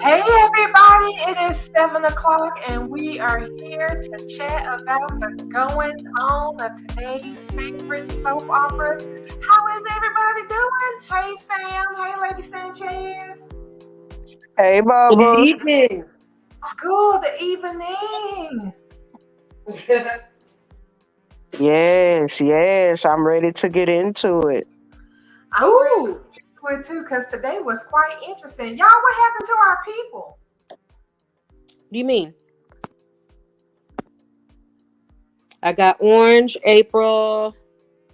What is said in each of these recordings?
Hey everybody, it is 7 o'clock and we are here to chat about the going on of today's favorite soap operas. How is everybody doing? Hey Sam, hey Lady Sanchez. Hey, Good Bubbles. evening. Good evening. Yes, I'm ready to get into it. I'm ready to Ooh, get to it too because today was quite interesting. Y'all, what happened to our people? what do you mean? I got Orange, April.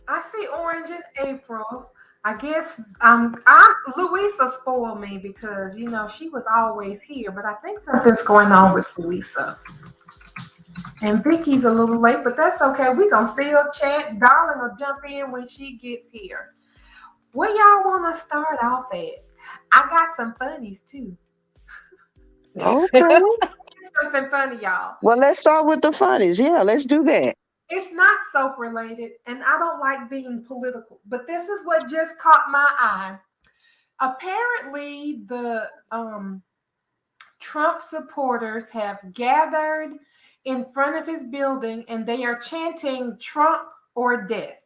I see Orange in April. I guess I'm Louisa spoiled me because she was always here, but I think something's going on with Louisa. And Vicky's a little late, but that's okay. We gonna still chat. Darling will jump in when she gets here. Where y'all wanna start off at? I got some funnies too. Okay. It's something funny, y'all. Well, let's start with the funnies. Yeah, let's do that. It's not soap related, and I don't like being political, but this is what just caught my eye. Apparently, the Trump supporters have gathered in front of his building and they are chanting Trump or death,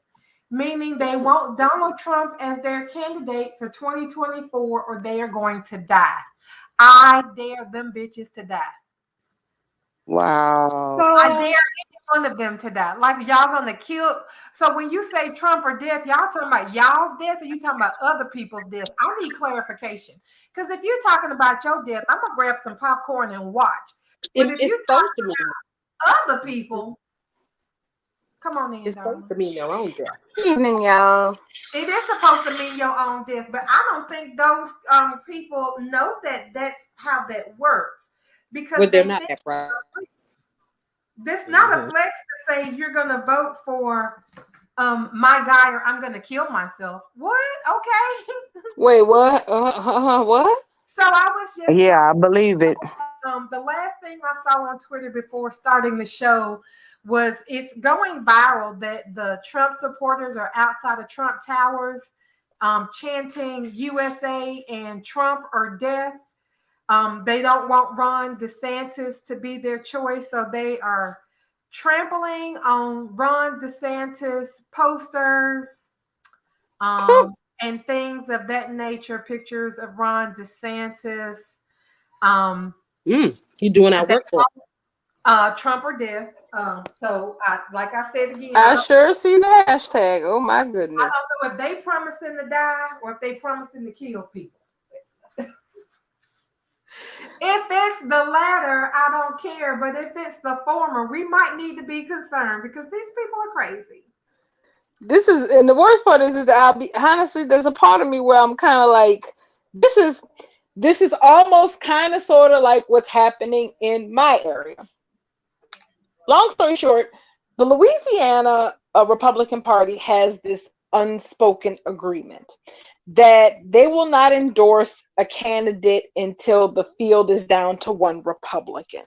meaning they want Donald Trump as their candidate for 2024 or they are going to die. I dare them bitches to die. Wow. I dare So, any one of them to die. Like y'all gonna kill. So when you say Trump or death, y'all talking about y'all's death or you talking about other people's death? I need clarification. Because if you're talking about your death, I'm gonna grab some popcorn and watch. But if it's you're supposed to mean talking other people, come on in, it's supposed darling. to mean your own death. Evening, y'all. It is supposed to mean your own death, but I don't think those people know that that's how that works because When they're they not think that right. this not a Mhm. flex to say you're gonna vote for my guy or I'm gonna kill myself. What? Okay. Wait, what? What? So I was just Yeah, I believe it. the last thing I saw on Twitter before starting the show was it's going viral that the Trump supporters are outside of Trump Towers chanting USA and Trump or death. They don't want Ron DeSantis to be their choice, so they are trampling on Ron DeSantis posters and things of that nature, pictures of Ron DeSantis. You doing our They work for it. Trump or death. Like I said again, I sure see the hashtag. Oh my I goodness. don't know if they promising to die or if they promising to kill people. If it's the latter, I don't care. But if it's the former, we might need to be concerned because these people are crazy. This is, and the worst part is that I'll be honestly, there's a part of me where I'm kind of like, this is, this is almost kind of sort of like what's happening in my area. Long story short, the Louisiana Republican Party has this unspoken agreement that they will not endorse a candidate until the field is down to one Republican.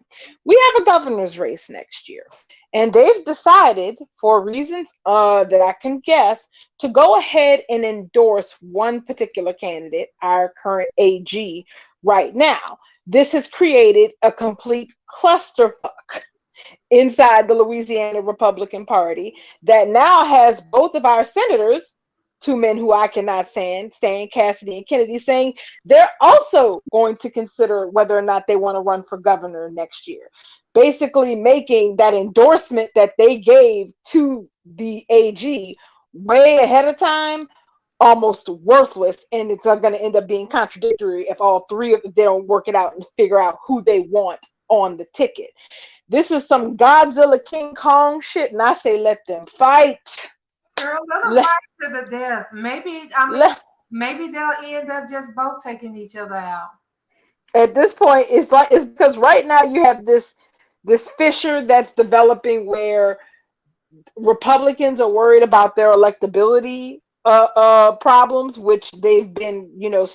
We have a governor's race next year, and they've decided, for reasons that I can guess, to go ahead and endorse one particular candidate, our current AG, right now. This has created a complete clusterfuck inside the Louisiana Republican Party that now has both of our senators, two men who I cannot stand Cassidy and Kennedy, saying they're also going to consider whether or not they want to run for governor next year. Basically, making that endorsement that they gave to the AG way ahead of time almost worthless, and it's going to end up being contradictory if all three of them they don't work it out and figure out who they want on the ticket. This is some Godzilla King Kong shit, and I say let them fight. Girl, let them Let, fight to the death. let, Maybe they'll end up just both taking each other out. at this point, it's because right now you have this fissure that's developing where Republicans are worried about their electability problems, which they've been,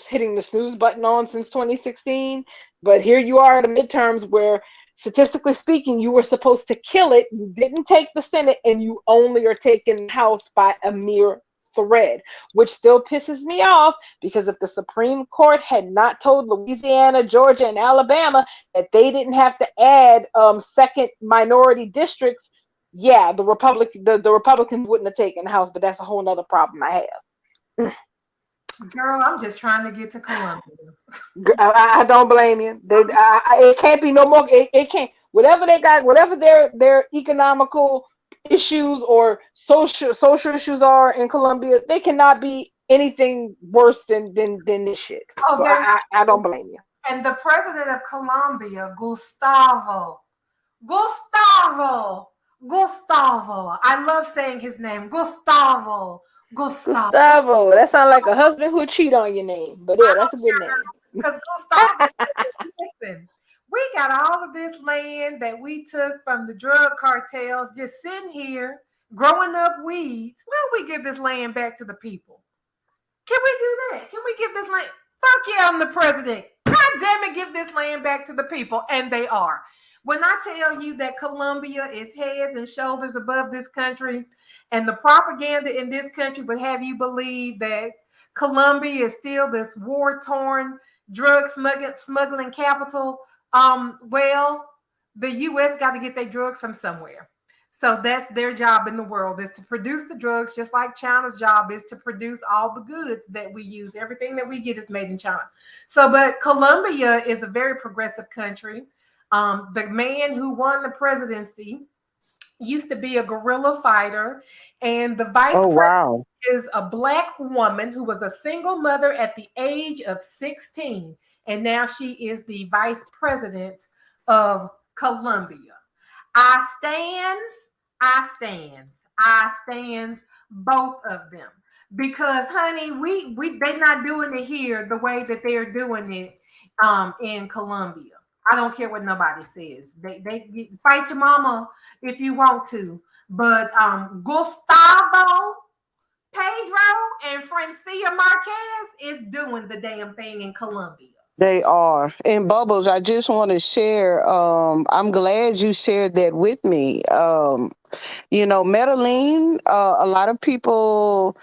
hitting the snooze button on since 2016. But here you are at the midterms where, statistically speaking, you were supposed to kill it. You didn't take the Senate, and you only are taking the House by a mere thread, which still pisses me off because if the Supreme Court had not told Louisiana, Georgia, and Alabama that they didn't have to add second minority districts, yeah, the Republicans wouldn't have taken the House, but that's a whole nother problem I have. Girl, I'm just trying to get to Columbia. I don't blame you. It can't be no more. It can't. Whatever they got, whatever their economical issues or social issues are in Colombia, they cannot be anything worse than this shit. Oh, so I don't blame you. And the president of Colombia, Gustavo. I love saying his name, Gustavo. That sounds like a husband who cheat on your name, but yeah, that's a good name. Because Gustavo, listen, we got all of this land that we took from the drug cartels just sitting here growing up weeds. Will we give this land back to the people? Can we do that? Can we give this land? Fuck yeah, I'm the president. God damn it, give this land back to the people. And they are. When I tell you that Colombia is heads and shoulders above this country, and the propaganda in this country would have you believe that Colombia is still this war-torn, drug smuggling capital, well, the U.S. got to get their drugs from somewhere. So that's their job in the world, is to produce the drugs, just like China's job is to produce all the goods that we use. Everything that we get is made in China. So, but Colombia is a very progressive country. The man who won the presidency used to be a guerrilla fighter, and the vice president is a Black woman who was a single mother at the age of 16, and now she is the vice president of Colombia. I stands both of them, because honey, they're not doing it here the way that they're doing it in Colombia. I don't care what nobody says. They fight your mama if you want to, but Gustavo, Pedro, and Francia Marquez is doing the damn thing in Colombia. They are. And Bubbles, I just want to share, I'm glad you shared that with me. Medellin, a lot of people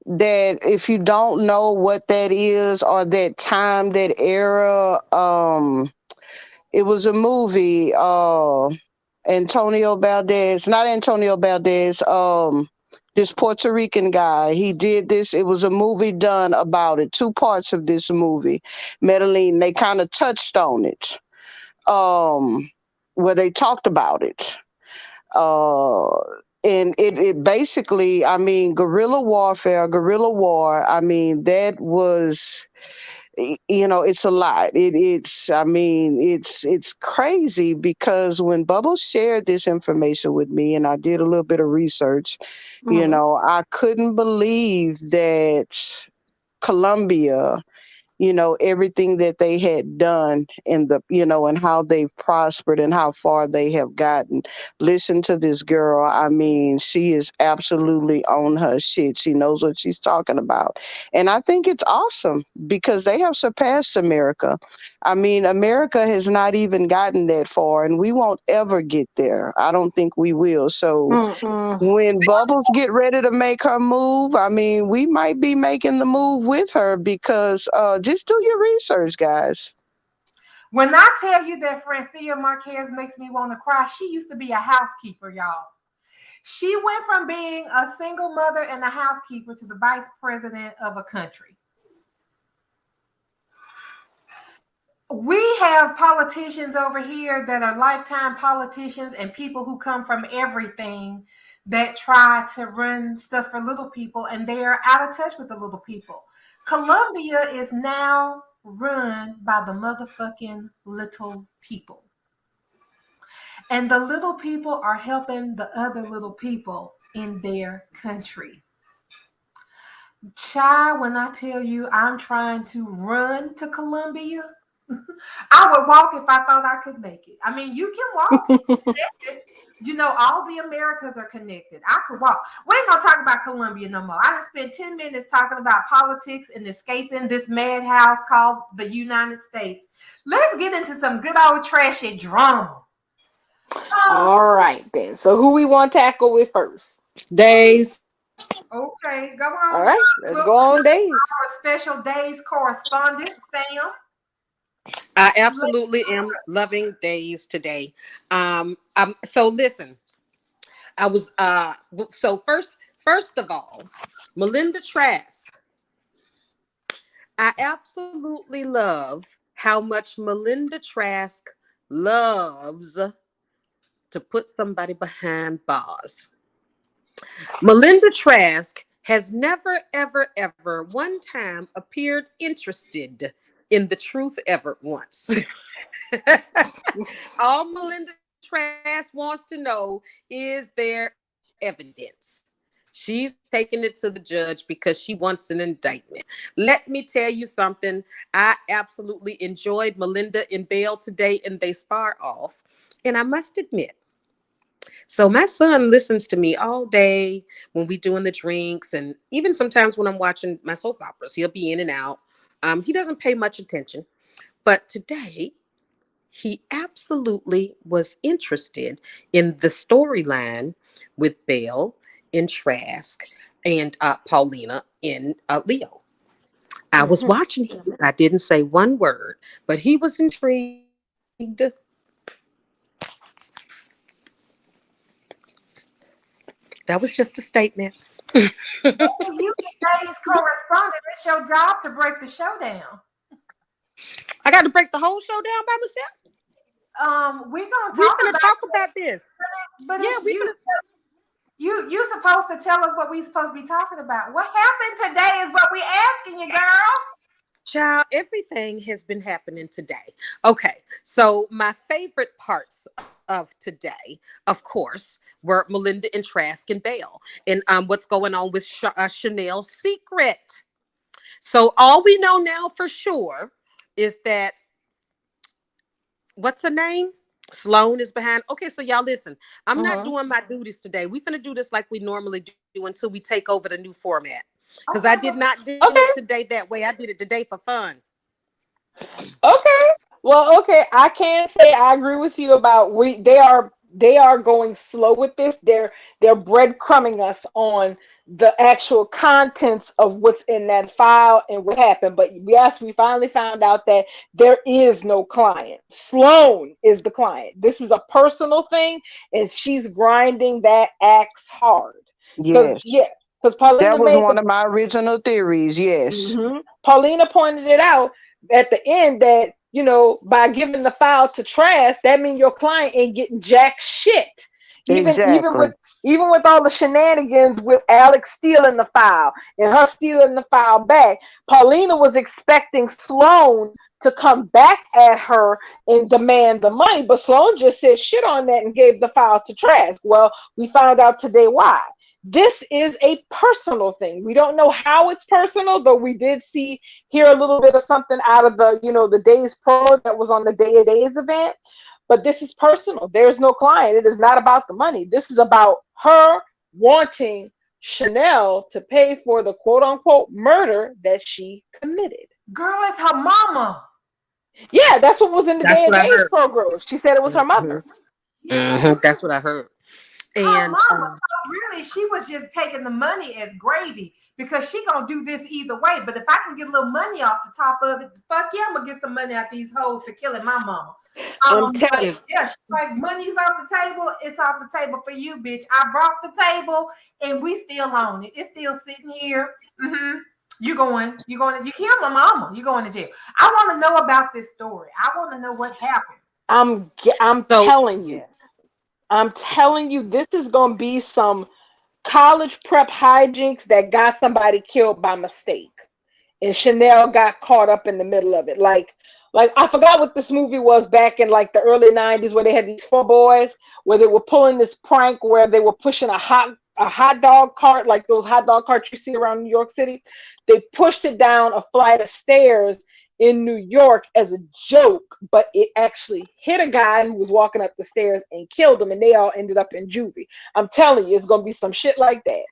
that, if you don't know what that is or that time, that era, it was a movie, Antonio Valdez, this Puerto Rican guy, he did this. It was a movie done about it, 2 parts of this movie, Medellin. They kind of touched on it, where they talked about it. And it basically, I mean, guerrilla war, I mean, that was, it's a lot. It's crazy, because when Bubbles shared this information with me and I did a little bit of research, I couldn't believe that Colombia, everything that they had done in the, and how they've prospered and how far they have gotten. Listen to this girl. I mean, she is absolutely on her shit. She knows what she's talking about. And I think it's awesome, because they have surpassed America. I mean, America has not even gotten that far, and we won't ever get there. I don't think we will. So when Bubbles get ready to make her move, I mean, we might be making the move with her, because just do your research, guys. When I tell you that Francia Marquez makes me want to cry, she used to be a housekeeper, y'all. She went from being a single mother and a housekeeper to the vice president of a country. We have politicians over here that are lifetime politicians and people who come from everything that try to run stuff for little people, and they are out of touch with the little people. Colombia is now run by the motherfucking little people. And the little people are helping the other little people in their country. Child, when I tell you I'm trying to run to Colombia, I would walk if I thought I could make it. I mean, you can walk. All the Americas are connected. I could walk. We ain't gonna talk about Colombia no more. I just spent 10 minutes talking about politics and escaping this madhouse called the United States. Let's get into some good old trashy drama. All right, then. So who we want to tackle with first? Days. Okay, go on. All right, let's go on days. Our special days correspondent, Sam. I absolutely am loving days today. So listen, I was so first of all, Melinda Trask. I absolutely love how much Melinda Trask loves to put somebody behind bars. Melinda Trask has never, ever, ever one time appeared interested in the truth ever once. All Melinda Trask wants to know is there evidence. She's taking it to the judge because she wants an indictment. Let me tell you something. I absolutely enjoyed Melinda and Bale today, and they spar off. And I must admit, so my son listens to me all day when we doing the drinks, and even sometimes when I'm watching my soap operas, he'll be in and out. He doesn't pay much attention, but today he absolutely was interested in the storyline with Belle and Trask and Paulina and Leo. I was watching him. And I didn't say one word, but he was intrigued. That was just a statement. You today's correspondent. It's your job to break the show down. I got to break the whole show down by myself. We're gonna talk about this. But yeah, you supposed to tell us what we supposed to be talking about. What happened today is what we asking you, girl. Child, everything has been happening today. Okay, so my favorite parts of today, of course, were Melinda and Trask and Bale, and what's going on with Chanel's secret. So all we know now for sure is that, what's her name? Sloan is behind. Okay, so y'all listen. I'm not doing my duties today. We finna do this like we normally do until we take over the new format. Because I did not do it today that way. I did it today for fun. Okay. Well, okay. I can't say I agree with you about they are going slow with this. They're breadcrumbing us on the actual contents of what's in that file and what happened. But yes, we finally found out that there is no client. Sloan is the client. This is a personal thing, and she's grinding that axe hard. Yes. Yeah. Because Paulina that was one of my original theories. Yes. Paulina pointed it out at the end that, you know, by giving the file to Trask, that means your client ain't getting jack shit. Even with all the shenanigans with Alex stealing the file and her stealing the file back, Paulina was expecting Sloan to come back at her and demand the money, but Sloan just said shit on that and gave the file to Trask. Well, we found out today why. This is a personal thing. We don't know how it's personal, though we did hear a little bit of something out of the Days Pro that was on the Day of Days event. But this is personal. There's no client. It is not about the money. This is about her wanting Chanel to pay for the quote unquote murder that she committed. Girl, it's her mama. Yeah, that's what was in the Day of Days program. She said it was her mother. That's what I heard. And mama, so really, she was just taking the money as gravy because she gonna do this either way. But if I can get a little money off the top of it, fuck yeah, I'm gonna get some money out these hoes for killing my mama. I'm telling you. Yeah, she's like, money's off the table. It's off the table for you, bitch. I brought the table, and we still on it. It's still sitting here. You kill my mama. You going to jail. I want to know about this story. I want to know what happened. I'm telling you. I'm telling you, this is going to be some college prep hijinks that got somebody killed by mistake. And Chanel got caught up in the middle of it. Like I forgot what this movie was back in like the early 90s where they had these 4 boys where they were pulling this prank where they were pushing a hot dog cart, like those hot dog carts you see around New York City. They pushed it down a flight of stairs in New York as a joke, but it actually hit a guy who was walking up the stairs and killed him, and they all ended up in juvie. I'm telling you, it's gonna be some shit like that.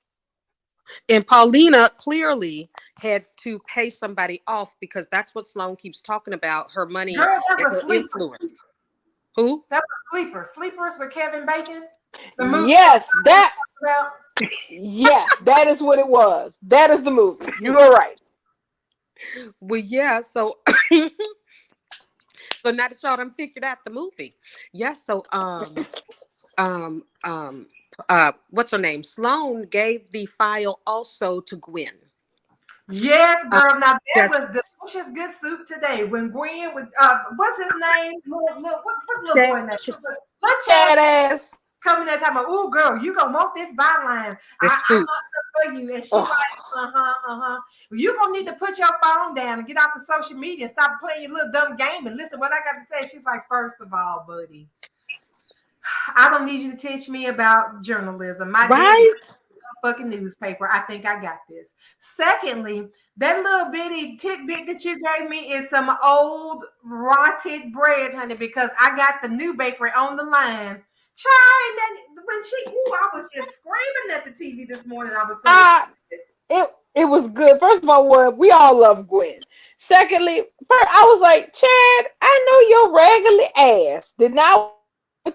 And Paulina clearly had to pay somebody off because that's what Sloan keeps talking about, her money. Girl, that was Sleepers. Who? That was Sleepers with Kevin Bacon. Yes, that. Yes, that is what it was. That is the movie. You are right. Well, yeah. So, so now that y'all done figured out the movie, yeah. So, um, um, what's her name? Sloan gave the file also to Gwen. Yes, girl. Now that Yes. was delicious good soup today. When Gwen was what's his name? What little boy name? Little Chad Badass. coming there talking about, "Ooh, girl, you gonna want this byline? I got scoop. something for you." And she Ugh. like, You gonna need to put your phone down and get off the social media and stop playing your little dumb game and listen what I got to say. She's like, first of all, buddy, I don't need you to teach me about journalism. My Right? fucking newspaper. I think I got this. Secondly, that little bitty tidbit that you gave me is some old rotted bread, honey, because I got the new bakery on the line. Child, when I was just screaming at the TV this morning. I was so It was good. First of all, we all love Gwen. Secondly, first, I was like, Chad, I know your raggedy ass did not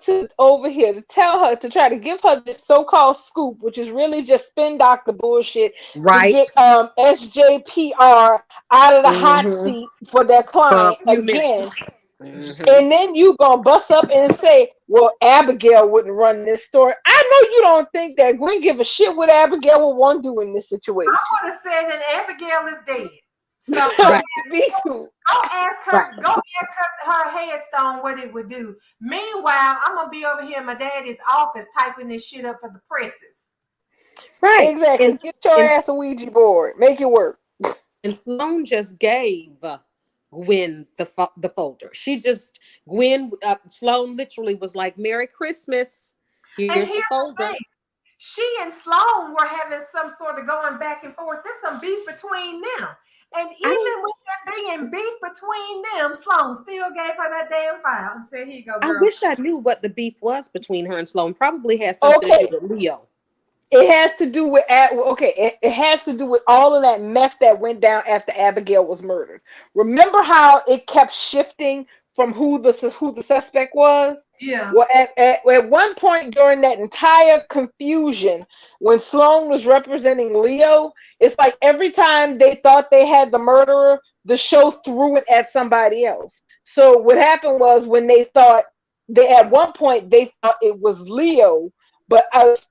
to over here to tell her to try to give her this so-called scoop, which is really just spin doctor bullshit Right. to get SJPR out of the hot seat for their client again. And then you gonna bust up and say, well, Abigail wouldn't run this story. I know you don't think that Gwen give a shit what Abigail would want to do in this situation. I would have said that Abigail is dead. So Me too. Go ask her headstone what it would do. Meanwhile, I'm gonna be over here in my daddy's office typing this shit up for the presses. Right. Exactly. Get your ass a Ouija board. Make it work. And Sloan just gave Gwen the folder. Sloan literally was like, "Merry Christmas. Here's the folder." She and Sloan were having some sort of going back and forth. There's some beef between them. And even with there being beef between them, Sloan still gave her that damn file and said, "Here you go, girl." I wish I knew what the beef was between her and Sloan. Probably has something to do with Leo. It has to do with it has to do with all of that mess that went down after Abigail was murdered. Remember how it kept shifting from who the suspect was? Yeah. Well, at one point during that entire confusion, when Sloan was representing Leo, it's like every time they thought they had the murderer, the show threw it at somebody else. So what happened was when at one point they thought it was Leo, but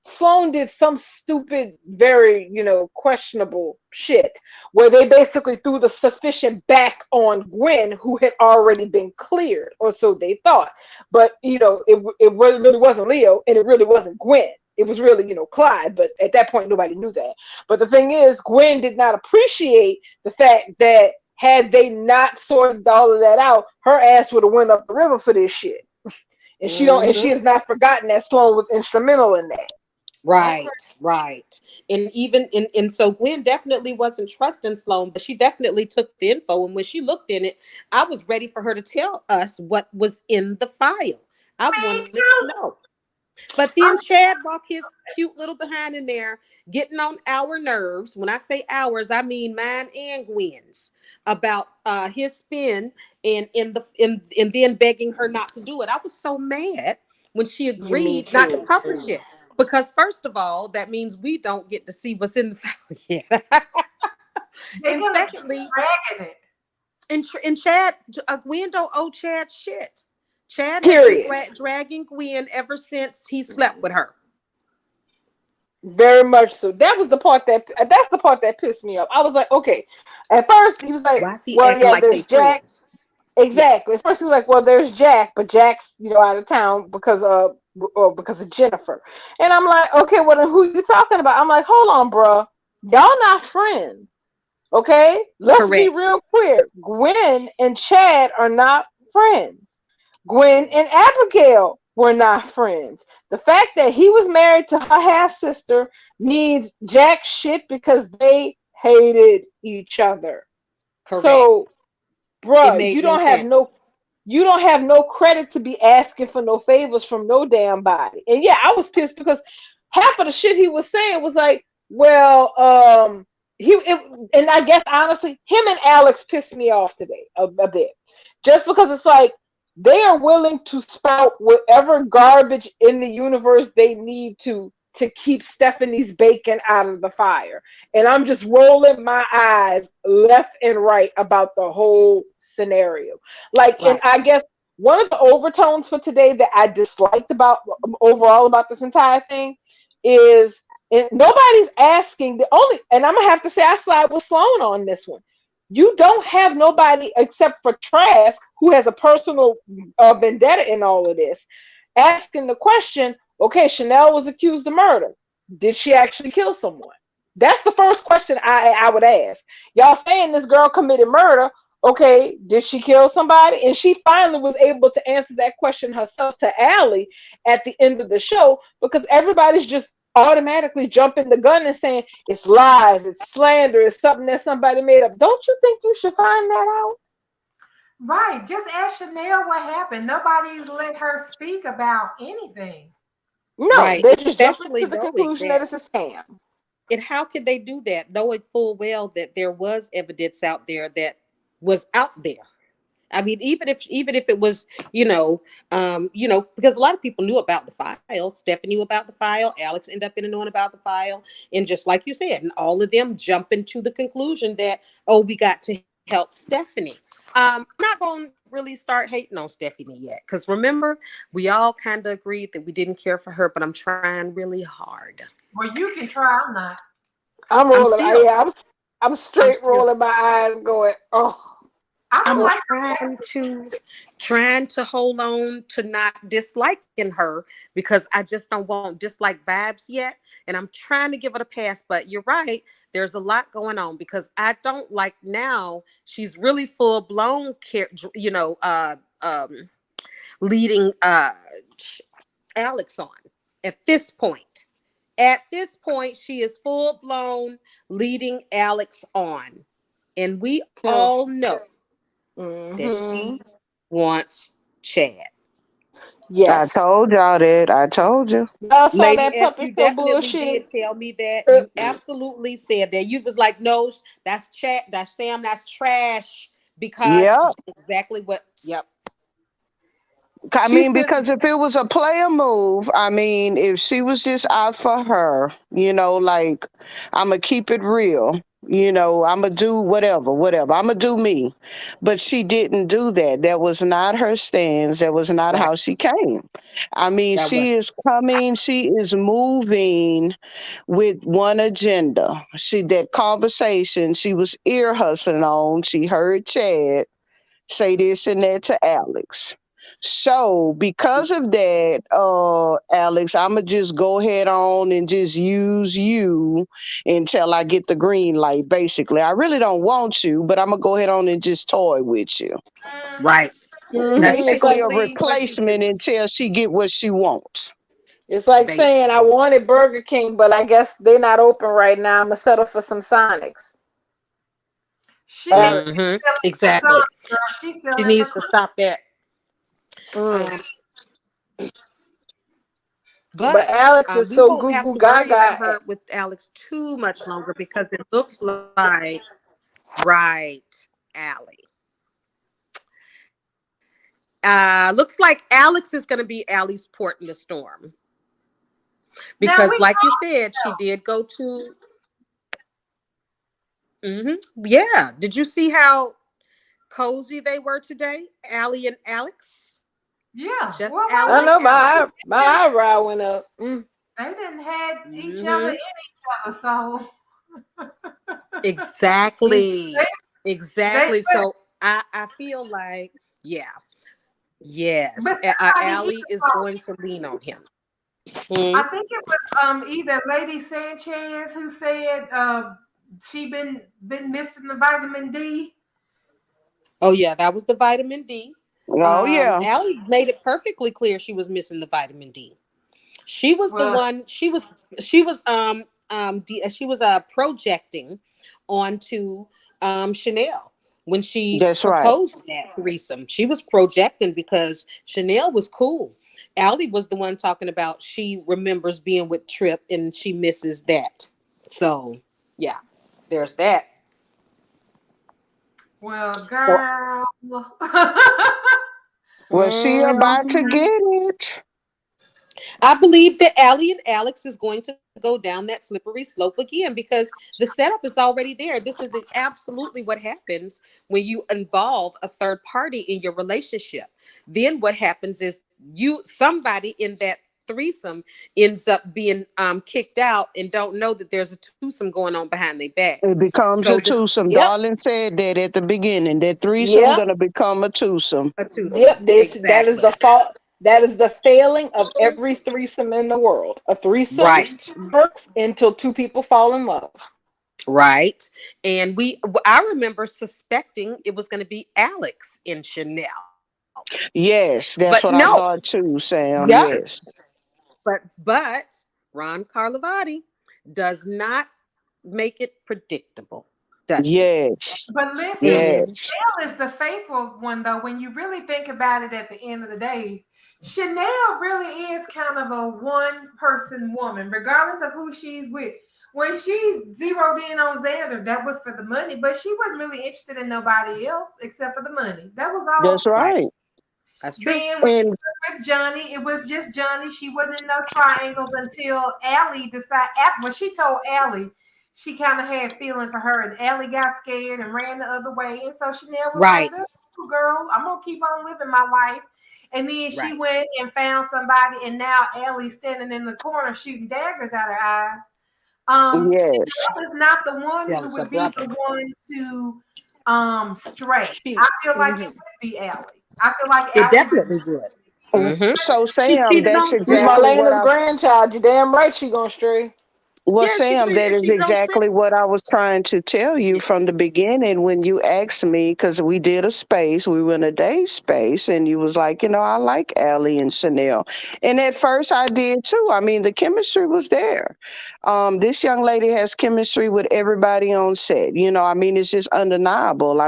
Sloan did some stupid, very, questionable shit where they basically threw the suspicion back on Gwen, who had already been cleared, or so they thought. But, it really wasn't Leo, and it really wasn't Gwen. It was really, Clyde, but at that point, nobody knew that. But the thing is, Gwen did not appreciate the fact that had they not sorted all of that out, her ass would have went up the river for this shit. And she has not forgotten that Sloan was instrumental in that. Right. And so Gwen definitely wasn't trusting Sloan, but she definitely took the info. And when she looked in it, I was ready for her to tell us what was in the file. I wanted to know. But then Chad walked his cute little behind in there, getting on our nerves. When I say ours, I mean mine and Gwen's, about his spin and then begging her not to do it. I was so mad when she agreed not to publish it. Because first of all, that means we don't get to see what's in the file yet. And secondly, and Chad, Gwen don't owe Chad shit. Chad has been dragging Gwen ever since he slept with her. Very much so. That's the part that pissed me off. I was like, okay. At first he was like, well, yeah, there's Jack. Friends? Exactly. Yeah. At first he was like, well, there's Jack, but Jack's out of town because of Jennifer. And I'm like, okay, well then who you talking about? I'm like, hold on, bro. Y'all not friends. Okay? Let's be real clear. Gwen and Chad are not friends. Gwen and Abigail were not friends. The fact that he was married to her half-sister needs jack shit because they hated each other. Correct. So, bro, you don't have no credit to be asking for no favors from no damn body. And yeah, I was pissed because half of the shit he was saying was like, well, and I guess honestly, him and Alex pissed me off today a bit. Just because it's like, they are willing to spout whatever garbage in the universe they need to to keep Stephanie's bacon out of the fire. And I'm just rolling my eyes left and right about the whole scenario. Like, and Right. I guess one of the overtones for today that I disliked about overall about this entire thing is, and nobody's asking the only, and I'm gonna have to say I side with Sloan on this one. You don't have nobody except for Trask, who has a personal vendetta in all of this, asking the question, okay, Chanel was accused of murder. Did she actually kill someone? That's the first question I would ask. Y'all saying this girl committed murder. Okay, did she kill somebody? And she finally was able to answer that question herself to Allie at the end of the show, because everybody's just automatically jumping the gun and saying it's lies, it's slander, it's something that somebody made up. Don't you think you should find that out? Right. Just ask Chanel what happened. Nobody's let her speak about anything. No, Right. they're just jumping Especially to the knowing conclusion that it's a scam. and how could they do that, knowing full well that there was evidence out there that was out there? I mean, even if it was, because a lot of people knew about the file. Stephanie knew about the file. Alex ended up knowing about the file, and just like you said, and all of them jumping to the conclusion that, oh, we got to help Stephanie. I'm not going to really start hating on Stephanie yet, because remember, we all kind of agreed that we didn't care for her, but I'm trying really hard. Well, you can try. I'm not. I'm rolling. still- I'm straight still- rolling my eyes, going, oh. I don't I'm like trying to hold on to not disliking her, because I just don't want dislike vibes yet. And I'm trying to give it a pass, but you're right. There's a lot going on, because I don't like now. She's really full blown, leading Alex on at this point. At this point, she is full blown leading Alex on. And we all know that she wants Chad. Yes. I told y'all that. I told you. Y'all saw Lady that S, puppy you so definitely did bullshit. tell me that. You absolutely said that. You was like, no, that's Chad, that's Sam, that's trash. Because Yep. exactly what, yep. I She mean, said, because if it was a player move, I mean, if she was just out for her, like, I'm going to keep it real. I'm going to do whatever. I'm going to do me. But she didn't do that. That was not her stance. That was not Right. how she came. I mean, That she is coming, she is moving with one agenda. That conversation, she was ear hustling on. She heard Chad say this and that to Alex. So because of that, Alex, I'ma just go ahead on and just use you until I get the green light. Basically, I really don't want you, but I'm gonna go ahead on and just toy with you. Right. That's It's Basically, a like, basically what she replacement did. until she get what she wants. it's like saying I wanted Burger King, but I guess they're not open right now. I'm gonna settle for some Sonics. she Mhm. Exactly. girl. She's selling She needs to stop that. Mm. But But Alex is we so won't goo have goo to worry about gaga. her with Alex too much longer, because it looks like, right, Allie. Looks like Alex is going to be Allie's port in the storm, Now because, we like you said, she did go to. Yeah. Did you see how cozy they were today, Allie and Alex? yeah. Just Well, Allie I and know Alex. my eyebrow went up. they didn't have each other in each other, so Exactly. they, Exactly. So I feel like, yeah. Yes, but somebody, Allie is going to lean on him. I think it was either Lady Sanchez who said she been missing the vitamin D. Oh yeah, that was the vitamin D. Oh yeah. Allie made it perfectly clear she was missing the vitamin D. She was the one. She was projecting onto Chanel when she That's right. proposed that threesome. She was projecting because Chanel was cool. Allie was the one talking about she remembers being with Trip and she misses that. So yeah, there's that. Well, girl. Was she about to get it? I believe that Allie and Alex is going to go down that slippery slope again because the setup is already there. This is absolutely what happens when you involve a third party in your relationship. Then what happens is somebody in that threesome ends up being kicked out and don't know that there's a twosome going on behind their back. It becomes So a this twosome. Yep. Darling said that at the beginning. That threesome Yep. gonna become a twosome. a twosome. Yep. That is Exactly. the fault. That is the failing of every threesome in the world. A threesome Right. works until two people fall in love. Right. And I remember suspecting it was going to be Alex and Chanel. Yes, But that's what I no. thought too, Sam. Yep. Yes. But Ron Carlivati does not make it predictable, does he? Yes. But listen, Mhm. Yes. Chanel is the faithful one, though. When you really think about it at the end of the day, Chanel really is kind of a one-person woman, regardless of who she's with. When she zeroed in on Xander, that was for the money, but she wasn't really interested in nobody else except for the money. That was all. That's Right. right. That's true. Then when she And was with Johnny, it was just Johnny. She wasn't in no triangles until Allie decided. When she told Allie, she kind of had feelings for her, and Allie got scared and ran the other way. And so Chanel was Right. like, "This girl, I'm gonna keep on living my life." And then she Right. went and found somebody, and now Allie's standing in the corner shooting daggers out her eyes. yes. Chanel is not the one who Jealous would of be brother. the one to stray. She, I feel like it mhm. would be Allie. I feel like It Allie's definitely would. Mm-hmm. So She Sam, cheated that's on She's Snoop. exactly what Marlena's I grandchild. You damn right she gonna stray. Well, Yeah, she Sam, that is cheated on exactly Snoop. what I was trying to tell you Yeah. from the beginning when you asked me, because we did a space, we were in a day space, and you was like, I like Allie and Chanel. And at first I did too. I mean, the chemistry was there. This young lady has chemistry with everybody on set. I mean, it's just undeniable.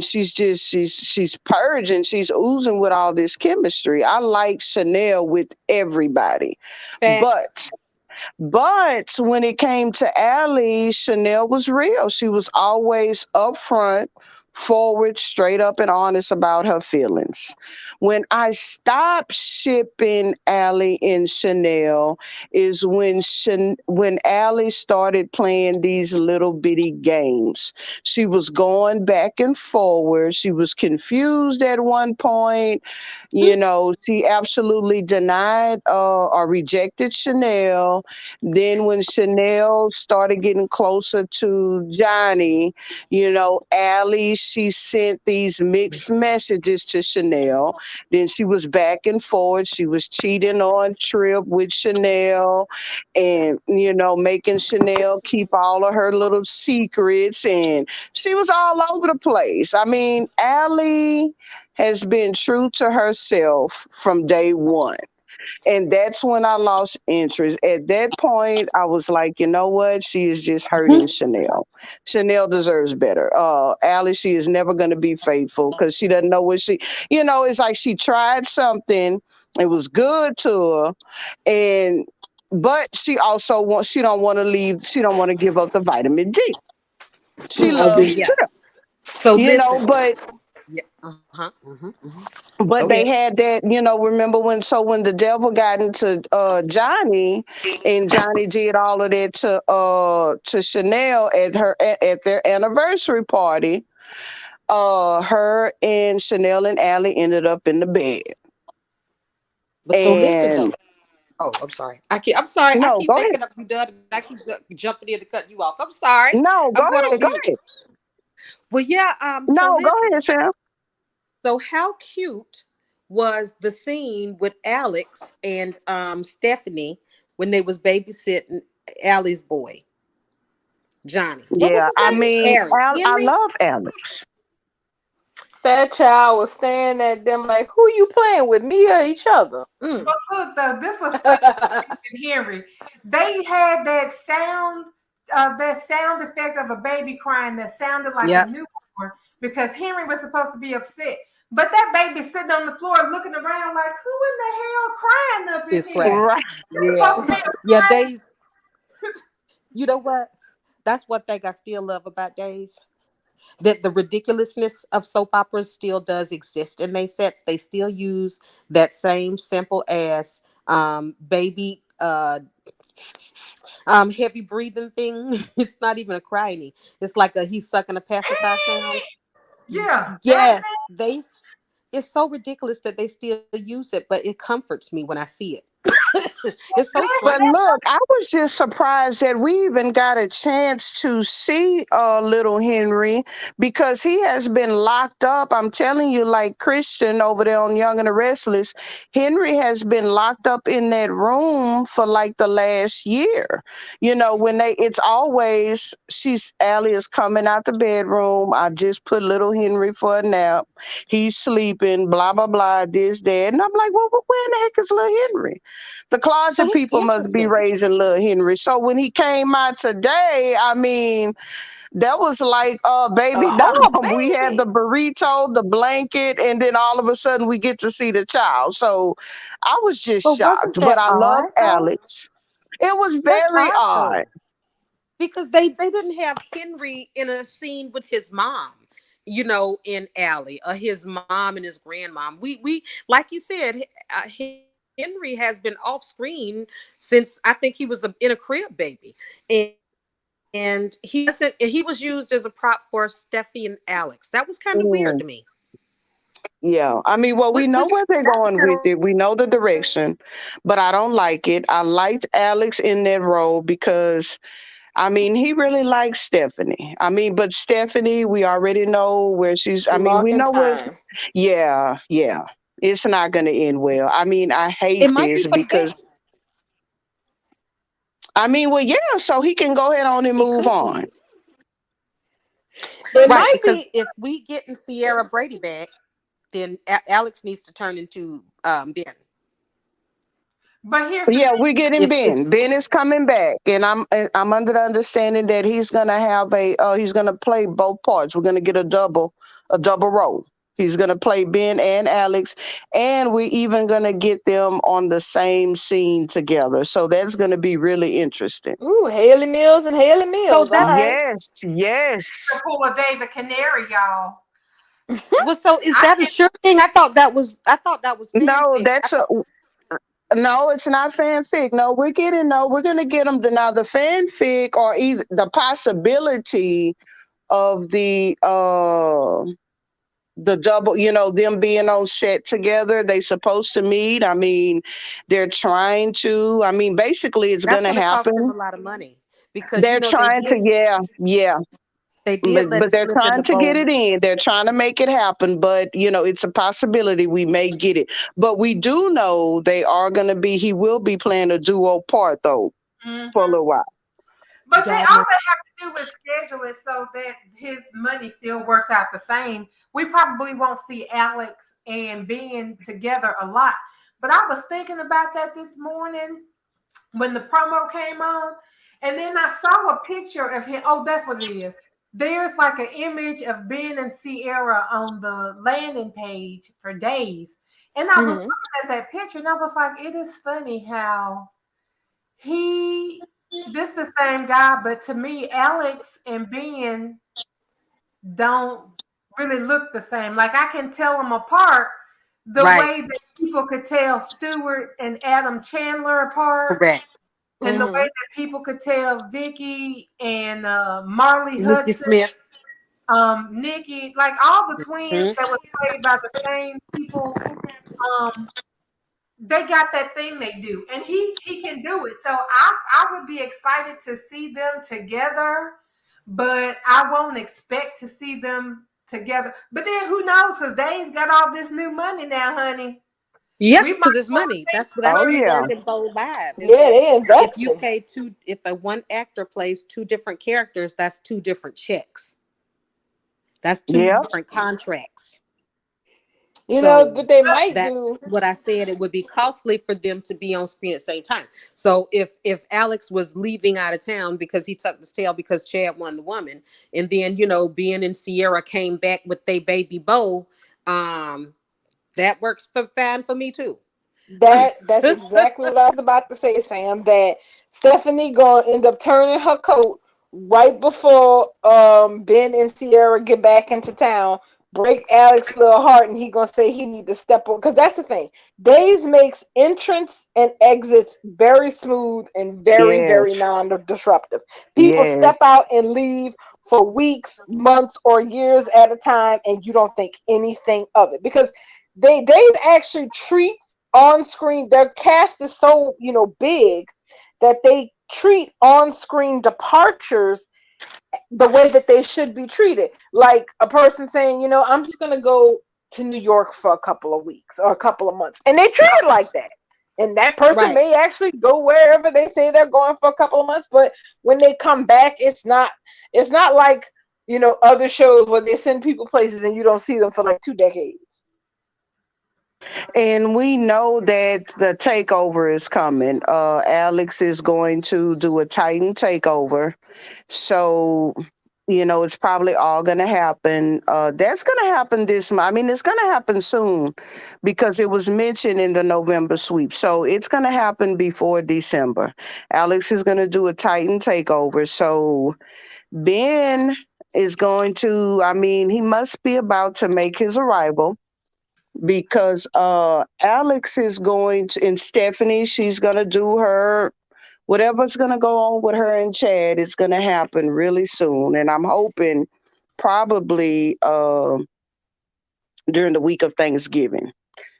She's purging, she's oozing with all this chemistry. I like Chanel with everybody. Facts. But when it came to Allie, Chanel was real. She was always upfront, forward, straight up, and honest about her feelings. When I stopped shipping Allie and Chanel is when Allie started playing these little bitty games. She was going back and forward. She was confused at one point. She absolutely denied or rejected Chanel. Then when Chanel started getting closer to Johnny, Allie, she sent these mixed messages to Chanel. Then she was back and forth. She was cheating on Trip with Chanel and, making Chanel keep all of her little secrets. And she was all over the place. I mean, Allie has been true to herself from day one. And that's when I lost interest. At that point, I was like, you know what? She is just hurting Chanel. Chanel deserves better. Allie, she is never going to be faithful because she doesn't know what it's like she tried something. It was good to her. But she don't want to leave. She don't want to give up the vitamin D. She Oh, loves yeah. Trip, So listen. but Yeah. Uh-huh. But Go they ahead. had that, remember when the devil got into Johnny and Johnny did all of that to Chanel at their anniversary party, her and Chanel and Allie ended up in the bed. But so listen though. And Oh, I'm sorry. I'm sorry. I no, keep go ahead. taking up you done and I keep jumping in to cut you off. I'm sorry. No, go I'm going on ahead. Go mute. ahead. Well, yeah. So No, go listen. ahead, Sam. So how cute was the scene with Alex and Stephanie when they was babysitting Allie's boy, Johnny? What was Yeah, his I name? mean, I Henry? love Alex. That child was staring at them like, who you playing with, me or each other? Mm. But look, though, this was Henry. They had that sound effect of a baby crying that sounded like Yep. a newborn because Henry was supposed to be upset. But that baby sitting on the floor looking around like, who in the hell crying up in It's here? crying. Right. Yeah. Yeah, Days. You know what? That's one thing I still love about Days. That the ridiculousness of soap operas still does exist in their sets. They still use that same simple ass baby heavy breathing thing. It's not even a crying. It's like he's sucking a pacifier sound. Yeah, that Yes, it's so ridiculous that they still use it, but it comforts me when I see it. It's so man, But strange. look, I was just surprised that we even got a chance to see little Henry because he has been locked up. I'm telling you, like Christian over there on Young and the Restless, Henry has been locked up in that room for like the last year. You know, it's always Allie is coming out the bedroom. I just put little Henry for a nap. He's sleeping, blah, blah, blah, this, that. And I'm like, well, where in the heck is little Henry? The So closet it's people must be interesting. raising little Henry. So when he came out today, I mean, that was like baby A whole doll. We had the baby. burrito, the blanket, and then all of a sudden we get to see the child. So I was just But wasn't shocked. But that I love odd though? Alex. It was That's very odd odd. though. Because they didn't have Henry in a scene with his mom, in Alley, or his mom and his grandmom. We like you said, Henry has been off screen since I think he was in a crib baby, and he was used as a prop for Steffi and Alex. That was kind of weird Mm, to me. yeah. I mean, well, we know Was where they're that was going kind with it. We know the direction, but I don't like it. I liked Alex in that role because I mean, he really likes Stephanie. I mean, but Stephanie, we already know where She we lost in know time. yeah, yeah. It's not going to end well. I mean, I hate it might be this for the because, best. I mean, well, yeah, so he can go ahead on and It move could on. be. It Right, might because be. if we get Sierra Brady back, then Alex needs to turn into Ben. but here's the Yeah, thing. we're getting If Ben. Ben is coming back, and I'm under the understanding that he's gonna have he's gonna play both parts. We're gonna get a double role. He's gonna play Ben and Alex, and we're even gonna get them on the same scene together. So that's gonna be really interesting. Ooh, Haley Mills and Haley so Mills. All that's right. Yes, yes. Pull a David Canary, y'all. well, so is I that a sure thing? I thought that was No, fanfic. I that's a thought no. It's not fanfic. No, we're gonna get them. Now the fanfic or either the possibility of the double, them being on set together. They supposed to meet. I mean, they're trying to. I mean, basically, it's that's gonna going to cost them happen. a lot of money because They're trying to, yeah, yeah. they did But let but it they're slip in trying the to get bowl. it in. They're trying to make it happen. But it's a possibility we may get it. But we do know they are gonna be. He will be playing a duo part though for a Mhm. little while. But they God all knows. they have to do is schedule it so that his money still works out the same. We probably won't see Alex and Ben together a lot. But I was thinking about that this morning when the promo came on, and then I saw a picture of him. Oh, that's what it is. There's like an image of Ben and Sierra on the landing page for days. And I was Mhm. looking at that picture and I was like, it is funny how he this the same guy, but to me, Alex and Ben don't really look the same. Like I can tell them apart the Right. way that people could tell Stewart and Adam Chandler apart, Correct. and the way Mhm. that people could tell Vicky and Marley Nikki Hudson, Smith. Nikki, like all the twins Mhm. that were played by the same people. Um, they got that thing they do, and he can do it. So I would be excited to see them together, but I won't expect to see them together. But then who knows? Because Dave's got all this new money now, honey. Yep, We might because it's want money. to see That's some Oh what money. we yeah, learned in Bold Live. Is Yeah, that they if you investing. pay if a one actor plays two different characters, that's two different checks. That's two yeah. different contracts. You know, So but they might that's do. what I said. It would be costly for them to be on screen at the same time. So if Alex was leaving out of town because he tucked his tail because Chad won the woman, and then Ben and Sierra came back with their baby Bo, that works fine for me too. That's exactly what I was about to say, Sam. That Stephanie gonna end up turning her coat right before Ben and Sierra get back into town break Alex's little heart, and he gonna say he need to step on, because that's the thing. Days makes entrance and exits very smooth and very, very Yes. non-disruptive. People Yes. step out and leave for weeks, months, or years at a time, and you don't think anything of it, because Days actually treats on screen. Their cast is so big that they treat on screen departures the way that they should be treated. Like a person saying, I'm just going to go to New York for a couple of weeks or a couple of months. And they treat it like that. And that person Right. may actually go wherever they say they're going for a couple of months. But when they come back, it's not like, other shows where they send people places and you don't see them for like 2 decades. And we know that the takeover is coming. Alex is going to do a Titan takeover. So, it's probably all going to happen. That's going to happen this month. I mean, it's going to happen soon because it was mentioned in the November sweep. So it's going to happen before December. Alex is going to do a Titan takeover. So Ben is going to, he must be about to make his arrival, because Alex is going to, and Stephanie, she's going to do her, whatever's going to go on with her and Chad, it's going to happen really soon. And I'm hoping probably during the week of Thanksgiving,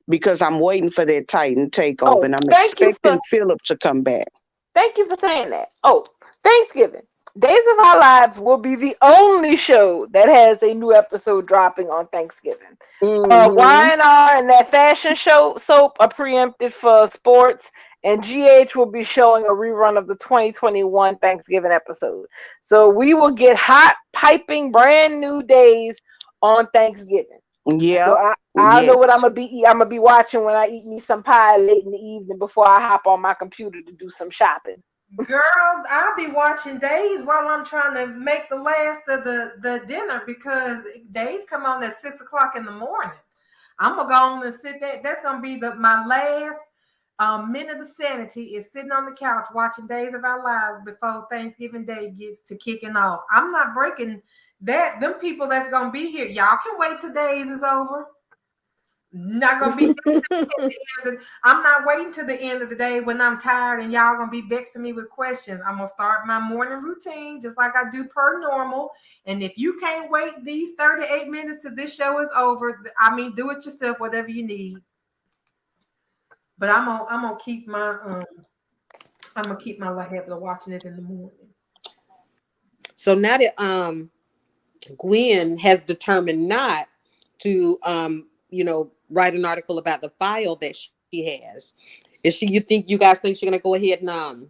because I'm waiting for that Titan takeover, and I'm expecting Philip to come back. Thank you for saying that. Oh, Thanksgiving. Days of Our Lives will be the only show that has a new episode dropping on Thanksgiving. Y&R and that fashion show soap are preempted for sports, and GH will be showing a rerun of the 2021 Thanksgiving episode. So we will get hot, piping, brand new Days on Thanksgiving. Yeah. So I know what I'm gonna be. I'm gonna be watching when I eat me some pie late in the evening before I hop on my computer to do some shopping. Girl, I'll be watching Days while I'm trying to make the last of the dinner, because Days come on at 6:00 in the morning. I'm gonna go on and sit there. That's gonna be my last minute of sanity, is sitting on the couch watching Days of Our Lives before Thanksgiving Day gets to kicking off. I'm not breaking that. Them people that's gonna be here, y'all can wait till Days is over. Not gonna be I'm not waiting to the end of the day when I'm tired and y'all gonna be vexing me with questions. I'm gonna start my morning routine just like I do per normal. And if you can't wait these 38 minutes till this show is over, do it yourself, whatever you need. But I'm gonna keep my habit of watching it in the morning. So now that Gwen has determined not to write an article about the file that she has, you guys think she's gonna go ahead and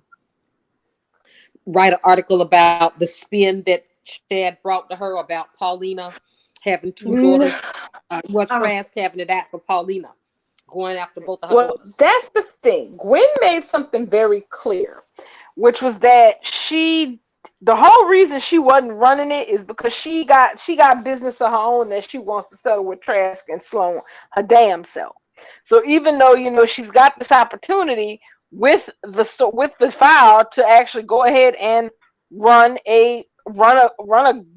write an article about the spin that Chad brought to her about Paulina having 2 daughters? Trask having it out for Paulina, going after both of her daughters. That's the thing. Gwen made something very clear, which was that the whole reason she wasn't running it is because she got business of her own that she wants to sell with Trask and Sloan her damn self. So even though she's got this opportunity with the file to actually go ahead and run a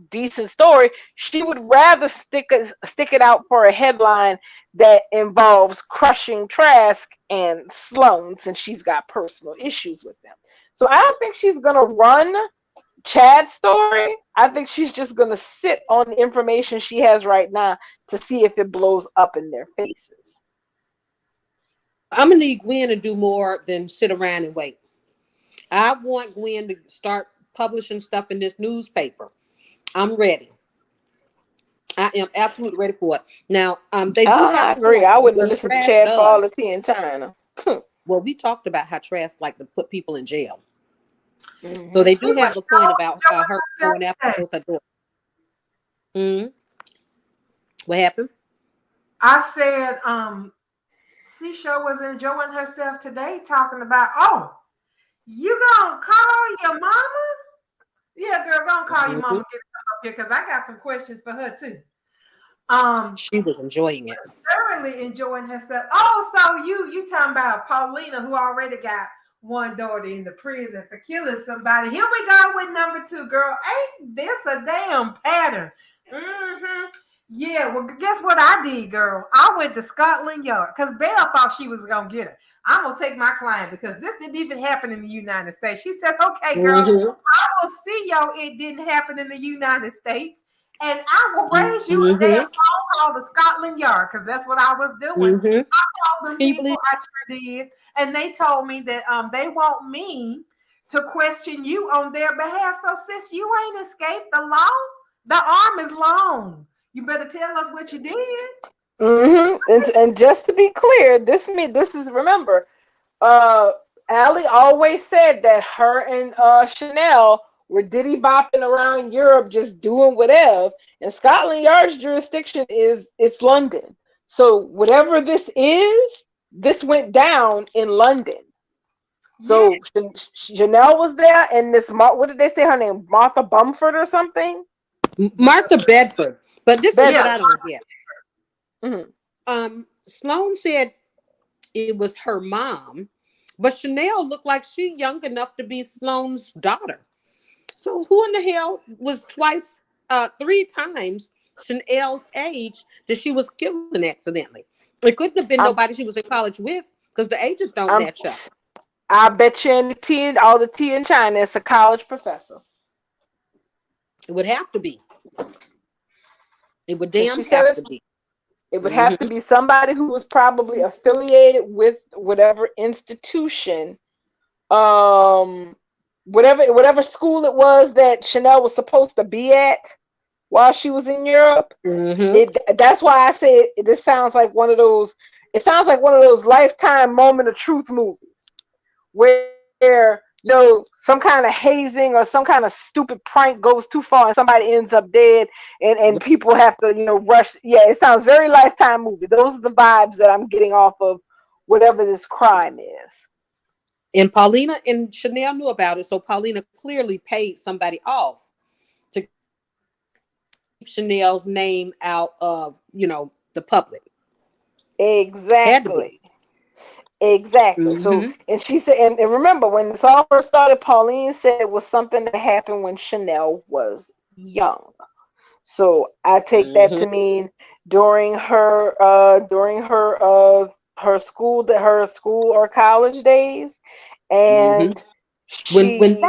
decent story, she would rather stick it out for a headline that involves crushing Trask and Sloan, since she's got personal issues with them. So I don't think she's gonna run Chad's story. I think she's just going to sit on the information she has right now to see if it blows up in their faces. I'm going to need Gwen to do more than sit around and wait. I want Gwen to start publishing stuff in this newspaper. I'm ready. I am absolutely ready for it. Now, they do have. I agree. I wouldn't listen to Chad for all the tea in China. Well, we talked about how Trask like to put people in jail. Mm-hmm. So they do have a point about her going after both her daughters. Mm-hmm. What happened? I said, she sure was enjoying herself today, talking about, you gonna call your mama? Yeah, girl, gonna call your mama, get her up here, because I got some questions for her too. She was enjoying it. Thoroughly enjoying herself. Oh, so you talking about Paulina, who already got one daughter in the prison for killing somebody. Here we go with number 2, girl. Ain't this a damn pattern? Yeah, well, guess what I did, girl? I went to Scotland Yard because Belle thought she was gonna get her. I'm gonna take my client because this didn't even happen in the United States. She said, "Okay, girl, Mm-hmm. I will see yo. It didn't happen in the United States, and I will raise you a damn Mm-hmm. phone call to Scotland Yard because that's what I was doing." Mm-hmm. Called them Can you people, believe? I sure did, and they told me that they want me to question you on their behalf. So, sis, you ain't escaped the law. The arm is long. You better tell us what you did. And just to be clear, this is, remember, Allie always said that her and Chanel were diddy bopping around Europe, just doing whatever. And Scotland Yard's jurisdiction it's London. So whatever this went down in London. So Chanel was there, and what did they say her name? Martha Bumford or something? Martha Bedford. But this is what I don't get. Mm-hmm. Sloan said it was her mom, but Chanel looked like she young enough to be Sloan's daughter. So who in the hell was three times Chanel's age that she was killing accidentally? It couldn't have been nobody she was in college with because the ages don't match up. I bet you all the tea in China, it's a college professor. It would have to be. It would have to be. It would have to be somebody who was probably affiliated with whatever institution, whatever school it was that Chanel was supposed to be at while she was in Europe. That's why I say this sounds like one of those. It sounds like one of those Lifetime moment of truth movies where some kind of hazing or some kind of stupid prank goes too far and somebody ends up dead and people have to rush. Yeah, it sounds very Lifetime movie. Those are the vibes that I'm getting off of whatever this crime is. And Paulina and Chanel knew about it, so Paulina clearly paid somebody off to keep Chanel's name out of the public. Exactly. So, and she said, and remember, when this all first started, Pauline said it was something that happened when Chanel was young. So I take that to mean during her school or college days, and when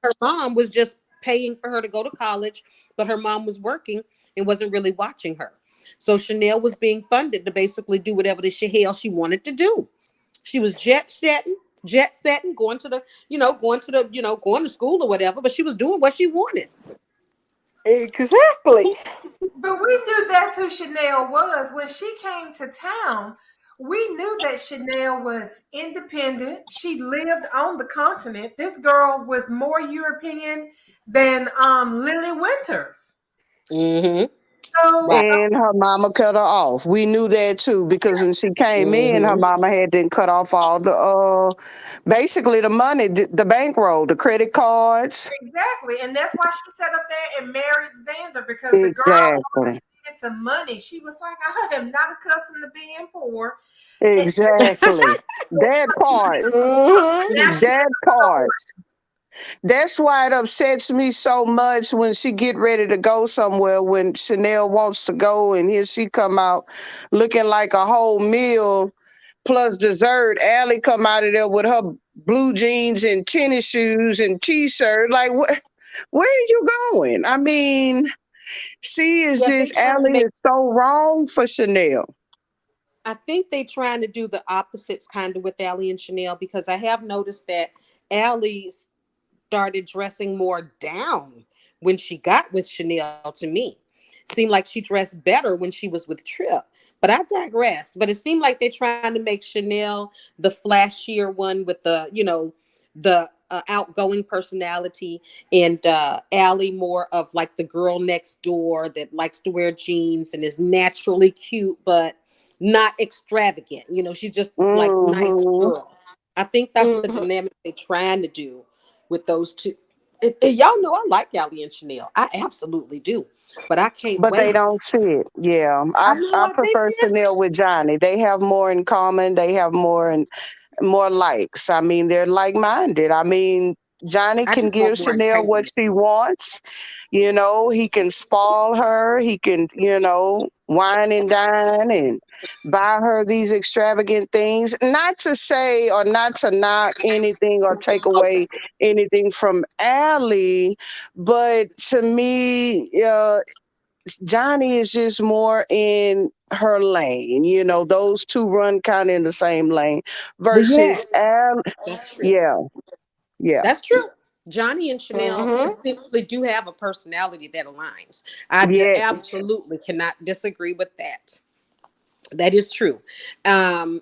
her mom was just paying for her to go to college, but her mom was working and wasn't really watching her. So Chanel was being funded to basically do whatever the hell she wanted to do. She was jet setting, going to school or whatever, but she was doing what she wanted. Exactly. But we knew that's who Chanel was. When she came to town, we knew that Chanel was independent. She lived on the continent. This girl was more European than Lily Winters. And her mama cut her off. We knew that too, because when she came in, her mama had then cut off all the basically the money, the bankroll, the credit cards. Exactly. And that's why she sat up there and married Xander, because the girl wanted some money. She was like, I am not accustomed to being poor. Exactly. That part. That part. That's why it upsets me so much when she get ready to go somewhere, when Chanel wants to go and here she come out looking like a whole meal plus dessert. Allie come out of there with her blue jeans and tennis shoes and t-shirt. Like, where are you going? I mean, Allie is so wrong for Chanel. I think they're trying to do the opposites kind of with Allie and Chanel, because I have noticed that Allie started dressing more down when she got with Chanel. To me, seemed like she dressed better when she was with Trip, but I digress. But it seemed like they're trying to make Chanel the flashier one with the outgoing personality, and Allie more of like the girl next door that likes to wear jeans and is naturally cute but not extravagant. She's just like nice girl. I think that's the dynamic they're trying to do with those two. And y'all know I like Allie and Chanel. I absolutely do. But I can't But wait. they don't fit. Yeah. I prefer Chanel with Johnny. They have more in common. They have more likes. I mean, they're like-minded. I mean, Johnny I can just give want more Chanel what entanglement. she wants. You know, he can spoil her. He can, wine and dine and buy her these extravagant things. Not to say or not to knock anything or take away anything from Allie, but to me, Johnny is just more in her lane. You know, those two run kind of in the same lane Well, yes, versus Allie. that's true. Yeah, yeah. That's true. Johnny and Chanel Mm-hmm. essentially do have a personality that aligns. I Yes. absolutely cannot disagree with that. That is true. However,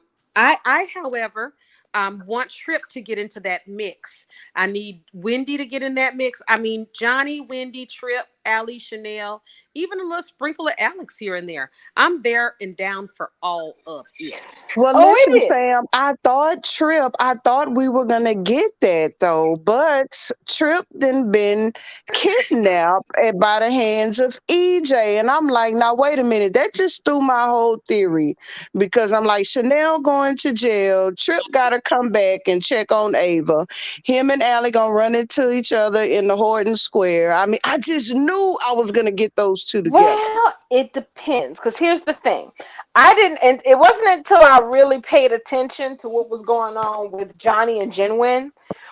want Trip to get into that mix. I need Wendy to get in that mix. I mean, Johnny, Wendy, Trip, Allie, Chanel, even a little sprinkle of Alex here and there. I'm there and down for all of it. Well, Oh, listen, it is. Sam, I thought we were gonna get that though, but Trip then been kidnapped by the hands of EJ. And I'm like, now wait a minute, that just threw my whole theory. Because I'm like, Chanel going to jail, Trip gotta come back and check on Ava. Him and Allie gonna run into each other in the Horton Square. I mean, I just knew I was gonna get those two together. Well, it depends. Because here's the thing. I didn't, and it wasn't until I really paid attention to what was going on with Johnny and Jinwin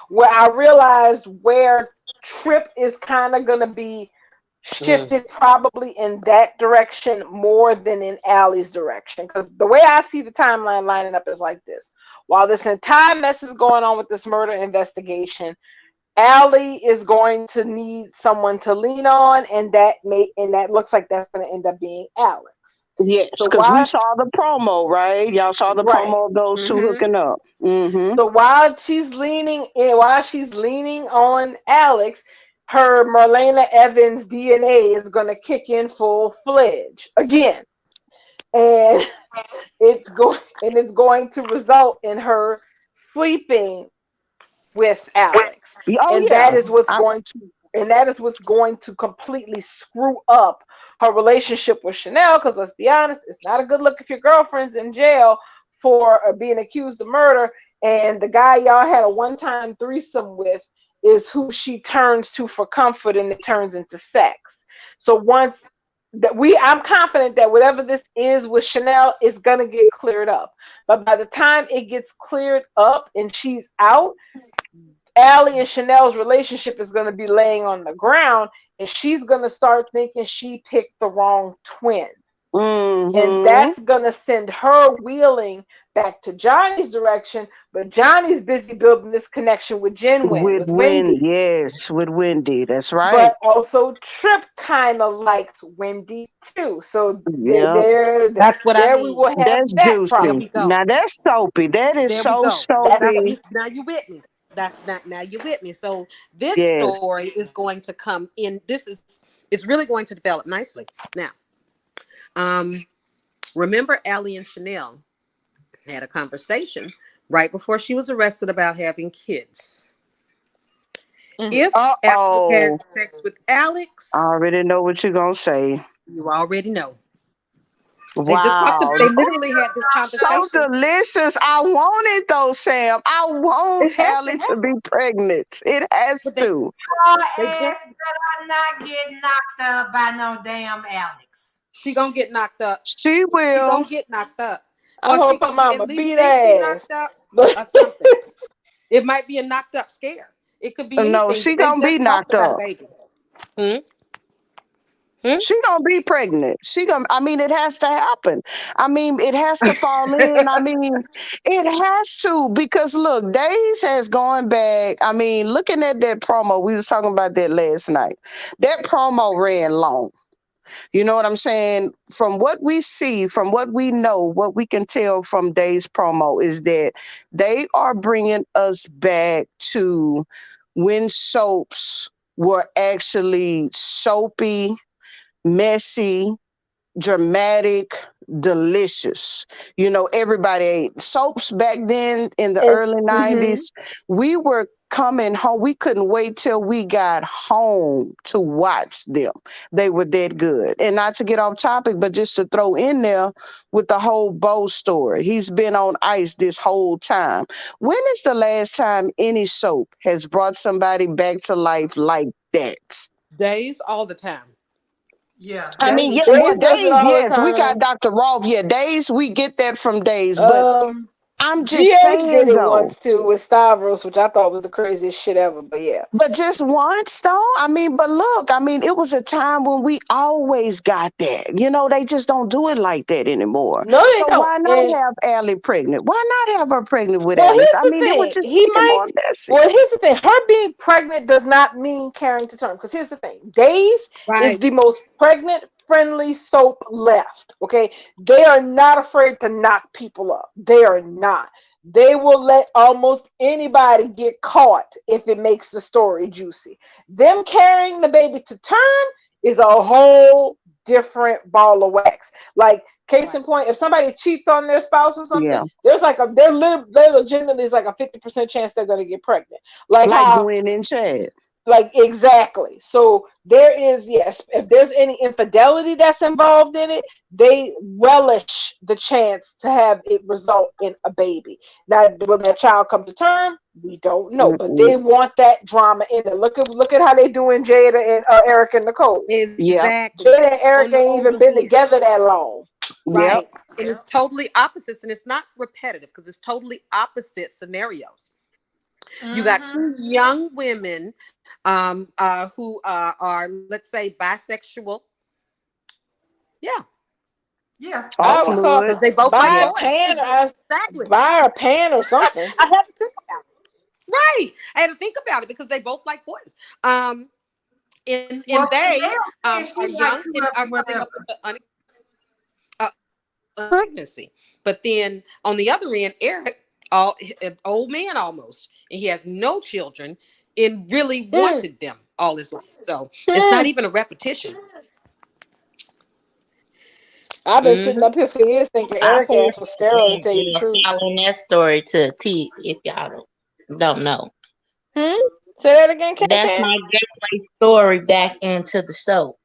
where I realized where Trip is kind of going to be shifted probably in that direction more than in Allie's direction. Because the way I see the timeline lining up is like this. While this entire mess is going on with this murder investigation, Allie is going to need someone to lean on, and that looks like that's going to end up being Alex. Yes, So because we while saw the promo, right? Y'all saw the right, promo of those two Mm-hmm. hooking up. Mm-hmm. so while she's leaning on Alex, her Marlena Evans DNA is going to kick in full fledged again, and it's going to result in her sleeping with Alex. Oh And yeah. that is what's going to completely screw up her relationship with Chanel, because let's be honest, it's not a good look if your girlfriend's in jail for being accused of murder and the guy y'all had a one-time threesome with is who she turns to for comfort, and it turns into sex. So once that I'm confident that whatever this is with Chanel is gonna get cleared up. But by the time it gets cleared up and she's out, Allie and Chanel's relationship is going to be laying on the ground, and she's going to start thinking she picked the wrong twin. Mm-hmm. And that's going to send her wheeling back to Johnny's direction, but Johnny's busy building this connection with with Wendy. Yes, with Wendy. That's right. But also Trip kind of likes Wendy too. So Yeah. That's what I there we mean. will have That's that juicy. There problem. we go. Now that's soapy. That is There we so go. soapy. Now you with me. Now you with me. So this Yes. story is going to come in. It's really going to develop nicely. Now, remember Allie and Chanel had a conversation right before she was arrested about having kids. Mm-hmm. If Allie had sex with Alex, I already know what you're gonna say. You already know. Wow. They literally had this conversation. So delicious. I want it though, Sam. I want It has Allie to to be pregnant. It has But to. Your They ass better not get knocked up by no damn Alex. She gonna get knocked up. She She will. gonna get knocked up. I Or she hope her gonna mama at least beat think she ass. knocked up or something. It might be a knocked up scare. It could be anything. No, she but they gonna be just knocked talked about up. a baby. She gonna be pregnant. I mean, it has to happen. I mean, it has to fall in. I mean, it has to, because look, Days has gone back. I mean, looking at that promo, we was talking about that last night. That promo ran long. You know what I'm saying? From what we see, from what we know, what we can tell from Days promo is that they are bringing us back to when soaps were actually soapy, messy, dramatic, delicious. You know, everybody ate soaps back then in the early 90s. We were coming home. We couldn't wait till we got home to watch them. They were that good. And not to get off topic, but just to throw in there with the whole Bo story. He's been on ice this whole time. When is the last time any soap has brought somebody back to life like that? Days all the time. Yeah. I mean, yeah, Days well, does it Days, all the yes, we got time. Dr. Rolf. Yeah, Days, we get that from Days, but I'm just GH did saying it though. once too with Stavros, which I thought was the craziest shit ever. But yeah, But just once, though. I mean, but look, I mean, it was a time when we always got that. You know, they just don't do it like that anymore. no, they So don't. why not And have Allie pregnant? Why not have her pregnant with well, Alex? here's I the mean, it would thing. just He make it might. more messy. Well, here's the thing. Her being pregnant does not mean carrying to term. Because here's the thing. Days is Right. the most pregnant-friendly soap left. Okay, they are not afraid to knock people up. They are not. They will let almost anybody get caught if it makes the story juicy. Them carrying the baby to term is a whole different ball of wax. Like, case in point, if somebody cheats on their spouse or something, Yeah. there's like there legitimately is like a 50% chance they're going to get pregnant. Like how, Gwen and Chad. like exactly. So there is, yes, if there's any infidelity that's involved in it, they relish the chance to have it result in a baby. Now, will that child come to term? We don't know, but they want that drama in there. Look at how they doing Jada and Eric and Nicole. Yeah. Exactly. Jada and Eric On the ain't even oldest been end. together that long. Right. Yep. And it's totally opposites, and it's not repetitive because it's totally opposite scenarios. You got two young women who are, let's say, bisexual. Yeah. Yeah. I would call Because they both like buy a boys. pan, Exactly. buy a pan or something. I had to think about it. Right. I had to think about it because they both like boys. And Well, they Chanel said are she young likes and are whoever, coming up whatever. with the pregnancy. But then on the other end, Eric, an old man almost, and he has no children and really wanted them all his life. So it's not even a repetition. I've been sitting up here for years thinking Eric ass was sterile, to tell you the truth. Following that story to a T, if y'all don't know. Say that again, Ken. That's my gateway story back into the soap.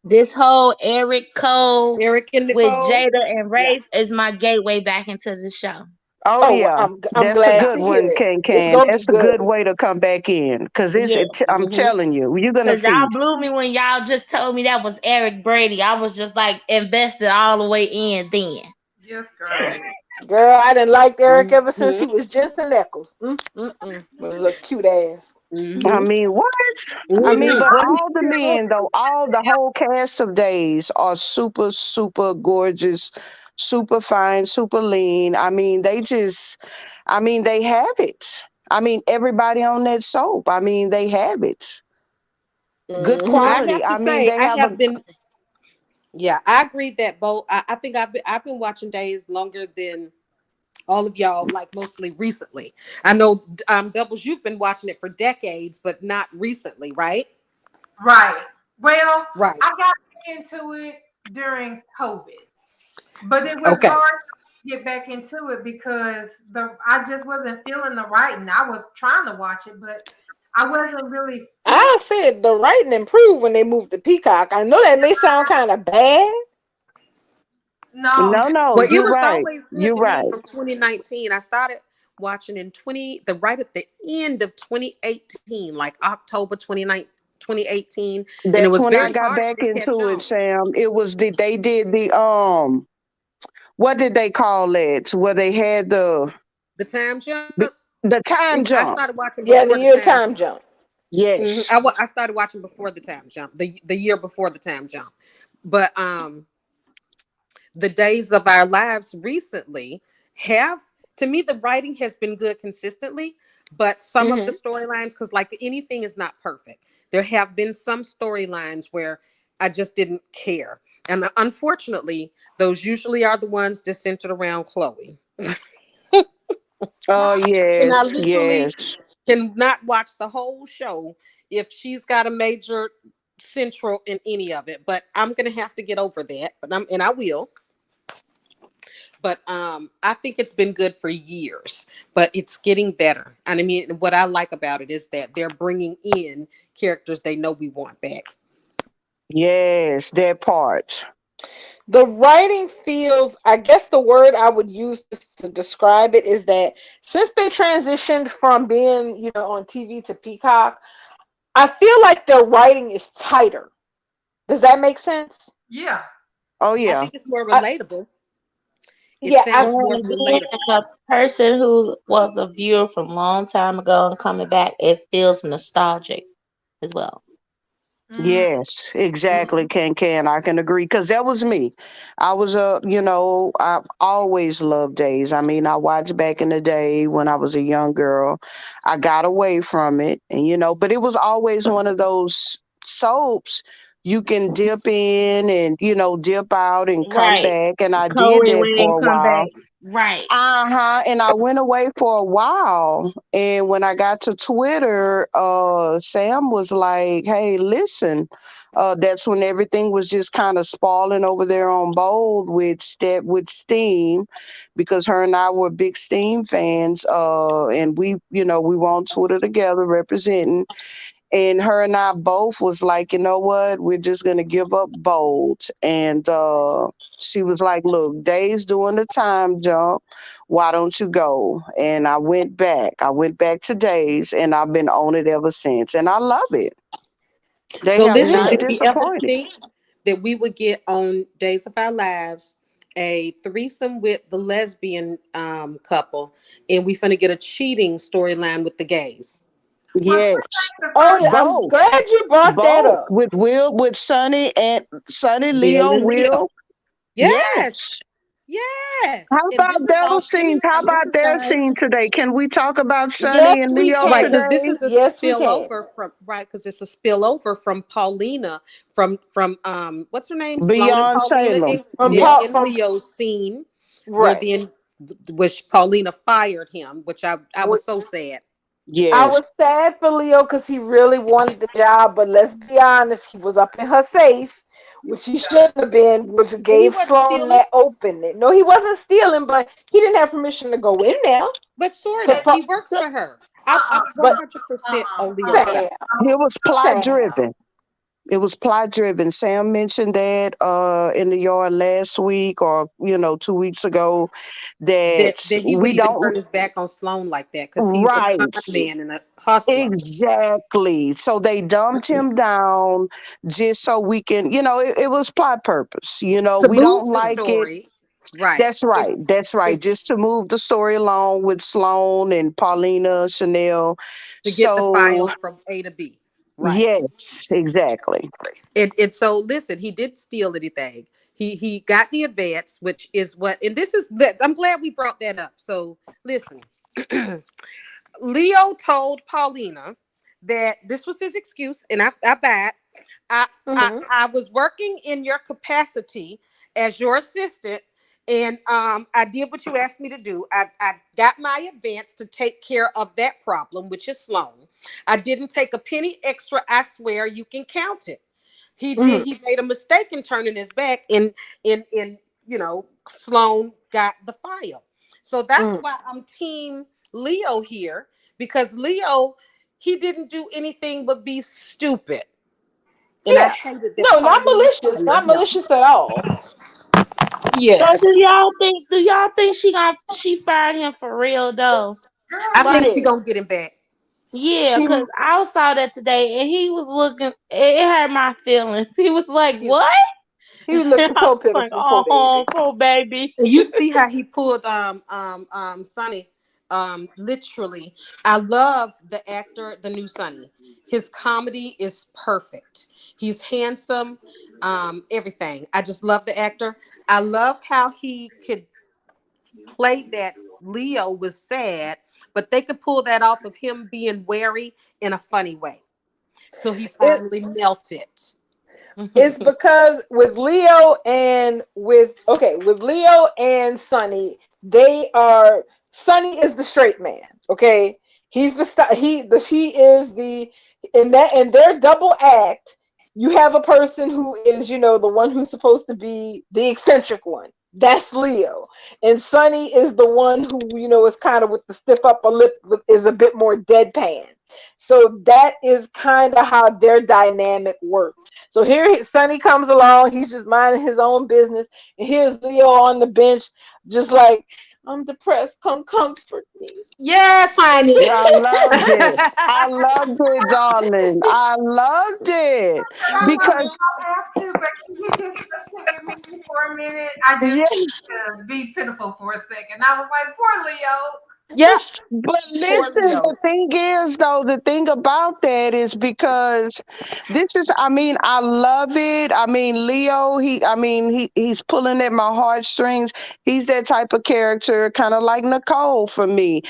This whole Eric Cole Eric and with Nicole. Jada and Rafe is my gateway back into the show. Oh, yeah, I'm that's glad a good to one, hear it. Can It's Can. gonna be That's a good good. way to come back in because Yeah. I'm telling you, you're gonna Because y'all feast. blew me when y'all just told me that was Eric Brady. I was just like invested all the way in then. Yes, girl. Girl, I didn't like Eric ever since he was Jensen Eccles. Was a cute ass. I mean, what? I mean, but What all the men, though, the whole cast of Days are super, super gorgeous, super fine, super lean. I mean, they have it. I mean, everybody on that soap, I mean, they have it. Good I quality. have to say, they I have have been. Yeah, I agree that both. I think I've been watching Days longer than all of y'all, like mostly recently. I know, Doubles, you've been watching it for decades, but not recently, right? Right. Well, Right. I got back into it during COVID, but it was Okay. hard to get back into it because I just wasn't feeling the writing. I was trying to watch it, but I wasn't really. I said the writing improved when they moved to Peacock. I know that may sound kind of bad. No. No, Well, it you're was right. always good You're to right. me from 2019. I started watching in right at the end of 2018, like October 2018. And it That's was when I very got hard back to catch into on. it, Sam. It was they did the what did they call it? Where they had the time jump. time I jump. started watching Yeah, before the year time jump. Yes. I started watching before the time jump, the year before the time jump. But the Days of Our Lives recently have, to me, the writing has been good consistently, but some of the storylines, because like anything is not perfect. There have been some storylines where I just didn't care. And unfortunately, those usually are the ones that centered around Chloe. Oh, And I yes, literally yes. cannot watch the whole show if she's got a major central in any of it. But I'm gonna have to get over that. I will. but I think it's been good for years, but it's getting better. And I mean, what I like about it is that they're bringing in characters they know we want back. Yes, that part. The writing feels, I guess the word I would use to describe it is that since they transitioned from being, on TV to Peacock, I feel like their writing is tighter. Does that make sense? Yeah. Oh I yeah. think it's more relatable. It Yeah, sounds more And being relatable. a person who was a viewer from a long time ago and coming back, it feels nostalgic as well. Yes, exactly. Can I can agree because that was me. I was I've always loved Days. I mean, I watched back in the day when I was a young girl. I got away from it, and but it was always one of those soaps you can dip in and dip out and come Right. back. And I did Chloe that went for and a come while. back. Right. Uh-huh. And I went away for a while. And when I got to Twitter, Sam was like, hey, listen, that's when everything was just kind of spalling over there on Bold with Steam, because her and I were big Steam fans. And we were on Twitter together representing. And her and I both was like, you know what? We're just gonna give up Bold. And she was like, look, Dave's doing the time jump. Why don't you go? And I went back. I went back to Days, and I've been on it ever since. And I love it. They So have listen, not if we ever disappointed. think that we would get on Days of Our Lives a threesome with the lesbian couple, and we finna get a cheating storyline with the gays. Well, Yes. Oh yeah, I'm Both. glad you brought that Both. up. With Sunny, Bill Leo, and Leo. Will. Yes, Yes. How yes. And about this is their all scenes? stemming How from this about is their guys. scene today? Can we talk about Yes, Sunny and we Leo Right, can. because this today? is a Yes, we can. spillover from because it's a spillover from Paulina from what's her name? Sloan and Beyond Paulina Salem. in, From Yeah. in, Paul, in from Leo's scene where right. then which Paulina fired him, which I was so sad. I Yes. was sad for Leo because he really wanted the job, but let's be honest, he was up in her safe, which he shouldn't have been, which And he gave wasn't Sloan stealing, that opening. No, he wasn't stealing, but he didn't have permission to go in there. but sort 'Cause of. He works for her. I'm But 100% on Leo's side. Sam, It was plot Sam, driven. It was plot driven. Sam mentioned that in the yard last week, or 2 weeks ago, that That he would we even don't. turn his back on Sloan like that because he's a con Right. man and a hustler. Exactly. So they dumped him down just so we can, it was plot purpose. To We move don't the like it. story, right? That's right. That's right. It, Just to move the story along with Sloan and Paulina, Chanel. to get the So, file from A to B. Right. yes, exactly. And so listen, he didn't steal anything. He got the advance, which is what, and this is that I'm glad we brought that up. So listen, Leo told Paulina that this was his excuse, and I buy it. I, I mhm. I was working in your capacity as your assistant, and I did what you asked me to do. I got my advance to take care of that problem, which is Sloan. I didn't take a penny extra. I swear you can count it. He did. Mhm. He made a mistake in turning his back, and Sloan got the file. So that's Mhm. why I'm team Leo here, because Leo, he didn't do anything but be stupid. And I Yeah. hated that No, not Paulina malicious. fired Not him. malicious at all. So Yes. do y'all think she fired him for real though? I She think Like, she did. gonna get him back. yeah, She because I saw that today and he was looking, it hurt my feelings. He was like, He, what? he was I looking was so like, pitiful, poor oh, baby. poor baby. and you see how he pulled Sonny literally. I love the actor, the new Sonny. His comedy is perfect. He's handsome, everything. I just love the actor. I love how he could play that Leo was sad, but they could pull that off of him being wary in a funny way till he It finally melted. it's because with Leo and Sonny, they are Sonny is the straight man. Okay, he's the he is the in their double act. You have a person who is the one who's supposed to be the eccentric one, That's Leo. And Sunny is the one who, is kind of with the stiff upper lip, is a bit more deadpan. So that is kind of how their dynamic works. So here Sunny comes along, he's just minding his own business, and here's Leo on the bench, just like, I'm depressed, come comfort me. Yes, honey. I loved it. I loved it, darling. I loved it I love because it. I have to, but can you just sit with me for a minute? I just yeah. need to be pitiful for a second. I was like, poor Leo. Yep. But Poor listen, Leo. the thing is, though, the thing about that is because this is, I mean, I love it. I mean, Leo, he's pulling at my heartstrings. He's that type of character, kind of like Nicole for me.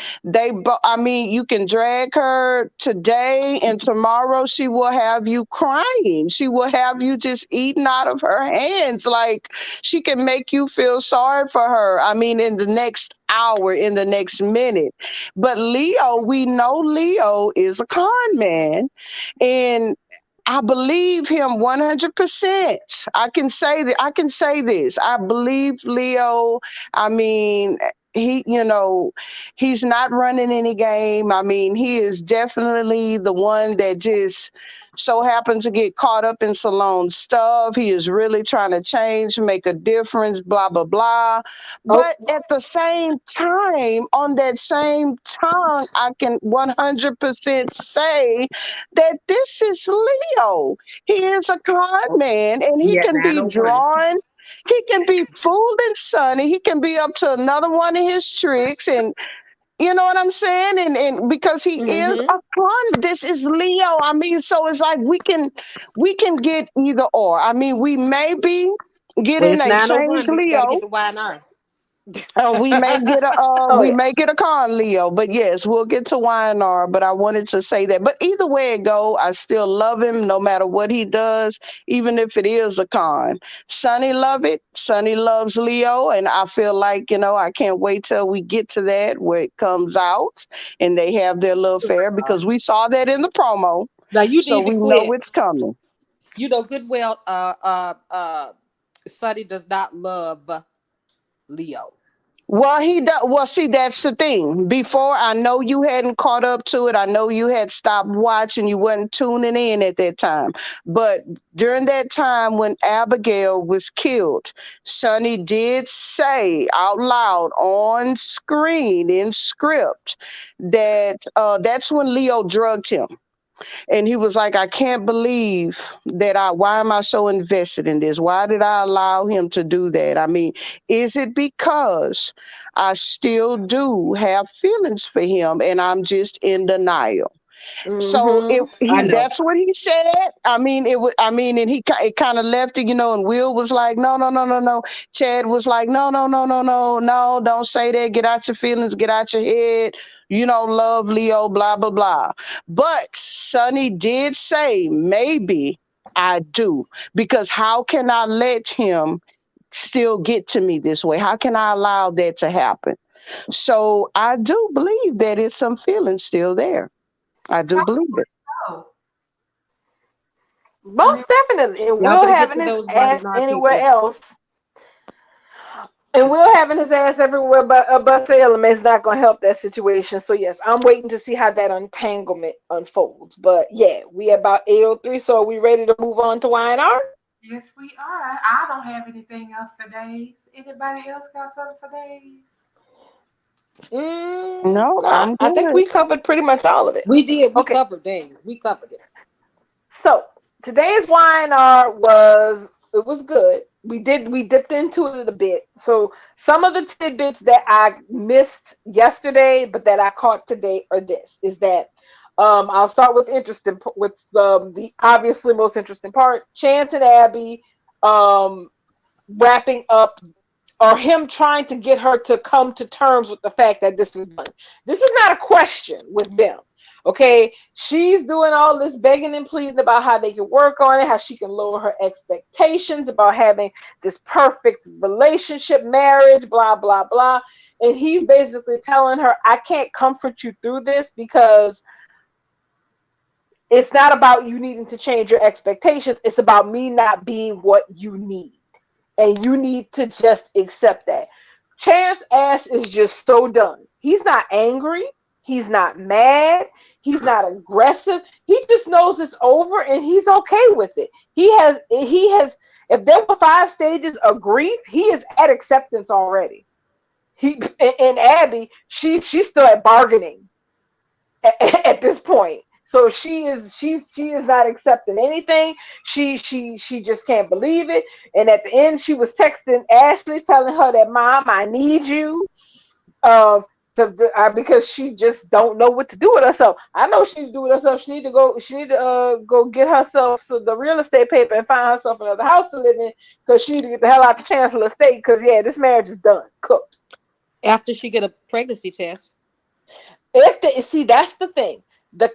I mean, you can drag her today and tomorrow she will have you crying. She will have you just eating out of her hands. Like she can make you feel sorry for her. I mean, in the next hour, in the next minute. But Leo, we know Leo is a con man. And I believe him 100%. I can say that. I can say this. I believe Leo. I mean, he's not running any game. I mean, he is definitely the one that just so happens to get caught up in Salone stuff. He is really trying to change, make a difference, blah, blah, blah. Oh, But at the same time, on that same tongue, I can 100% say that this is Leo. He is a con man and he yeah, can be 901. drawn. He can be fooled and sunny. He can be up to another one of his tricks. And you know what I'm saying? And because he is Mm-hmm. a con, this is Leo. I mean, so it's like we can get either or. I mean, we may be Well, getting it's a change 901. We got to Leo. get the Y&R. Oh We yeah. may get a con Leo, but yes, we'll get to YNR. But I wanted to say that. But either way it go, I still love him no matter what he does, even if it is a con. Sonny love it. Sonny loves Leo, and I feel like I can't wait till we get to that where it comes out and they have their little affair because we saw that in the promo, Now you so need to we know quit. it's coming. You know good well Sonny does not love Leo. Well, he does. Well, see, that's the thing. Before, I know you hadn't caught up to it. I know you had stopped watching. You wasn't tuning in at that time. But during that time when Abigail was killed, Sonny did say out loud on screen in script that that's when Leo drugged him. And he was like, I can't believe that why am I so invested in this? Why did I allow him to do that? I mean, is it because I still do have feelings for him and I'm just in denial? So Mm-hmm. I know. that's what he said. I mean, and it kind of left it, and Will was like, no, no, no, no, no. Chad was like, no, no, no, no, no, no, don't say that. Get out your feelings, get out your head. You don't love Leo, blah, blah, blah. But Sonny did say, maybe I do, because how can I let him still get to me this way? How can I allow that to happen? So I do believe that it's some feelings still there. I do believe it. Oh, I mean, Most definitely. And Y'all Will better get having to his those ass Y&R anywhere people. else. And Will having his ass everywhere but Salem is not going to help that situation. So, yes, I'm waiting to see how that entanglement unfolds. But, yeah, we about 8:03, so are we ready to move on to Y&R? yes, we are. I don't have anything else for days. Anybody else got something for days? No, No, I'm I think good. we covered pretty much all of it. We did. We Okay, covered days. We covered it. so today's Y&R was good. We dipped into it a bit. So some of the tidbits that I missed yesterday, but that I caught today are this: is that I'll start with the obviously most interesting part. Chance and Abby um, wrapping up, or him trying to get her to come to terms with the fact that this is done. This is not a question with them. Okay, she's doing all this begging and pleading about how they can work on it, how she can lower her expectations about having this perfect relationship, marriage, blah, blah, blah. And he's basically telling her, I can't comfort you through this because it's not about you needing to change your expectations. It's about me not being what you need. and you need to just accept that. Chance ass is just so done. He's not angry. He's not mad. He's not aggressive. He just knows it's over and he's okay with it. He has, if there were 5 stages of grief, he is at acceptance already. And Abby, she's still at bargaining at this point. So she is not accepting anything. She just can't believe it. And at the end, she was texting Ashley, telling her that, Mom, I need you. Because she just don't know what to do with herself. I know she do with herself. She need to go get herself the real estate paper and find herself another house to live in, because she need to get the hell out the Chancellor Estate, because this marriage is done, cooked. After she get a pregnancy test. That's the thing. The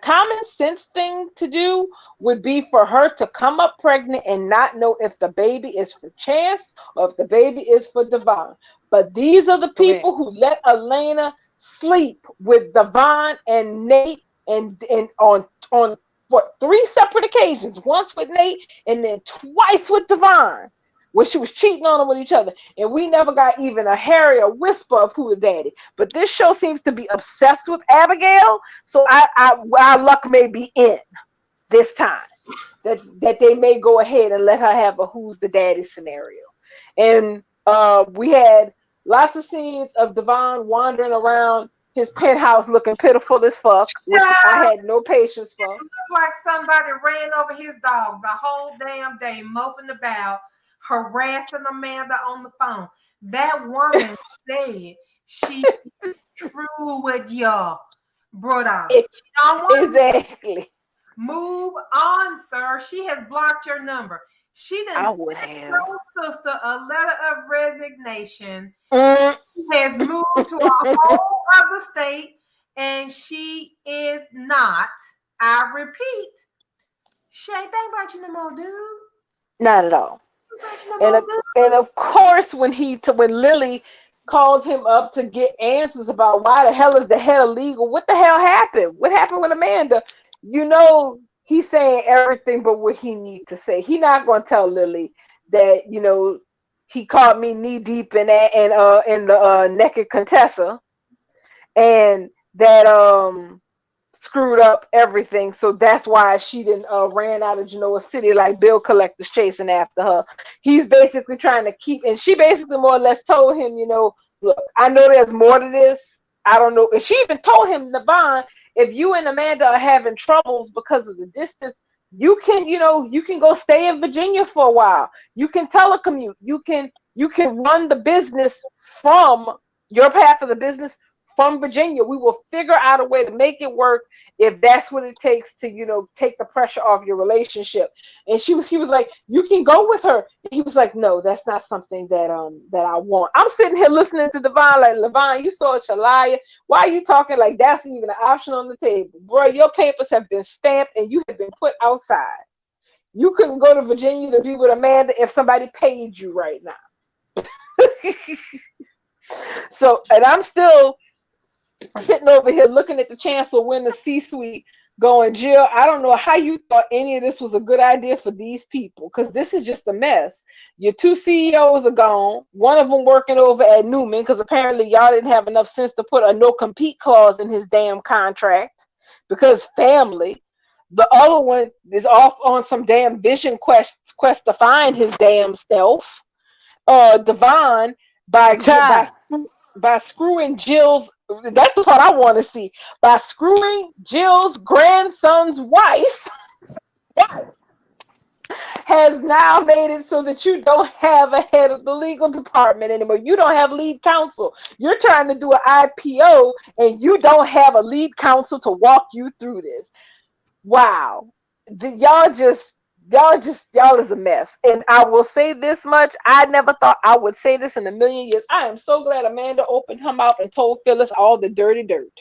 common sense thing to do would be for her to come up pregnant and not know if the baby is for Chance or if the baby is for Devon. But these are the people who let Elena sleep with Devon and Nate and on what, 3 separate occasions. Once with Nate and then twice with Devon, when she was cheating on them with each other. And we never got even a hairy or whisper of who the daddy. But this show seems to be obsessed with Abigail. So our luck may be in this time. That they may go ahead and let her have a who's the daddy scenario. And we had lots of scenes of Devon wandering around his penthouse looking pitiful as fuck, which I had no patience for. It looked like somebody ran over his dog the whole damn day, moping about, harassing Amanda on the phone. That woman said she is true with your brother. Exactly. Move on, sir. She has blocked your number. She done sent her sister a letter of resignation. She has moved to a whole other state, and she is not, I repeat, she ain't thinking about you no more, dude. Not at all. And of course, when Lily called him up to get answers about why the hell is the head illegal, what the hell happened? What happened with Amanda? He's saying everything but what he needs to say. He's not going to tell Lily that, he caught me knee deep in the naked Contessa, and that screwed up everything. So that's why she didn't ran out of Genoa City like bill collectors chasing after her. He's basically trying to keep, and she basically more or less told him, look, I know there's more to this. I don't know. And she even told him, Devon, if you and Amanda are having troubles because of the distance, you can go stay in Virginia for a while. You can telecommute. You can run the business from your path of the business from Virginia. We will figure out a way to make it work if that's what it takes to, take the pressure off your relationship. And he was like, you can go with her. And he was like, no, that's not something that I want. I'm sitting here listening to Devon like, Levon, you such a liar. Why are you talking like that's even an option on the table? Bro, your papers have been stamped and you have been put outside. You couldn't go to Virginia to be with Amanda if somebody paid you right now. So, and I'm still sitting over here looking at the Chancellor win the C-suite going, Jill, I don't know how you thought any of this was a good idea for these people, because this is just a mess. Your 2 CEOs are gone. One of them working over at Newman because apparently y'all didn't have enough sense to put a no-compete clause in his damn contract because family. The other one is off on some damn vision quest to find his damn self. Devon, by screwing Jill's, that's the part I want to see, by screwing Jill's grandson's wife, has now made it so that you don't have a head of the legal department anymore. You don't have lead counsel. You're trying to do an IPO and you don't have a lead counsel to walk you through this. Wow. Y'all is a mess. And I will say this much. I never thought I would say this in a million years. I am so glad Amanda opened her mouth and told Phyllis all the dirty dirt.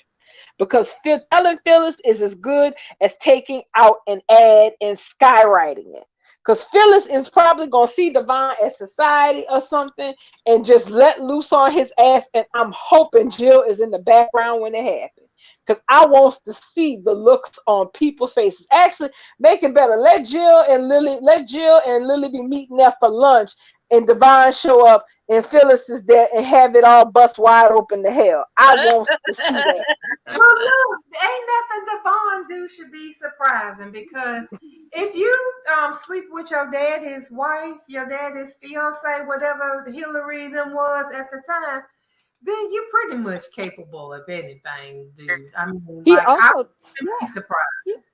Because telling Phyllis is as good as taking out an ad and skywriting it. Because Phyllis is probably going to see Devon as society or something and just let loose on his ass. And I'm hoping Jill is in the background when it happens. because I want to see the looks on people's faces. Actually, make it better. Let Jill and Lily be meeting there for lunch, and Devon show up, and Phyllis is there, and have it all bust wide open to hell. I want to see that. Well, look, ain't nothing Devon do should be surprising, because if you sleep with your daddy's wife, your daddy's fiance, whatever Hillary them was at the time, then you're pretty much capable of anything, dude. I mean, He like, I also, wouldn't be surprised.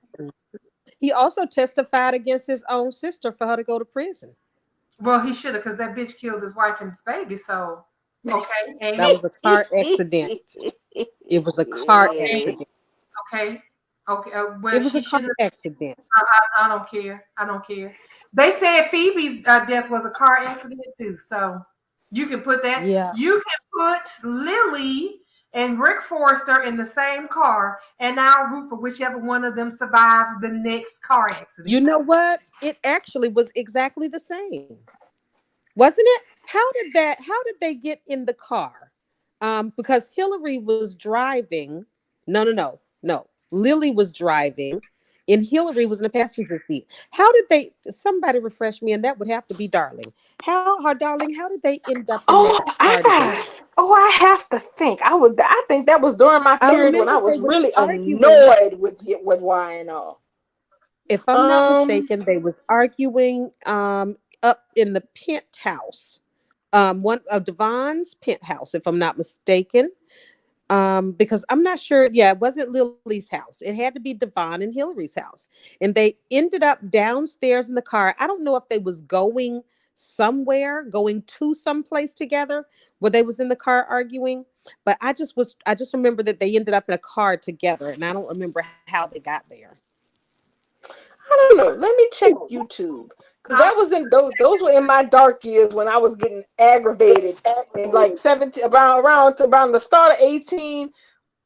he also testified against his own sister for her to go to prison. Well, he should have, because that bitch killed his wife and his baby. So, okay. And That was a car accident. It was a car accident. okay. Okay. Well, It was she a car shouldn't. accident. I don't care. I don't care. They said Phoebe's death was a car accident too. So you can put that. Yeah. You can put Lily and Rick Forrester in the same car, and I'll root for whichever one of them survives the next car accident. You know what? It actually was exactly the same, wasn't it? How did they get in the car? Because Hillary was driving. No. Lily was driving, and Hillary was in the passenger seat. How did they? Somebody refresh me, and that would have to be Darling. Darling, how did they end up in that car together? I have to think. I think that was during my period when I was really annoyed with Y&R. If I'm not mistaken, they was arguing up in the penthouse, one of Devon's penthouse, if I'm not mistaken. Because I'm not sure. Yeah, it wasn't Lily's house. It had to be Devon and Hillary's house. And they ended up downstairs in the car. I don't know if they was going to someplace together where they was in the car arguing. But I just remember that they ended up in a car together, and I don't remember how they got there. I don't know. Let me check YouTube, because that was in those were in my dark years when I was getting aggravated in like 17, around the start of 18.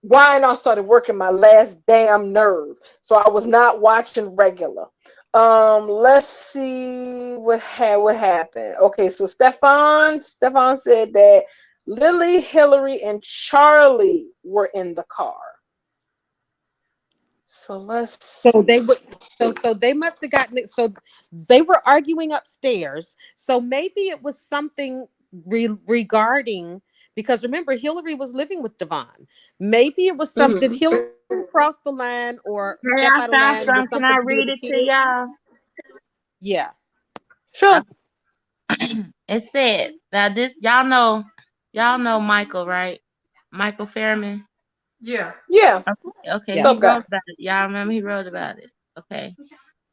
Y&R started working my last damn nerve, so I was not watching regular. Let's see what happened. Okay, so Stefan said that Lily, Hillary, and Charlie were in the car. So let's see. So they must have gotten it. So they were arguing upstairs. So maybe it was something regarding, because remember, Hillary was living with Devon. Maybe it was something Hillary crossed the line or Can I read it to y'all? Yeah. Sure. It says, now this, y'all know Michael, right? Michael Fairman. Yeah. Okay. Yeah. He wrote about it. Y'all remember he wrote about it. Okay.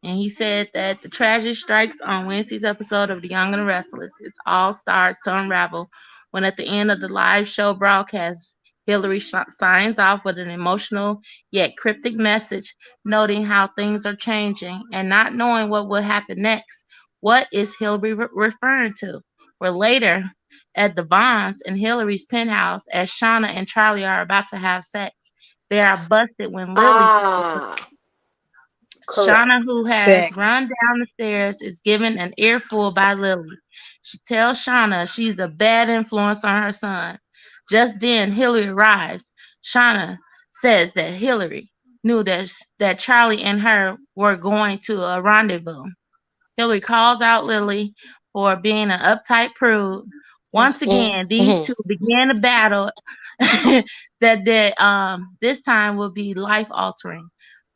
And he said that the tragedy strikes on Wednesday's episode of The Young and the Restless. It all starts to unravel when at the end of the live show broadcast, Hillary signs off with an emotional yet cryptic message noting how things are changing and not knowing what will happen next. What is Hillary referring to? Or later, at Devon's and Hillary's penthouse, as Shauna and Charlie are about to have sex, they are busted when Lily, Shauna, who has run down the stairs, is given an earful by Lily. She tells Shauna she's a bad influence on her son. Just then, Hillary arrives. Shauna says that Hillary knew that Charlie and her were going to a rendezvous. Hillary calls out Lily for being an uptight prude. Once again, these two began a battle that this time will be life-altering.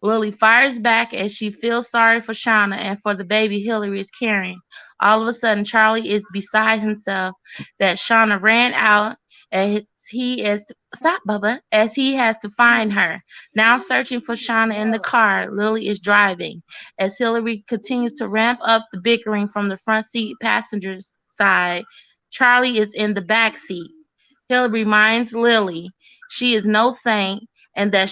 Lily fires back as she feels sorry for Shauna and for the baby Hillary is carrying. All of a sudden, Charlie is beside himself that Shauna ran out as he has to find her. Now searching for Shauna in the car Lily is driving. As Hillary continues to ramp up the bickering from the front seat passenger's side, Charlie is in the back seat. Hillary reminds Lily she is no saint and that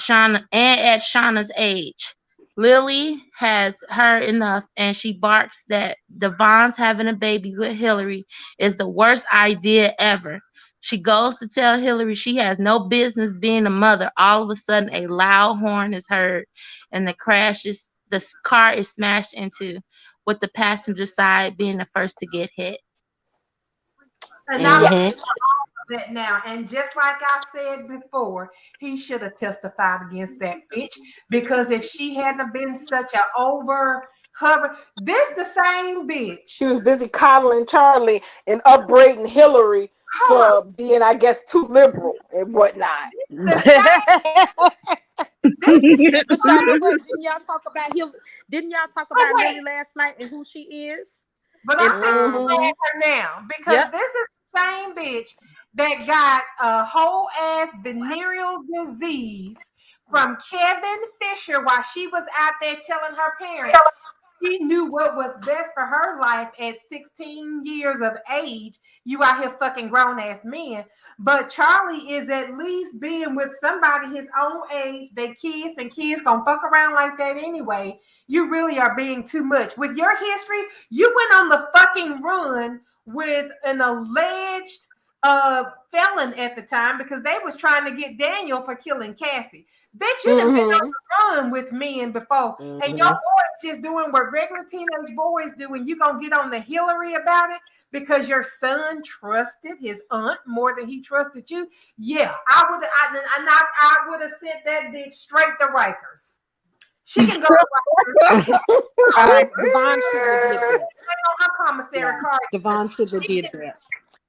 at Shauna's age. Lily has heard enough and she barks that Devon's having a baby with Hillary is the worst idea ever. She goes to tell Hillary she has no business being a mother. All of a sudden, a loud horn is heard and the car is smashed into, with the passenger side being the first to get hit. And now that now. And just like I said before, he should have testified against that bitch, because if she hadn't been such an over hover, this the same bitch. She was busy coddling Charlie and upbraiding Hillary for being, I guess, too liberal and whatnot. But Charlotte, wait, didn't y'all talk about Lily last night and who she is? But I'm saying her now, because this is the same bitch that got a whole ass venereal disease from Kevin Fisher while she was out there telling her parents she knew what was best for her life at 16 years of age. You out here fucking grown ass men. But Charlie is at least being with somebody his own age. They kids, and kids gonna fuck around like that anyway. You really are being too much. With your history, you went on the fucking run with an alleged felon at the time, because they was trying to get Daniel for killing Cassie. Bitch, you done been on the run with men before. And your boys just doing what regular teenage boys do, and you gonna get on the Hillary about it because your son trusted his aunt more than he trusted you. Yeah, I would have sent that bitch straight to Rikers. She can go to Rikers. Devon should have did that. Her commissary card. Devon should have did that.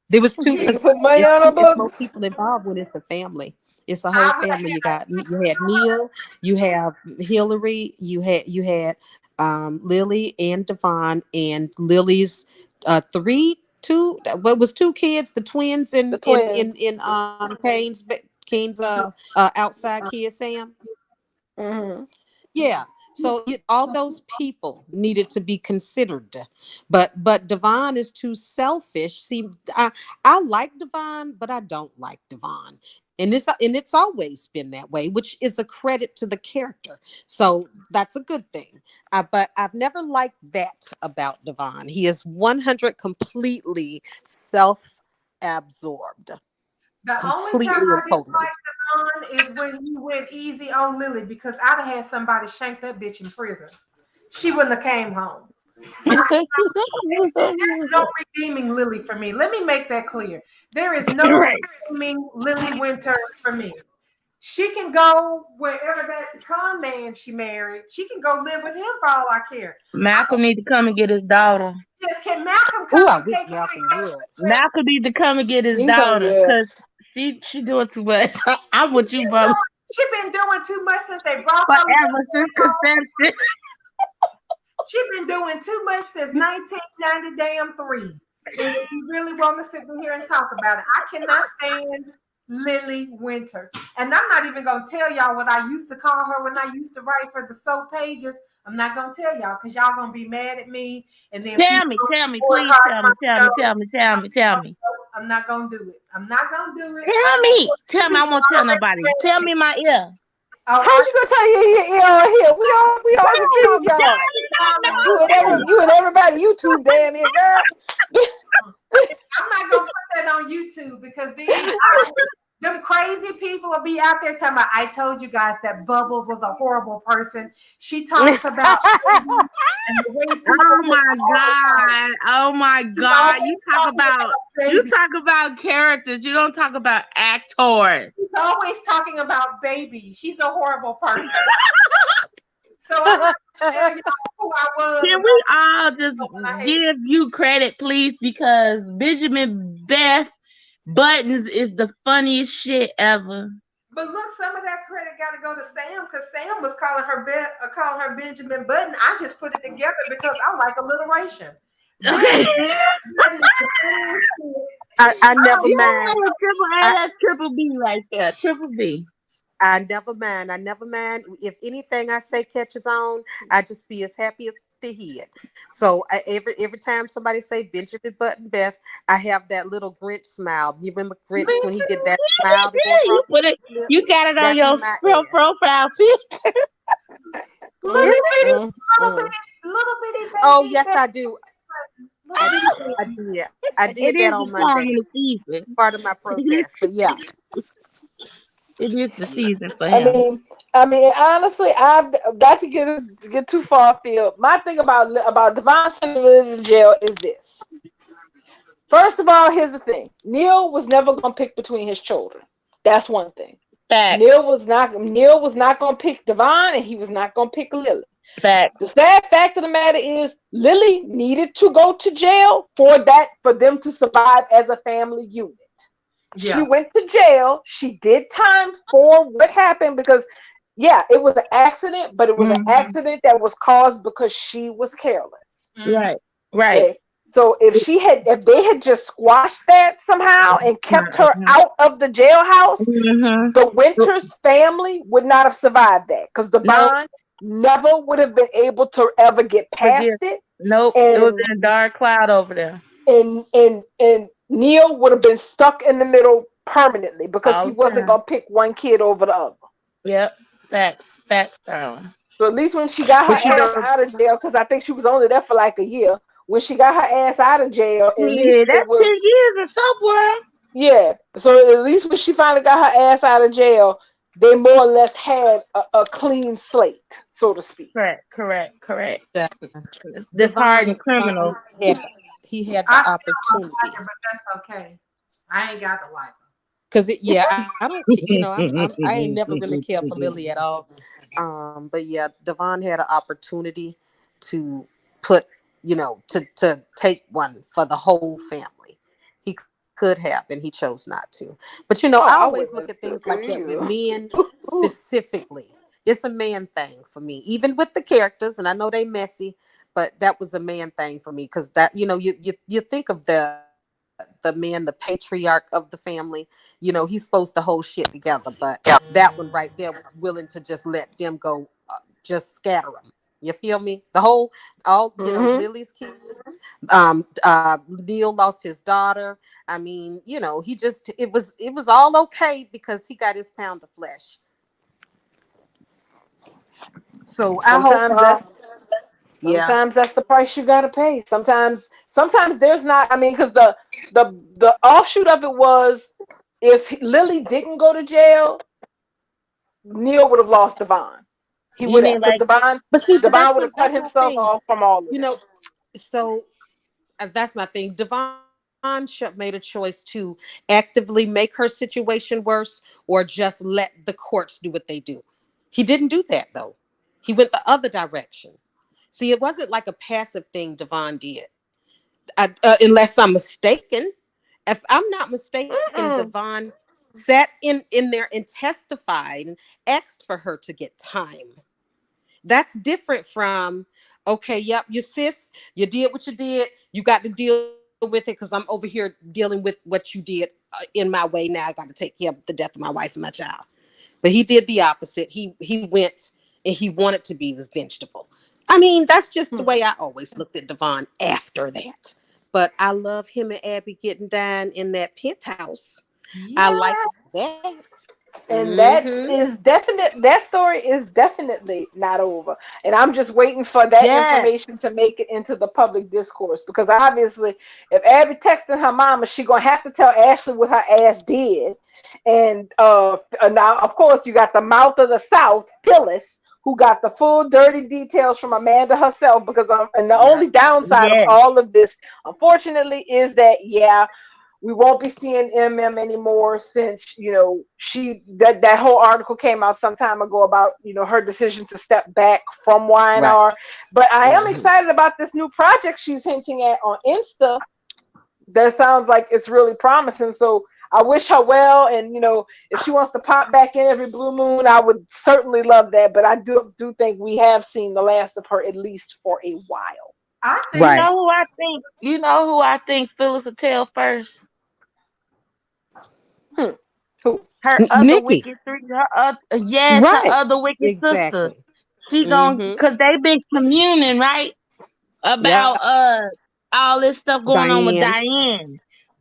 There was put money on the books. more people involved when it's a family. It's a whole family. You had Neil, you have Hillary, you had Lily and Devon, and Lily's two kids, the twins in Kane's outside kid Sam. Yeah. So all those people needed to be considered, but Devon is too selfish. See, I like Devon, but I don't like Devon, and it's always been that way, which is a credit to the character. So that's a good thing. But I've never liked that about Devon. He is 100 completely self-absorbed. The only time I didn't like Devon is when you went easy on Lily, because I'd have had somebody shank that bitch in prison. She wouldn't have came home. There's no redeeming Lily for me. Let me make that clear. There is no redeeming Lily Winter for me. She can go wherever that con man she married. She can go live with him for all I care. Malcolm need to come and get his daughter. Yes, can Malcolm come? I wish Malcolm would. Malcolm need to come and get his daughter, because she doing too much. I'm with you, Bubba. She been doing too much since they brought her. Forever since conception. She been doing too much since 1993. And if you really want to sit here and talk about it, I cannot stand Lily Winters. And I'm not even going to tell y'all what I used to call her when I used to write for the soap pages. I'm not going to tell y'all, because y'all going to be mad at me. And then tell me, please tell me. I'm not going to do it. I'm not going to do it. Tell me. I won't tell nobody. Tell me my ear. How you gonna tell your ear on here? We all the truth, y'all. You and everybody YouTube damn it, girl. I'm not gonna put that on YouTube, because them crazy people will be out there talking about, I told you guys that Bubbles was a horrible person. She talks about oh my God. You talk about characters. You don't talk about actors. She's always talking about babies. She's a horrible person. So I'm not tell you who I was. Can we all just give you credit, please? Because Benjamin Beth Buttons is the funniest shit ever. But look, some of that credit got to go to Sam, because Sam was calling her Benjamin Button. I just put it together because I like alliteration. Okay. I never mind. That's triple B right there. Triple B. I never mind. If anything I say catches on, I just be as happy as the head. So every time somebody say Benjamin Button Beth, I have that little Grinch smile. You remember Grinch when he get that smile? You got it on your profile pic. Little bitty. Oh yes, I do. I did that on Monday. Part of my protest, but yeah. It is the season for him. I mean, honestly, I've got to get too far afield. My thing about Devon sending Lily to jail is this: First of all, here's the thing. Neil was never gonna pick between his children. That's one thing. Facts. Neil was not gonna pick Devon, and he was not gonna pick Lily. Facts. The sad fact of the matter is Lily needed to go to jail for them to survive as a family unit. Yeah. She went to jail. She did time for what happened because, yeah, it was an accident, but it was an accident that was caused because she was careless. Right. Right. Okay? So if they had just squashed that somehow and kept her out of the jailhouse, the Winters family would not have survived that because Devon never would have been able to ever get past it. Nope. It was in a dark cloud over there. And Neil would have been stuck in the middle permanently because he wasn't gonna pick one kid over the other. Yep. Facts, darling. So at least when she got her ass out of jail, because I think she was only there for like a year. When she got her ass out of jail, at least that's 10 years or somewhere. Yeah. So at least when she finally got her ass out of jail, they more or less had a clean slate, so to speak. Correct. This Disheartened criminal. He had the opportunity. Like her, but that's okay. I ain't got to like her. Because I don't, I ain't never really cared for Lily at all. But yeah, Devon had an opportunity to put, to take one for the whole family. He could have, and he chose not to. But I always look at things like that with men specifically. It's a man thing for me, even with the characters, and I know they messy, but that was a man thing for me because that, you think of the man, the patriarch of the family, he's supposed to hold shit together, but that one right there was willing to just let them go, just scatter them. You feel me? Lily's kids, Neil lost his daughter. I mean, it was all okay because he got his pound of flesh. So sometimes that's the price you gotta pay. Sometimes there's not. I mean, because the offshoot of it was if Lily didn't go to jail, Neil would have lost Devon. He would have Devon. But see, Devon would have cut himself off from all of it. So that's my thing. Devon made a choice to actively make her situation worse or just let the courts do what they do. He didn't do that though. He went the other direction. See, it wasn't like a passive thing Devon did. Unless I'm mistaken. If I'm not mistaken, Devon sat in there and testified and asked for her to get time. That's different from, okay, yep, you sis, you did what you did. You got to deal with it because I'm over here dealing with what you did in my way. Now I got to take care of the death of my wife and my child. But he did the opposite. He went and he wanted to be vengeful. I mean, that's just the way I always looked at Devon after that. But I love him and Abby getting down in that penthouse. Yeah. I like that. And that story is definitely not over. And I'm just waiting for that information to make it into the public discourse. Because obviously, if Abby texting her mama, she's going to have to tell Ashley what her ass did. And now, of course, you got the mouth of the South, Phyllis, who got the full dirty details from Amanda herself. Because and the only downside of all of this, unfortunately, is that, we won't be seeing MM anymore since, that whole article came out some time ago about, her decision to step back from YNR. Right. But I am excited about this new project she's hinting at on Insta. That sounds like it's really promising. So I wish her well. And, if she wants to pop back in every blue moon, I would certainly love that. But I do think we have seen the last of her, at least for a while. I think, You know who I think Phyllis will tell first? Who? Her other wicked her other wicked sister. She because they've been communing, right? About all this stuff going on with Diane.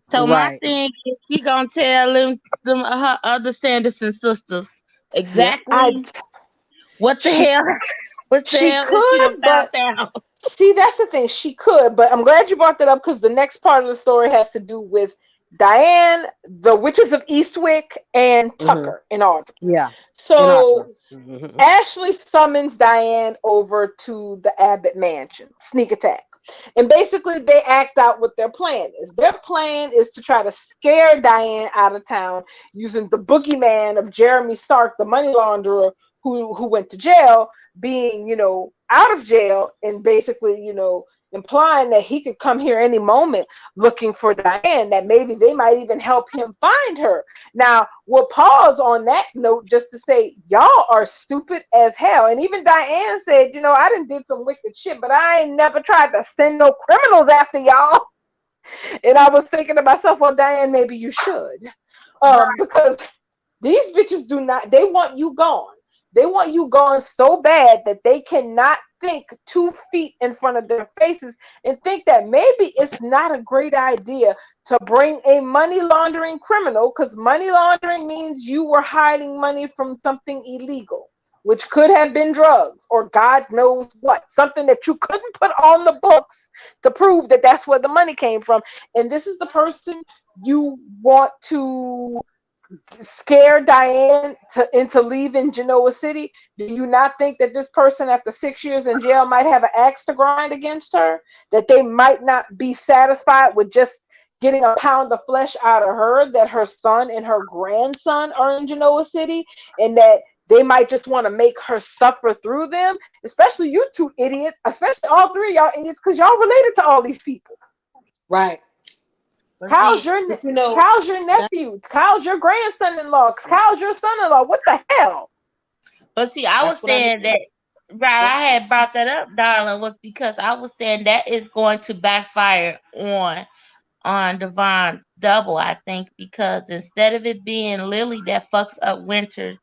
So my thing is she gonna tell them her other Sanderson sisters exactly what the hell. What's the hell could, but see, that's the thing. She could, but I'm glad you brought that up because the next part of the story has to do with Diane, the Witches of Eastwick, and Tucker in Audrey. Yeah. So Ashley summons Diane over to the Abbott mansion. Sneak attack. And basically they act out what their plan is. Their plan is to try to scare Diane out of town using the boogeyman of Jeremy Stark, the money launderer who went to jail, being, out of jail, and basically, implying that he could come here any moment looking for Diane, that maybe they might even help him find her. Now, we'll pause on that note just to say, y'all are stupid as hell. And even Diane said, I done did some wicked shit, but I ain't never tried to send no criminals after y'all. And I was thinking to myself, well, Diane, maybe you should. Because these bitches they want you gone. They want you gone so bad that they cannot think 2 feet in front of their faces and think that maybe it's not a great idea to bring a money laundering criminal, because money laundering means you were hiding money from something illegal, which could have been drugs or God knows what, something that you couldn't put on the books to prove that that's where the money came from. And this is the person you want to scare Diane into leaving Genoa City. Do you not think that this person, after 6 years in jail, might have an axe to grind against her? That they might not be satisfied with just getting a pound of flesh out of her, that her son and her grandson are in Genoa City, and that they might just want to make her suffer through them? Especially you two idiots, especially all three of y'all idiots, because y'all related to all these people. Right. Kyle's your nephew. Kyle's your grandson-in-law. Kyle's your son-in-law. What the hell? But see, I was saying that, right, I had brought that up, darling, was because I was saying that is going to backfire on Devon double, I think, because instead of it being Lily that fucks up Winters,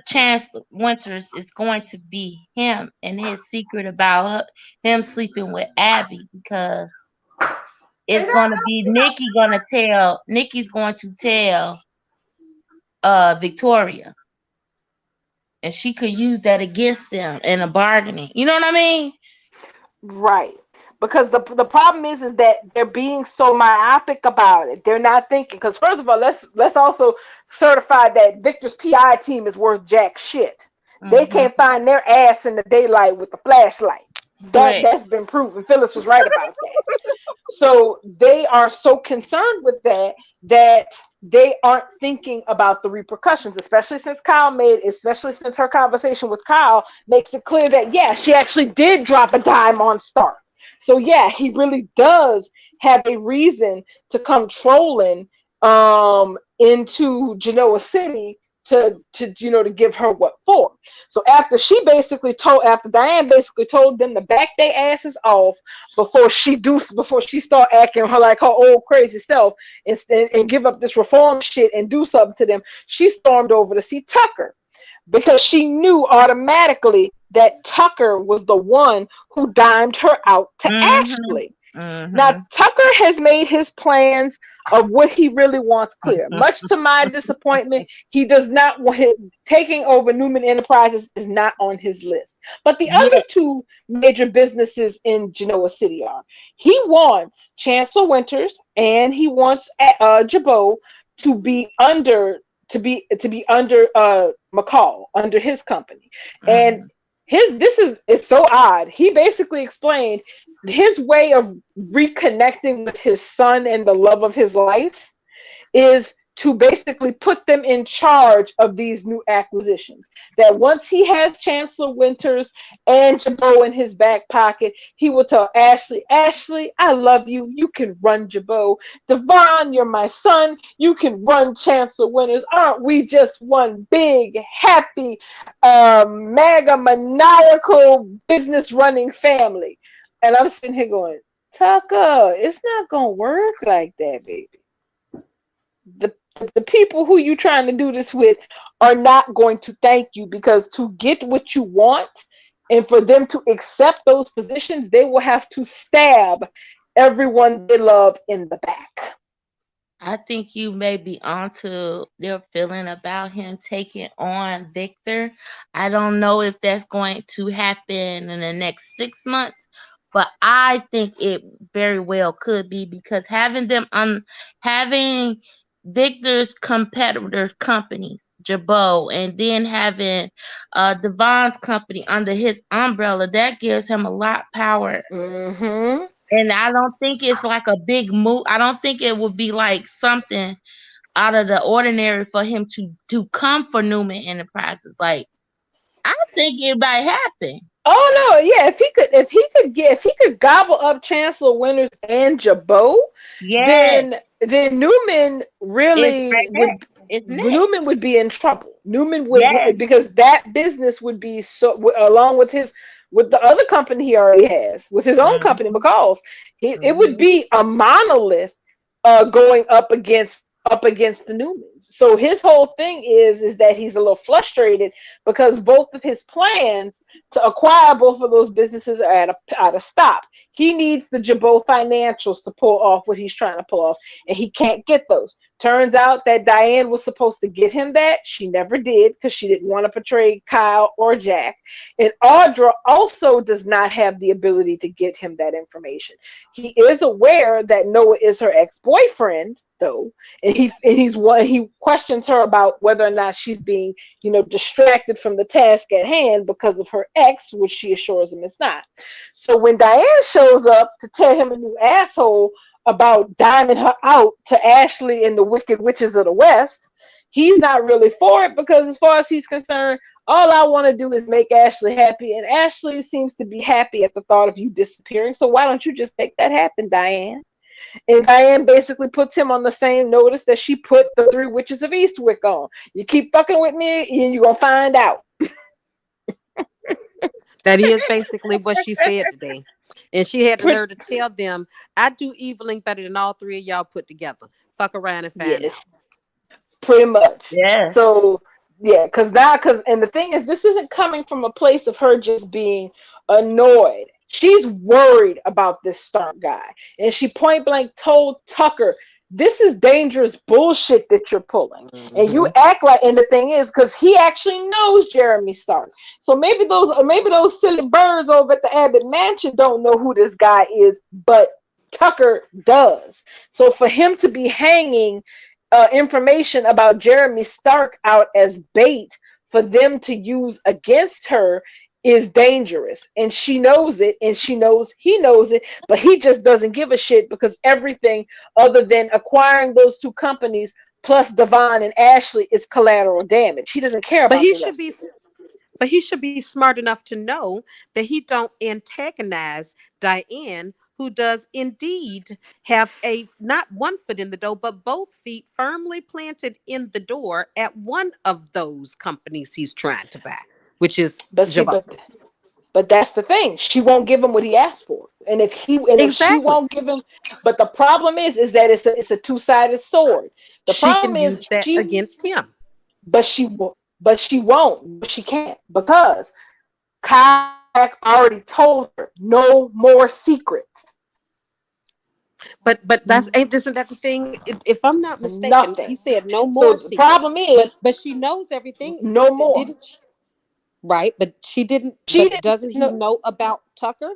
Chance Winters is going to be him and his secret about him sleeping with Abby, because it's going to be Nikki's going to tell Victoria, and she could use that against them in a bargaining. You know what I mean? Right. Because the problem is that they're being so myopic about it. They're not thinking, because first of all, let's also certify that Victor's PI team is worth jack shit. Mm-hmm. They can't find their ass in the daylight with a flashlight. That's been proven. Phyllis was right about that. So they are so concerned with that they aren't thinking about the repercussions, especially since her conversation with Kyle makes it clear that, yeah, she actually did drop a dime on Stark. So yeah, he really does have a reason to come trolling into Genoa City to give her what for. So after Diane basically told them to back their asses off before she start acting like her old crazy self and give up this reform shit and do something to them, she stormed over to see Tucker, because she knew automatically that Tucker was the one who dimed her out to Ashley. Mm-hmm. Now, Tucker has made his plans of what he really wants clear. Much to my disappointment, he does not want taking over Newman Enterprises is not on his list. But the other two major businesses in Genoa City are. He wants Chancellor Winters and he wants Jabot to be under McCall, under his company. Mm-hmm. And it's so odd. He basically explained his way of reconnecting with his son and the love of his life is to basically put them in charge of these new acquisitions. That once he has Chancellor Winters and Jabot in his back pocket, he will tell Ashley, I love you. You can run Jabot. Devon, you're my son. You can run Chancellor Winters. Aren't we just one big, happy, mega maniacal business running family? And I'm sitting here going, Tucker, it's not going to work like that, baby. The people who you're trying to do this with are not going to thank you, because to get what you want and for them to accept those positions, they will have to stab everyone they love in the back. I think you may be onto their feeling about him taking on Victor. I don't know if that's going to happen in the next 6 months, but I think it very well could be, because having Victor's competitor companies Jabot, and then having Devon's company under his umbrella, that gives him a lot of power. Mm-hmm. And I don't think it's like a big move. I don't think it would be like something out of the ordinary for him to come for Newman Enterprises. Like, I think it might happen. Oh no, yeah. If he could gobble up Chancellor Winters and Jabot, Yeah, then Newman really it's right would. there. It's next. Newman would be in trouble. Newman would, Yes. because that business would be along with the other company he already has, with his own company, because it would be a monolith going up against the Newmans. So his whole thing is that he's a little frustrated because both of his plans to acquire both of those businesses are at a stop. He needs the Jabot financials to pull off what he's trying to pull off, and he can't get those. Turns out that Diane was supposed to get him that. She never did because she didn't want to portray Kyle or Jack. And Audra also does not have the ability to get him that information. He is aware that Noah is her ex-boyfriend, though, and he questions her about whether or not she's being, distracted from the task at hand because of her ex, which she assures him it's not. So when Diane shows up to tell him a new asshole about diming her out to Ashley and the Wicked Witches of the West, he's not really for it, because as far as he's concerned, all I want to do is make Ashley happy, and Ashley seems to be happy at the thought of you disappearing, so why don't you just make that happen, Diane? And Diane basically puts him on the same notice that she put the Three Witches of Eastwick on. You keep fucking with me and you're going to find out. That is basically what she said today. And she had the nerve to tell them, I do Evelyn better than all three of y'all put together. Fuck around and find out. Pretty much. Yeah. So, yeah, and the thing is, this isn't coming from a place of her just being annoyed. She's worried about this Stark guy. And she point blank told Tucker, this is dangerous bullshit that you're pulling. Mm-hmm. And you act like, and the thing is, because he actually knows Jeremy Stark. So maybe those silly birds over at the Abbott Mansion don't know who this guy is, but Tucker does. So for him to be hanging information about Jeremy Stark out as bait for them to use against her is dangerous, and she knows it, and he knows it, but he just doesn't give a shit, because everything other than acquiring those two companies plus Devon and Ashley is collateral damage. He doesn't care about but he should be smart enough to know that he don't antagonize Diane, who does indeed have not one foot in the door, but both feet firmly planted in the door at one of those companies he's trying to buy, which is but that's the thing. She won't give him what he asked for. And if she won't give him, but the problem is that it's a two-sided sword. The problem is use that against him. But she won't. She can't, because Kyle already told her no more secrets. But isn't that the thing? If I'm not mistaken, he said no more. So the problem is, but she knows everything. No more. Didn't she? Right, but she didn't. Doesn't he know about Tucker?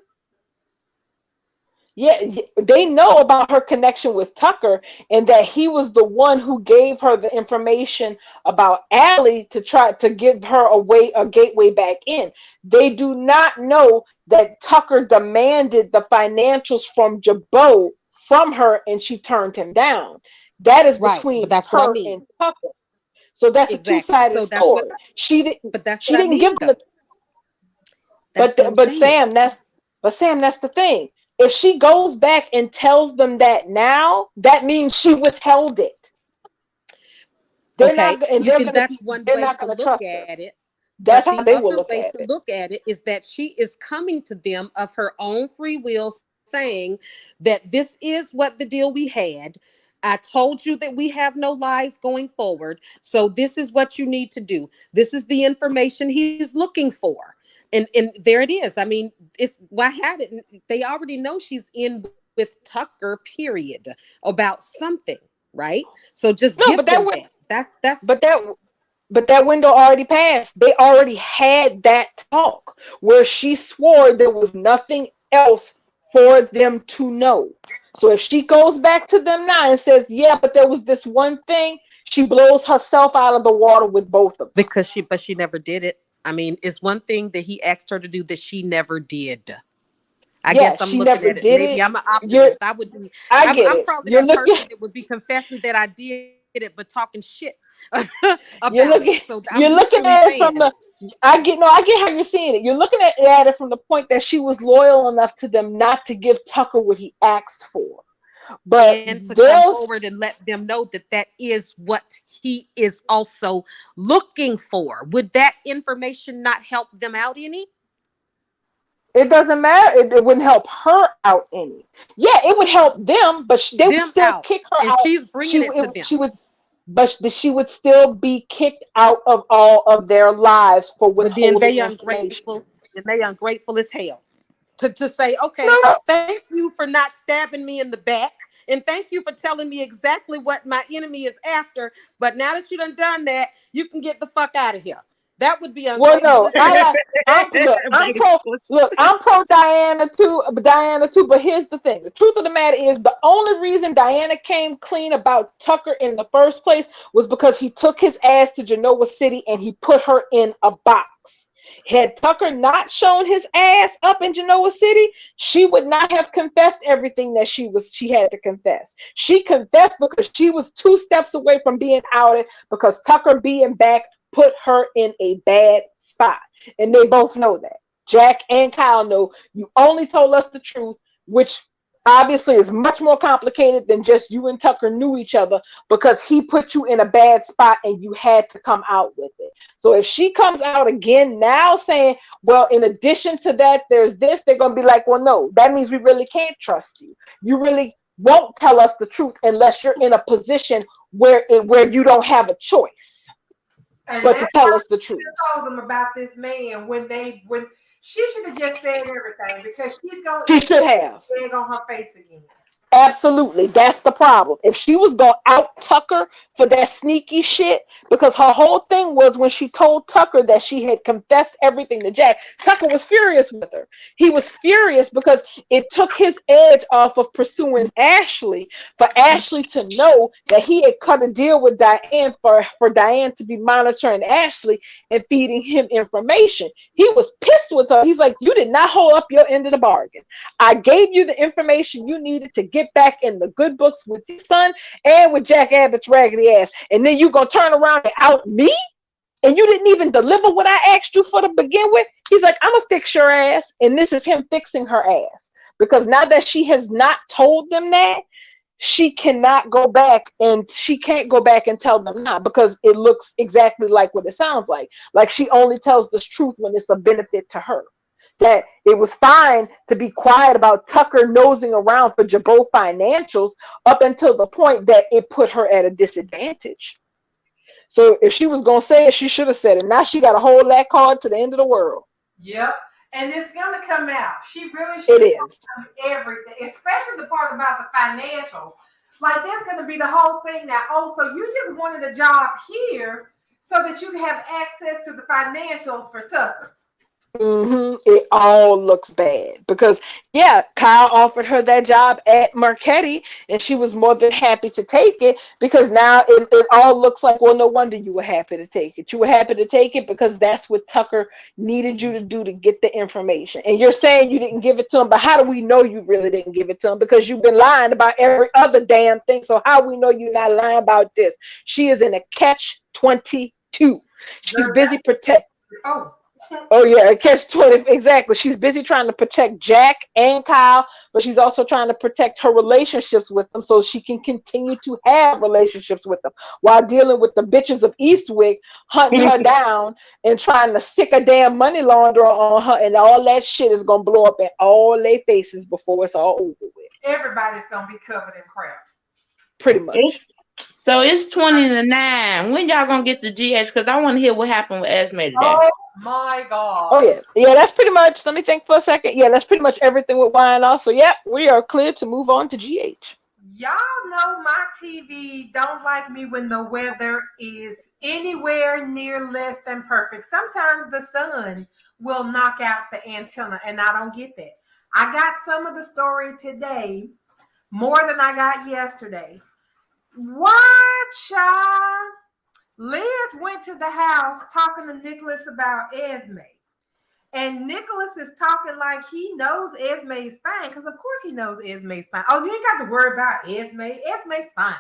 Yeah, they know about her connection with Tucker, and that he was the one who gave her the information about Allie to try to give her a gateway back in. They do not know that Tucker demanded the financials from Jabot from her, and she turned him down. That is between her and Tucker. So that's a two-sided sword. She didn't give them but Sam, that's the thing. If she goes back and tells them that now, that means she withheld it. That's one way to look at it. That's how they will look at it. The other way to look at it is that she is coming to them of her own free will, saying that this is what the deal we had. I told you that we have no lies going forward. So this is what you need to do. This is the information he's looking for. And there it is. I mean, they already know she's in with Tucker, period, about something, right? So just give them that. But that window already passed. They already had that talk where she swore there was nothing else for them to know. So if she goes back to them now and says, yeah, but there was this one thing, She blows herself out of the water with both of them. Because she never did it. I mean, it's one thing that he asked her to do that she never did. I guess I'm she looking never at it. did Maybe it. I'm an optimist. I would be. I get I'm it. probably You're that looking. person that would be confessing that I did it, but talking shit about You're looking. it. So You're I'm looking literally at it saying from the. I get how you're seeing it. You're looking at it from the point that she was loyal enough to them not to give Tucker what he asked for. But and to come forward and let them know that that is what he is also looking for. Would that information not help them out any? it doesn't matter. It wouldn't help her out any. Yeah, it would help them, but they would Them still out. kick her And out. she's bringing it to them. She would still be kicked out of all of their lives for But then withholding they information. ungrateful, and they ungrateful as hell to say, okay, No. thank you for not stabbing me in the back, and thank you for telling me exactly what my enemy is after. But now that you done that, you can get the fuck out of here. That would be ungrateful. Well, no, I'm pro Diana too, but here's the thing. The truth of the matter is the only reason Diana came clean about Tucker in the first place was because he took his ass to Genoa City and he put her in a box. Had Tucker not shown his ass up in Genoa City, she would not have confessed everything that she had to confess. She confessed because she was 2 steps away from being outed because Tucker being back put her in a bad spot. And they both know that. Jack and Kyle know you only told us the truth, which obviously is much more complicated than just you and Tucker knew each other because he put you in a bad spot and you had to come out with it. So if she comes out again now saying, well, in addition to that, there's this, they're going to be like, well, no, that means we really can't trust you. You really won't tell us the truth unless you're in a position where you don't have a choice. But to tell us the truth. I told them about this man when she should have just said everything because she should have egg on her face again. Absolutely. That's the problem. If she was going to out Tucker for that sneaky shit, because her whole thing was when she told Tucker that she had confessed everything to Jack, Tucker was furious with her. He was furious because it took his edge off of pursuing Ashley, for Ashley to know that he had cut a deal with Diane for Diane to be monitoring Ashley and feeding him information. He was pissed with her. He's like, you did not hold up your end of the bargain. I gave you the information you needed to get back in the good books with your son and with Jack Abbott's raggedy ass. And then you gonna turn around and out me? And you didn't even deliver what I asked you for to begin with? He's like, I'm gonna fix your ass. And this is him fixing her ass. Because now that she has not told them that, she cannot go back and she can't go back and tell them not, because it looks exactly like what it sounds like. Like she only tells the truth when it's a benefit to her. That it was fine to be quiet about Tucker nosing around for Jabot financials up until the point that it put her at a disadvantage. So if she was going to say it, she should have said it. Now she got to hold that card to the end of the world. Yep. And it's going to come out. She really should have done everything, especially the part about the financials. Like that's going to be the whole thing now. Oh, so you just wanted a job here so that you can have access to the financials for Tucker. It all looks bad because Kyle offered her that job at Marchetti and she was more than happy to take it because now it all looks like, well, no wonder you were happy to take it. You were happy to take it because that's what Tucker needed you to do to get the information. And you're saying you didn't give it to him, but how do we know you really didn't give it to him? Because you've been lying about every other damn thing. So how we know you're not lying about this? She is in a catch-22. She's busy protecting. Oh yeah, catch-20 exactly. She's busy trying to protect Jack and Kyle, but she's also trying to protect her relationships with them so she can continue to have relationships with them while dealing with the bitches of Eastwick hunting her down and trying to stick a damn money launderer on her, and all that shit is gonna blow up in all their faces before it's all over with. Everybody's gonna be covered in crap. Pretty much. So it's 20 to 9. When y'all gonna get the GH? Because I want to hear what happened with Esme today. Oh my God. Oh yeah. That's pretty much. Let me think for a second. Yeah, that's pretty much everything with YNR. So we are clear to move on to GH. Y'all know my TV don't like me when the weather is anywhere near less than perfect. Sometimes the sun will knock out the antenna, and I don't get that. I got some of the story today, more than I got yesterday. What, child? Liz went to the house talking to Nicholas about Esme. And Nicholas is talking like he knows Esme's fine, because of course he knows Esme's fine. Oh, you ain't got to worry about Esme. Esme's fine.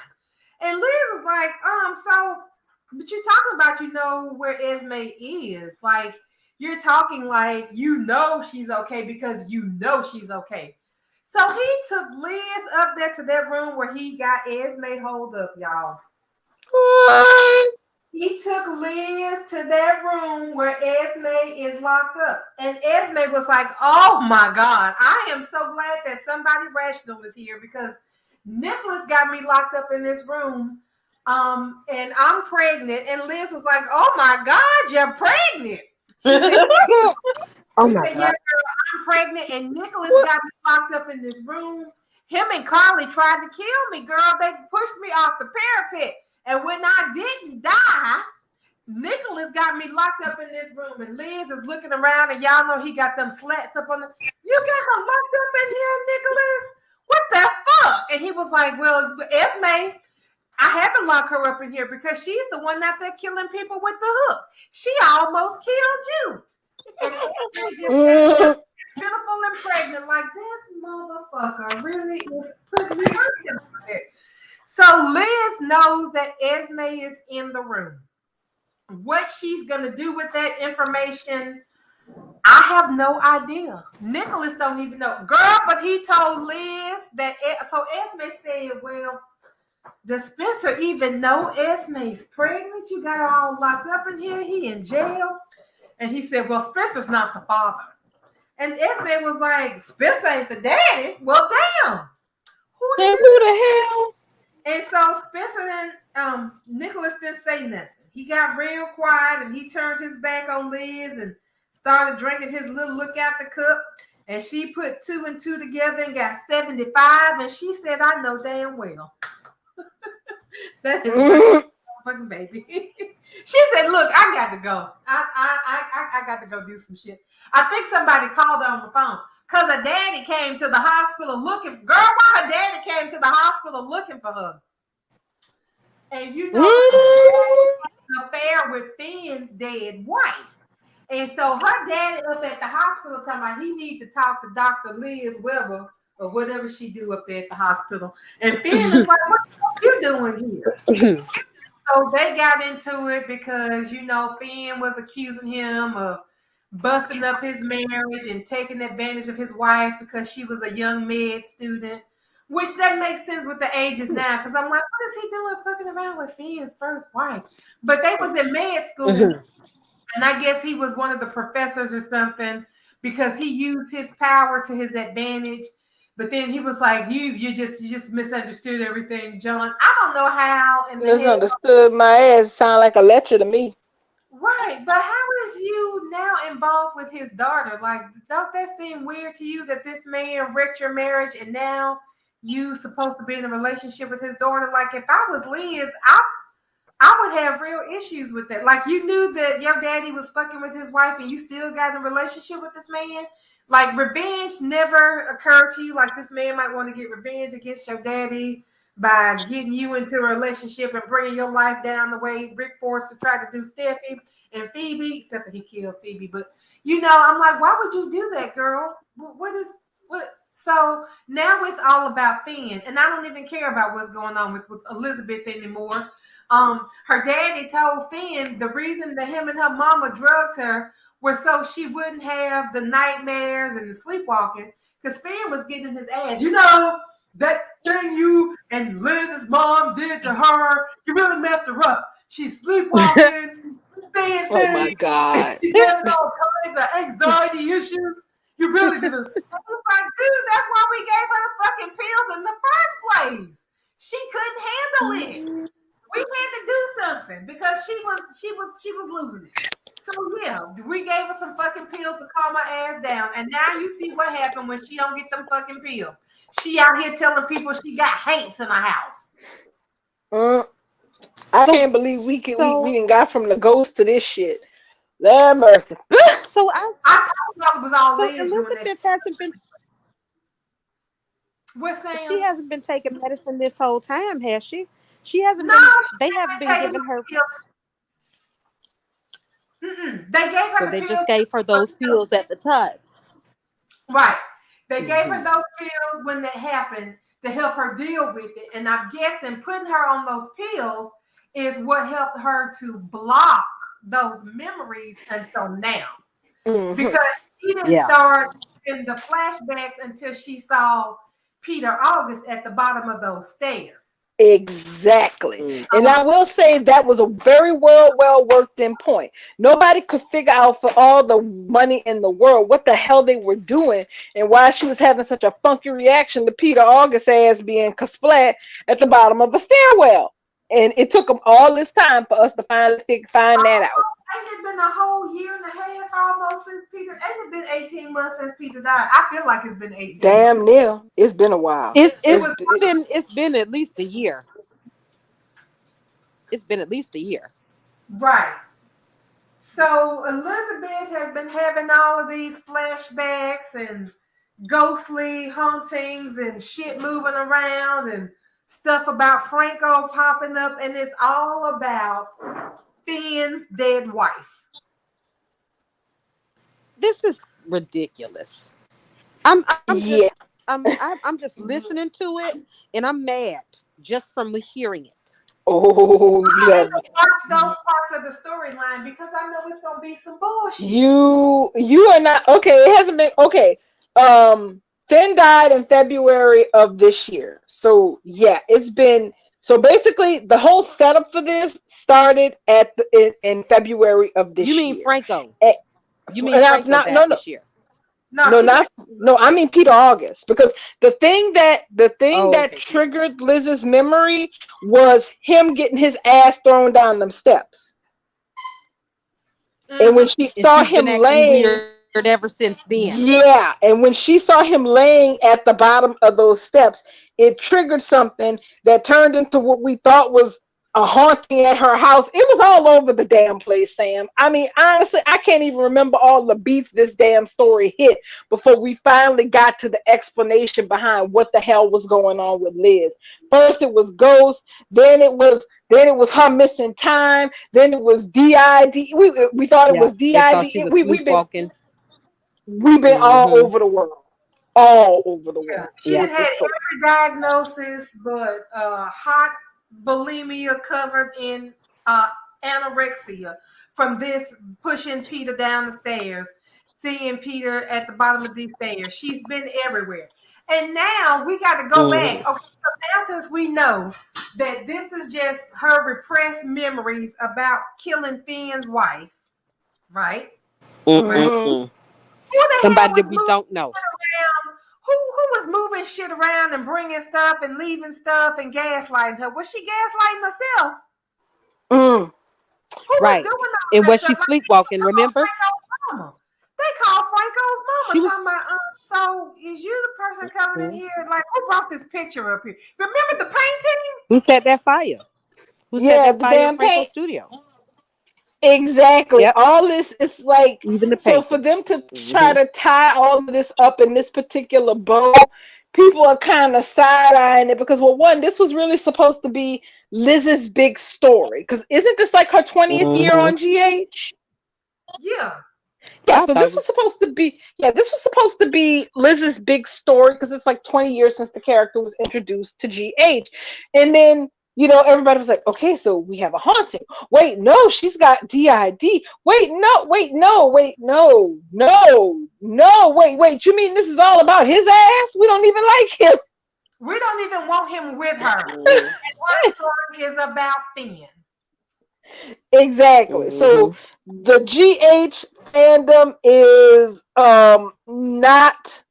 And Liz is like, so, but you're talking about you know where Esme is. Like, you're talking like you know she's okay because you know she's okay. So he took Liz up there to that room where he got Esme holed up, y'all. What? He took Liz to that room where Esme is locked up. And Esme was like, oh my God, I am so glad that somebody rational is here because Nicholas got me locked up in this room. And I'm pregnant. And Liz was like, oh my God, you're pregnant. Oh She my said, God. yeah, girl, I'm pregnant. And Nicholas got me locked up in this room. Him and Carly tried to kill me, girl. They pushed me off the parapet. And when I didn't die, Nicholas got me locked up in this room. And Liz is looking around, and y'all know he got them slats up on the. You got her locked up in here, Nicholas? What the fuck? And he was like, well, Esme, I had to lock her up in here because she's the one out there killing people with the hook. She almost killed you. And Esme just got pitiful and pregnant, like this motherfucker really is putting me out there. So Liz knows that Esme is in the room. What she's gonna do with that information, I have no idea. Nicholas don't even know, girl. But he told Liz that. So Esme said, "Well, does Spencer even know Esme's pregnant? You got her all locked up in here. He in jail." And he said, "Well, Spencer's not the father." And Esme was like, "Spencer ain't the daddy." Well, damn. Who the hell? And so Spencer and Nicholas didn't say nothing. He got real quiet and he turned his back on Liz and started drinking his little look out the cup. And she put 2 and 2 together and got 75. And she said, I know damn well. That is my fucking baby. She said, look, I got to go. I got to go do some shit. I think somebody called her on the phone. Because her daddy came to the hospital looking. Girl, why her daddy came to the hospital looking for her? And you know, an affair with Finn's dead wife. And so her daddy up at the hospital talking about he need to talk to Dr. Liz Weber or whatever she do up there at the hospital. And Finn is like, what are you doing here? So they got into it because, you know, Finn was accusing him of busting up his marriage and taking advantage of his wife because she was a young med student, which that makes sense with the ages now. Because I'm like, what is he doing fucking around with Finn's first wife? But they was in med school, and I guess he was one of the professors or something because he used his power to his advantage. But then he was like, you just misunderstood everything, John. I don't know how. And misunderstood my ass. Sound like a lecture to me. Right, but how is you now involved with his daughter? Like, don't that seem weird to you that this man wrecked your marriage and now you supposed to be in a relationship with his daughter? Like, if I was Liz, I would have real issues with that. Like, you knew that your daddy was fucking with his wife and you still got in a relationship with this man. Like, revenge never occurred to you. Like, this man might want to get revenge against your daddy by getting you into a relationship and bringing your life down the way Rick Forrester tried to do Steffi and Phoebe, except for he killed Phoebe. But, you know, I'm like, why would you do that, girl? What? So now it's all about Finn. And I don't even care about what's going on with Elizabeth anymore. Her daddy told Finn the reason that him and her mama drugged her was so she wouldn't have the nightmares and the sleepwalking, because Finn was getting his ass. You know, that thing you and Liz's mom did to her, you really messed her up. She's sleepwalking, saying Oh my God. she's having all kinds of anxiety issues. You really did it. Like, dude, that's why we gave her the fucking pills in the first place. She couldn't handle it. We had to do something because she was losing it. So yeah, we gave her some fucking pills to calm her ass down. And now you see what happened when she don't get them fucking pills. She out here telling people she got hates in her house. I can't believe we didn't got from the ghost to this shit. Lord mercy. So I thought it was all so Liz doing Elizabeth that. hasn't been. What's saying? She hasn't been taking medicine this whole time, has she? She hasn't No, been. she They hasn't haven't been taken giving the her. pills. They gave her So the they pills. just gave her those pills at the time. Right. They gave her Mhm. those pills when that happened to help her deal with it. And I'm guessing putting her on those pills is what helped her to block those memories until now. Mhm. Because she didn't Yeah. start in the flashbacks until she saw Peter August at the bottom of those stairs. Exactly. Mm. And I will say that was a very well worked in point. Nobody could figure out for all the money in the world what the hell they were doing and why she was having such a funky reaction to Peter August ass being splat at the bottom of a stairwell. And it took them all this time for us to finally find that out. Ain't it been a whole year and a half almost since Peter? Ain't it been 18 months since Peter died? I feel like it's been 18 months. Damn near. It's been a while. It's It was been at least a year. It's been at least a year. right. So Elizabeth has been having all of these flashbacks and ghostly hauntings and shit moving around and stuff about Franco popping up, and it's all about Finn's dead wife. This is ridiculous. I'm Yeah. just listening to it, and I'm mad just from hearing it. Oh, I yeah. need to watch those parts of the storyline because I know it's gonna be some bullshit. You are not okay. It hasn't been okay. Finn died in February of this year. So yeah, it's been so basically the whole setup for this started at in February of this You mean year. Franco? Eh, You mean and Franco not, died no, this year? no, She not no. I mean Peter August, because the thing that Okay. triggered Liz's memory was him getting his ass thrown down them steps. And when she And saw she's him been acting laying, weird ever since then. yeah, and when she saw him laying at the bottom of those steps, it triggered something that turned into what we thought was a haunting at her house. It was all over the damn place, Sam. I mean, honestly, I can't even remember all the beats this damn story hit before we finally got to the explanation behind what the hell was going on with Liz. First it was ghosts, then it was her missing time, then it was DID. We thought it Yeah, was they thought DID. she was We've been sleepwalking. all over the world. All over the world. She Yeah. didn't have every diagnosis, but hot bulimia covered in anorexia from this pushing Peter down the stairs, seeing Peter at the bottom of these stairs. She's been everywhere. And now we got to go back. Okay, so now since we know that this is just her repressed memories about killing Finn's wife, right? Mhm. Who the Somebody hell was that we moving don't know. around? Who was moving shit around and bringing stuff and leaving stuff and gaslighting her? Was she gaslighting herself? Mm. Who Right. was doing all And that was stuff? she sleepwalking, remember? Franco's mama. They called Franco's mama She was- talking about, so is you the person coming in here? Like, who brought this picture up here? Remember the painting? Who set that fire? Who set Yeah, that the fire in damn Franco's paint. studio? Exactly. Yep. All this is like, Even the so for paintings. them to try to tie all of this up in this particular bow, people are kind of side-eyeing it because, well, one, this was really supposed to be Liz's big story. Because isn't this like her 20th year on GH? Yeah. Yeah, I so thought this it was supposed to be, Liz's big story because it's like 20 years since the character was introduced to GH. And then, everybody was like, okay, so we have a haunting. Wait, no, she's got DID. Wait, no, wait, you mean this is all about his ass? We don't even like him. We don't even want him with her. And her story is about Finn. Exactly. So the GH fandom is not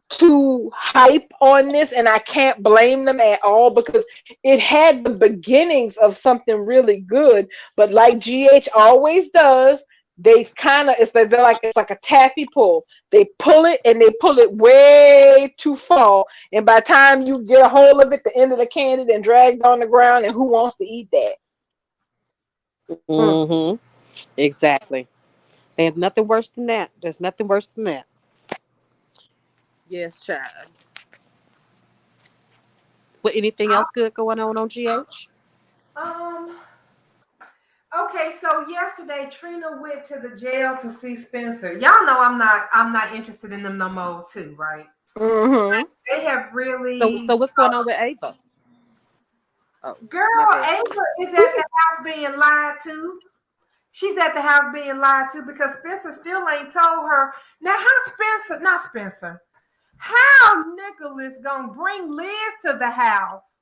too hype on this, and I can't blame them at all because it had the beginnings of something really good, but like GH always does, they kind of it's like a taffy pull. They pull it and they pull it way too far, and by the time you get a hold of it, the end of the candy and dragged on the ground, and who wants to eat that? Exactly. There's nothing worse than that. There's nothing worse than that. Yes, child. But anything else good going on GH? Okay, so yesterday Trina went to the jail to see Spencer. Y'all know I'm not interested in them no more too, right? Mm-hmm. They have really So what's going on with Ava? Oh, girl, my bad. Ava is at the house being lied to. She's at the house being lied to because Spencer still ain't told her. Now, not Spencer, how Nicholas gonna bring Liz to the house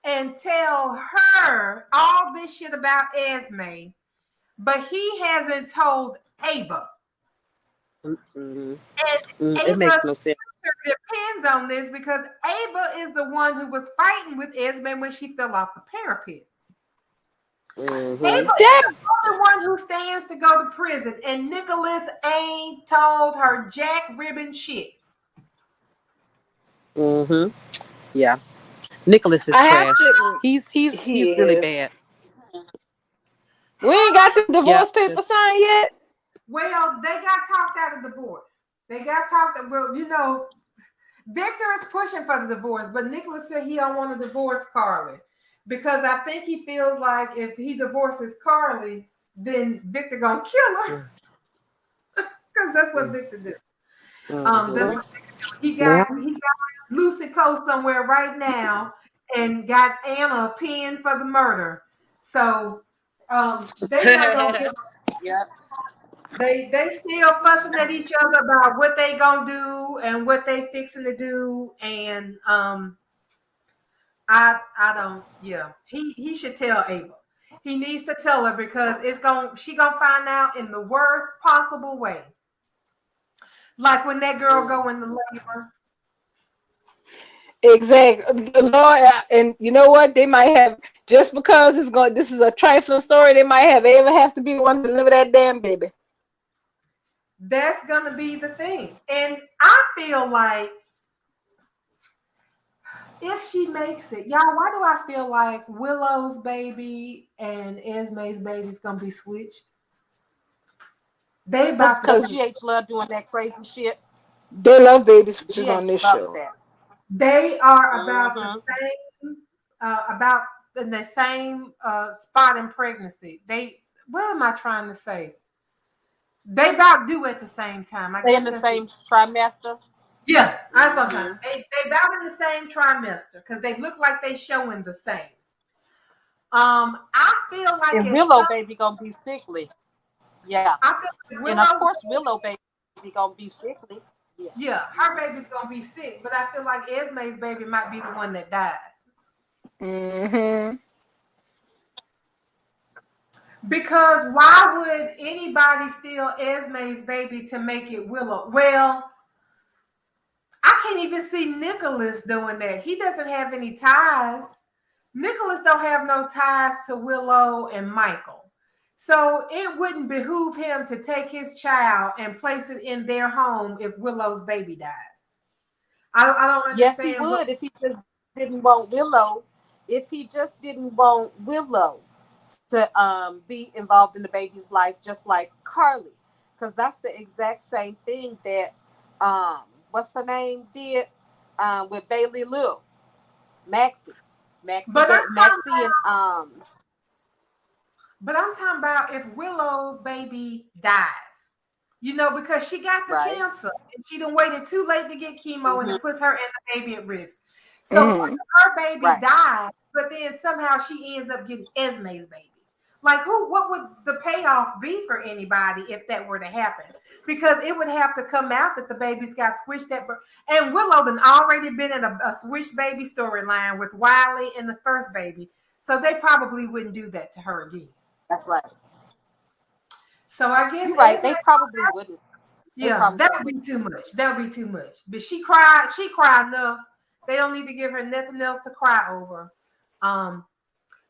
and tell her all this shit about Esme, but he hasn't told Ava. Mm-hmm. And It makes no sense. depends on this because Ava is the one who was fighting with Esme when she fell off the parapet. Mm-hmm. Ava is the only one who stands to go to prison, and Nicholas ain't told her jack ribbon shit. Mm-hmm. Yeah. Nicholas is I have trash. to. He's He really is. bad. We ain't got the divorce Yeah, paper signed yet. Well, they got talked out of divorce. They got talked. Well, you know, Victor is pushing for the divorce, but Nicholas said he don't want to divorce Carly because I think he feels like if he divorces Carly, then Victor gonna kill her because that's what Victor did. That's what he got. Yeah. He got Lucy Coe somewhere right now and got Anna pinned for the murder. So they not gonna give. Yep. They still fussing at each other about what they gonna do and what they fixing to do, and I don't. Yeah, he should tell Ava. He needs to tell her because she gonna find out in the worst possible way. Like when that girl go into labor. Exactly, Lord, and you know what? They might have just because it's going. This is a trifling story. They might have to be the one to deliver that damn baby. That's gonna be the thing, and I feel like if she makes it, y'all, why do I feel like Willow's baby and Esme's baby is gonna be switched? They That's about because to. GH love doing that crazy shit. They love baby switches on GH this loves show. that. They are about Mm-hmm. the same, about in the same spot in pregnancy. What am I trying to say? They about due at the same time. I They guess in the that's same trimester. yeah, that's what I'm saying. They about in the same trimester because they look like they showing the same. I feel like And Willow baby gonna be sickly. Yeah. I feel like And of Willow's course Willow baby gonna be sickly. yeah, her baby's gonna be sick, but I feel like Esme's baby might be the one that dies. Mm-hmm. Because why would anybody steal Esme's baby to make it Willow? Well, I can't even see Nicholas doing that. He doesn't have any ties. Nicholas don't have no ties to Willow and Michael. So it wouldn't behoove him to take his child and place it in their home if Willow's baby dies. I don't understand. Yes, he would if he just didn't want Willow. If he just didn't want Willow to be involved in the baby's life, just like Carly, because that's the exact same thing that what's her name did with Bailey Liu, Maxie But But I'm talking about if Willow baby dies, you know, because she got the cancer and she done waited too late to get chemo and it puts her and the baby at risk. So what if her baby died, but then somehow she ends up getting Esme's baby? Like what would the payoff be for anybody if that were to happen? Because it would have to come out that the babies got switched and Willow done already been in a switched baby storyline with Wiley and the first baby. So they probably wouldn't do that to her again. That's right. So I guess you're right. They probably wouldn't. Yeah, that would be too much. That would be too much. But she cried enough. They don't need to give her nothing else to cry over.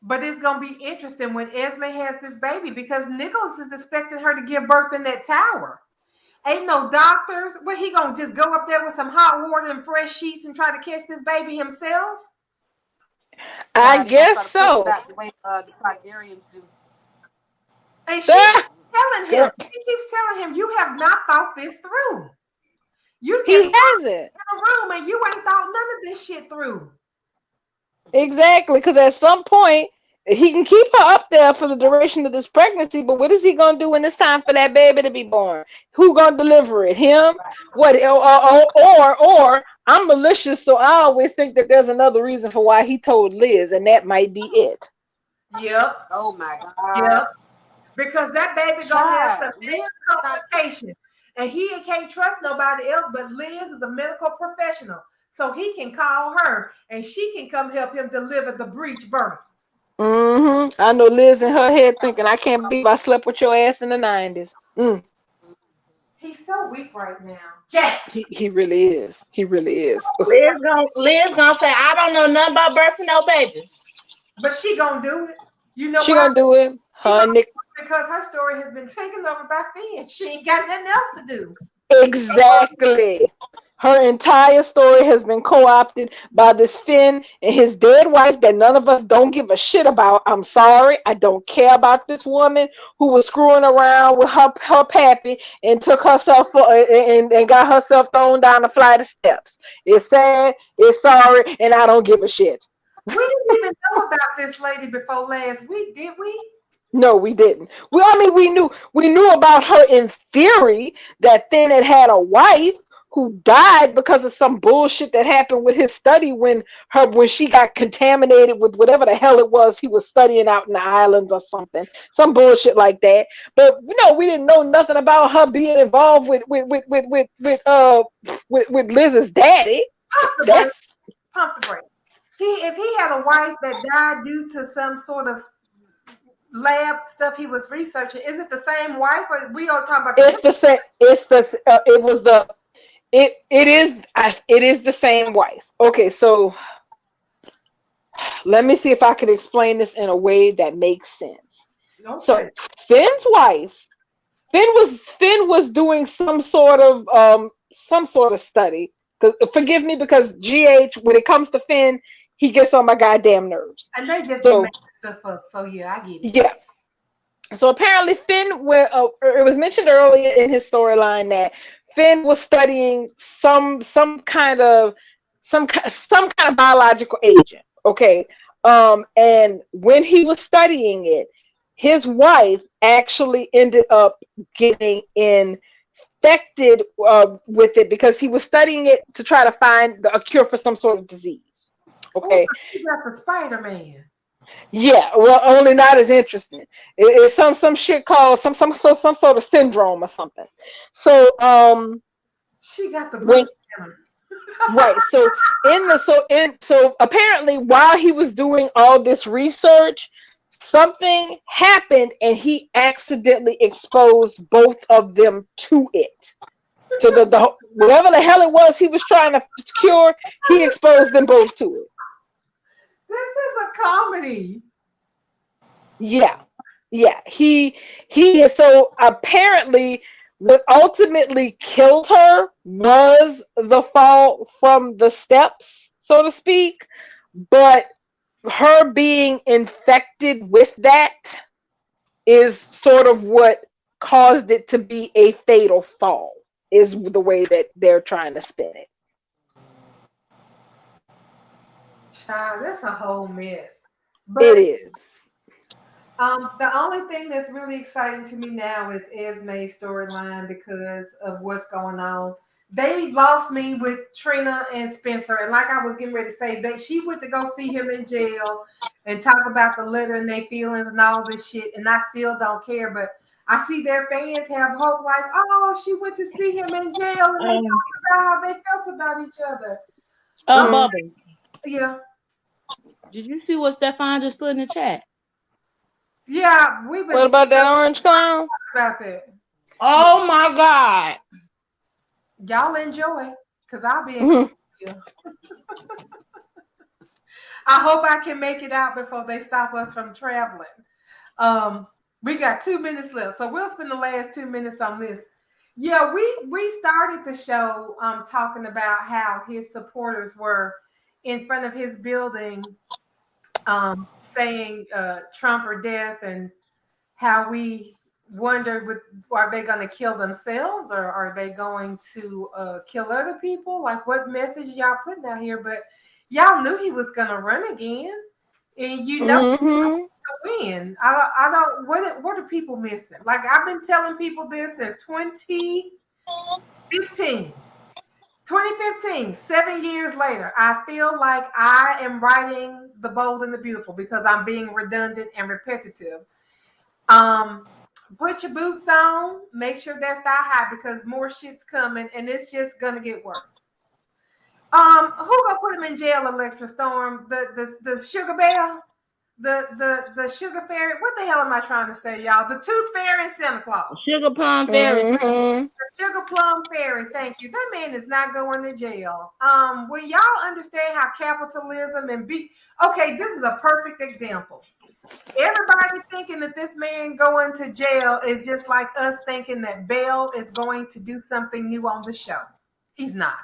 But it's gonna be interesting when Esme has this baby because Nicholas is expecting her to give birth in that tower. Ain't no doctors. Well, he gonna just go up there with some hot water and fresh sheets and try to catch this baby himself? I guess so. The way the Targaryens do. And she telling him, she keeps telling him, you have not thought this through. You just hasn't in a room and you ain't thought none of this shit through. Exactly, because at some point he can keep her up there for the duration of this pregnancy, but what is he gonna do when it's time for that baby to be born? Who gonna deliver it? Him? What? Or I'm malicious, so I always think that there's another reason for why he told Liz, and that might be it. Yep. Oh my God. Yep. Because that baby gonna have some Child, Liz complications, and he can't trust nobody else. But Liz is a medical professional, so he can call her, and she can come help him deliver the breech birth. I know Liz in her head thinking, I can't believe I slept with your ass in the 90s. He's so weak right now. Jax. He really is. He really is. Liz gonna say, I don't know nothing about birthing no babies. But she gonna do it. You know She why? gonna do it. Her Nick. Because her story has been taken over by Finn. She ain't got nothing else to do. Exactly. Her entire story has been co-opted by this Finn and his dead wife that none of us don't give a shit about. I'm sorry. I don't care about this woman who was screwing around with her pappy and took herself and got herself thrown down a flight of steps. It's sad. It's sorry. And I don't give a shit. We didn't even know about this lady before last week, did we? No, we didn't. We knew about her in theory that Finn had a wife who died because of some bullshit that happened with his study when she got contaminated with whatever the hell it was he was studying out in the islands or something, some bullshit like that. But we didn't know nothing about her being involved with Liz's daddy. Pump the brakes. If he had a wife that died due to some sort of lab stuff he was researching, is it the same wife, or we all talking about? It's the same. It is the same wife. Okay, so let me see if I can explain this in a way that makes sense. Okay. So Finn's wife, Finn was doing some sort of study. Because forgive me, because GH, when it comes to Finn, he gets on my goddamn nerves. And they just make stuff up. So yeah, I get it. Yeah. So apparently Finn, it was mentioned earlier in his storyline that Finn was studying some kind of biological agent. Okay. And when he was studying it, his wife actually ended up getting infected with it because he was studying it to try to find a cure for some sort of disease. Okay. You got the Spider-Man. Yeah, well, only not as interesting. It's some shit called some sort of syndrome or something. So she got the right. So apparently while he was doing all this research, something happened and he accidentally exposed both of them to it. To the whatever the hell it was he was trying to cure, he exposed them both to it. This is a comedy. Yeah. He so apparently what ultimately killed her was the fall from the steps, so to speak. But her being infected with that is sort of what caused it to be a fatal fall, is the way that they're trying to spin it. Child, that's a whole mess. But it is. The only thing that's really exciting to me now is Esme's storyline because of what's going on. They lost me with Trina and Spencer, and like I was getting ready to say, she went to go see him in jail and talk about the letter and their feelings and all this shit, and I still don't care. But I see their fans have hope, like, oh, she went to see him in jail, and they talked about how they felt about each other. Bubble. Yeah. Did you see what Stefan just put in the chat? Yeah, we've been. What about that orange clown? About that. Oh my God. Y'all enjoy, because I'll be in I hope I can make it out before they stop us from traveling. We got 2 minutes left, so we'll spend the last 2 minutes on this. Yeah, we started the show talking about how his supporters were in front of his building saying Trump or death, and how we wondered, are they going to kill themselves or are they going to kill other people? Like, what message y'all putting out here? But y'all knew he was going to run again, and you know win. I don't. What are people missing? Like I've been telling people this since 2015. 2015, 7 years later, I feel like I am writing The Bold and the Beautiful because I'm being redundant and repetitive. Put your boots on, make sure they're thigh high because more shit's coming and it's just gonna get worse. Who gonna put him in jail, Electra Storm? The sugar bear? The sugar fairy? What the hell am I trying to say, y'all? The tooth fairy and Santa Claus. Sugar plum fairy. Mhm. Sugar plum fairy, thank you. That man is not going to jail. When y'all understand how capitalism and okay, this is a perfect example. Everybody thinking that this man going to jail is just like us thinking that Belle is going to do something new on the show. He's not.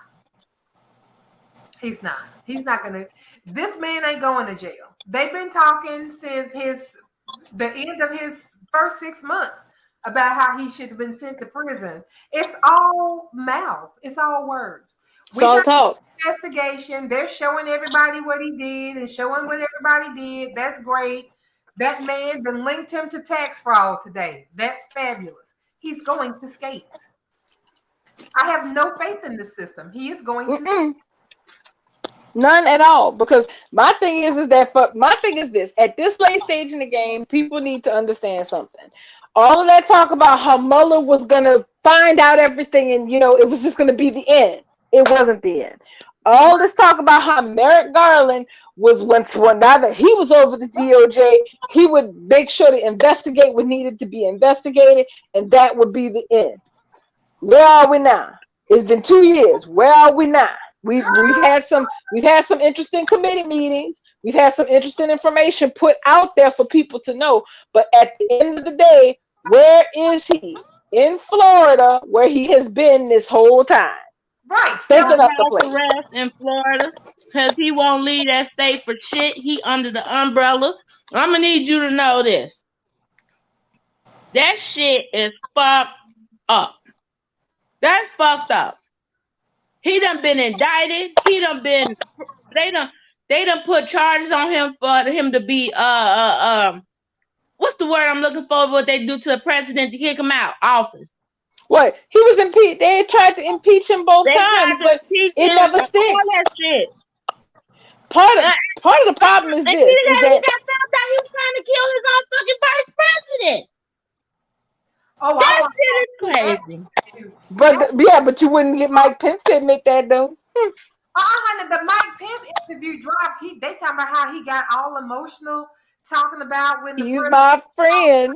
He's not. He's not gonna. This man ain't going to jail. They've been talking since the end of his first 6 months about how he should have been sent to prison. It's all mouth. It's all words. It's all talk. Investigation. They're showing everybody what he did and showing what everybody did. That's great. That man then linked him to tax fraud today. That's fabulous. He's going to skate. I have no faith in this system. He is going to. None at all. Because my thing is this: at this late stage in the game, people need to understand something. All of that talk about how Mueller was gonna find out everything, and it was just gonna be the end. It wasn't the end. All this talk about how Merrick Garland was now that he was over the DOJ, he would make sure to investigate what needed to be investigated, and that would be the end. Where are we now? It's been 2 years. Where are we now? We've had some interesting committee meetings. We've had some interesting information put out there for people to know. But at the end of the day, where is he? In Florida, where he has been this whole time. Right. Taking up the place. Arrest in Florida because he won't leave that state for shit. He under the umbrella. I'm gonna need you to know this. That shit is fucked up. That's fucked up. He done been indicted. They done put charges on him for him to be what's the word I'm looking for? What they do to the president to kick him out office. What? He was impeached. They had tried to impeach him both times, but it never sticks. That shit. Part of the problem is this: he got found out he was trying to kill his own fucking vice president. Oh, that shit is crazy. But you wouldn't get Mike Pence to admit that though. Honey, the Mike Pence interview dropped. They talking about how he got all emotional talking about when he's my friend.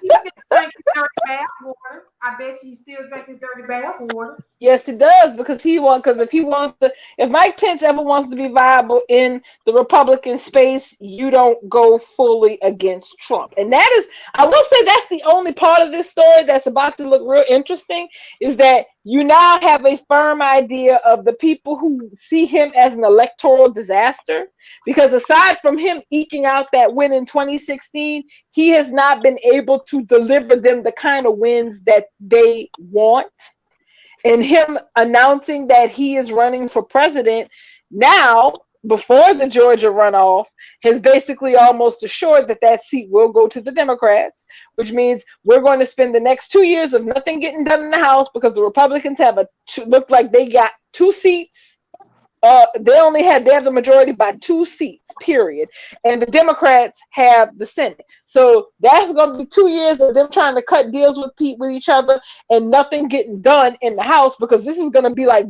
He still drink his dirty bath water. I bet you he still drink his dirty bath water. Yes, he does, because if Mike Pence ever wants to be viable in the Republican space, you don't go fully against Trump. And that is, I will say, that's the only part of this story that's about to look real interesting, is that you now have a firm idea of the people who see him as an electoral disaster, because aside from him eking out that win in 2016, he has not been able to deliver them the kind of wins that they want. And him announcing that he is running for president now, before the Georgia runoff, has basically almost assured that seat will go to the Democrats, which means we're going to spend the next 2 years of nothing getting done in the House because the Republicans looked like they got 2 seats. They have the majority by 2 seats, period. And the Democrats have the Senate. So that's going to be 2 years of them trying to cut deals with each other and nothing getting done in the House, because this is going to be like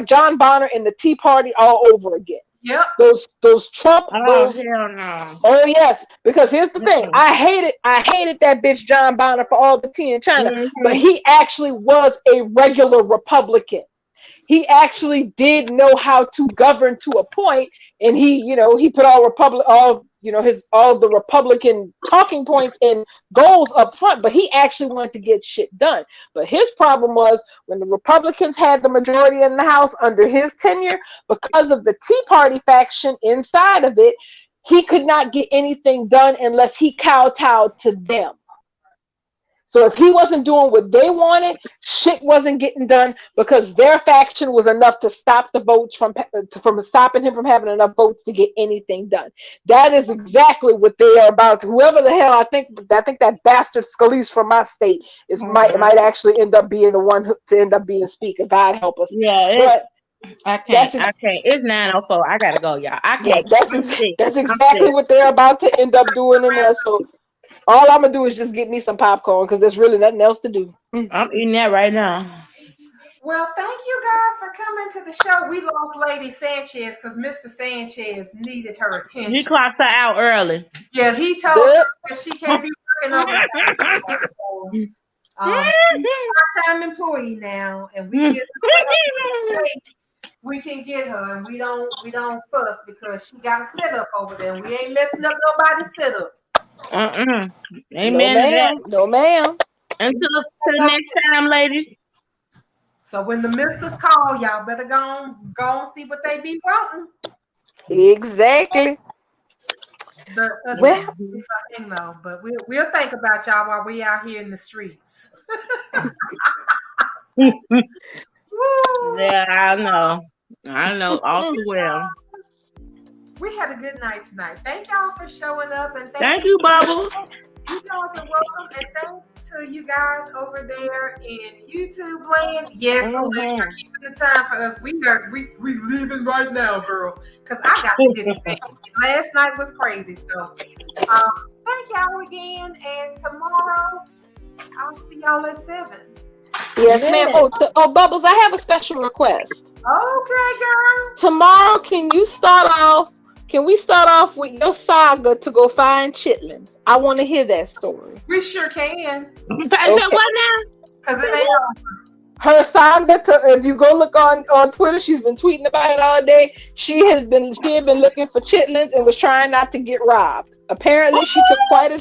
John Bonner and the Tea Party all over again. Yep. Those Trump. Oh, hell no. Oh yes, because here's the thing. I hated that bitch John Bonner for all the tea in China, but he actually was a regular Republican. He actually did know how to govern to a point, and he put all the Republican talking points and goals up front, but he actually wanted to get shit done. But his problem was when the Republicans had the majority in the House under his tenure, because of the Tea Party faction inside of it, he could not get anything done unless he kowtowed to them. So if he wasn't doing what they wanted, shit wasn't getting done because their faction was enough to stop the votes from stopping him from having enough votes to get anything done. That is exactly what they are about. Whoever the hell I think that bastard Scalise from my state might actually end up being the one to end up being speaker. God help us. Yeah, I can't. It's 9:04. I gotta go, y'all. I can't. That's exactly what they're about to end up doing in there. So all I'm gonna do is just get me some popcorn because there's really nothing else to do. I'm eating that right now. Well, thank you guys for coming to the show. We lost Lady Sanchez because Mr. Sanchez needed her attention. He clocked her out early. Yeah, he told her that she can't be working over part-time employee now, and we can get her, and we don't fuss because she got a sit up over there. And we ain't messing up nobody's sit up. Amen. No, ma'am. Until the next time, ladies. So when the misters call, y'all better go and see what they be wanting. Exactly. But we'll think about y'all while we out here in the streets. Yeah, I know all too well. We had a good night tonight. Thank y'all for showing up, and thank you, Bubbles. You guys are welcome, and thanks to you guys over there in YouTube land. Yes, for keeping the time for us. We leaving right now, girl, because I got to get to bed. Last night was crazy, so thank y'all again, and tomorrow I'll see y'all at 7. Yes, ma'am. Oh, Bubbles, I have a special request. Okay, girl. Tomorrow, can we start off with your saga to go find chitlins? I want to hear that story. We sure can. Okay. What now? Because it ain't over. Her saga if you go look on Twitter, she's been tweeting about it all day. She had been looking for chitlins and was trying not to get robbed. Apparently, she took quite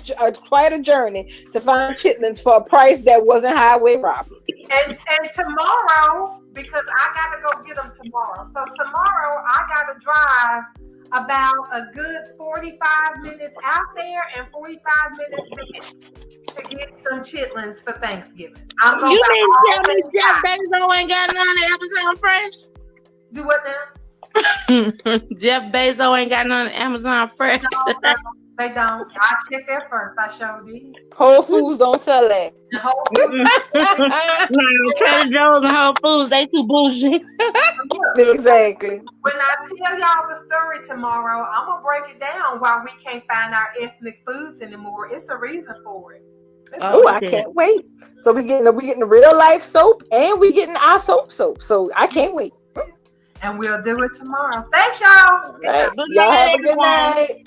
a journey to find chitlins for a price that wasn't highway robbery. And tomorrow, because I got to go get them tomorrow. So tomorrow, I got to drive about a good 45 minutes out there and 45 minutes back to get some chitlins for Thanksgiving. I'm going you mean tell me Jeff Bezos ain't got none of Amazon Fresh? Do what now? Jeff Bezos ain't got none of Amazon Fresh. No, they don't. I checked that first. I sure did. Whole Foods don't sell that. Whole Foods. No, Trader Joe's and Whole Foods, they too bullshit. Exactly. When I tell y'all the story tomorrow, I'm gonna break it down why we can't find our ethnic foods anymore. It's a reason for it. I can't wait. So we getting the real life soap and we getting our soap. So I can't wait. And we'll do it tomorrow. Thanks, y'all. Right. Y'all have a good night.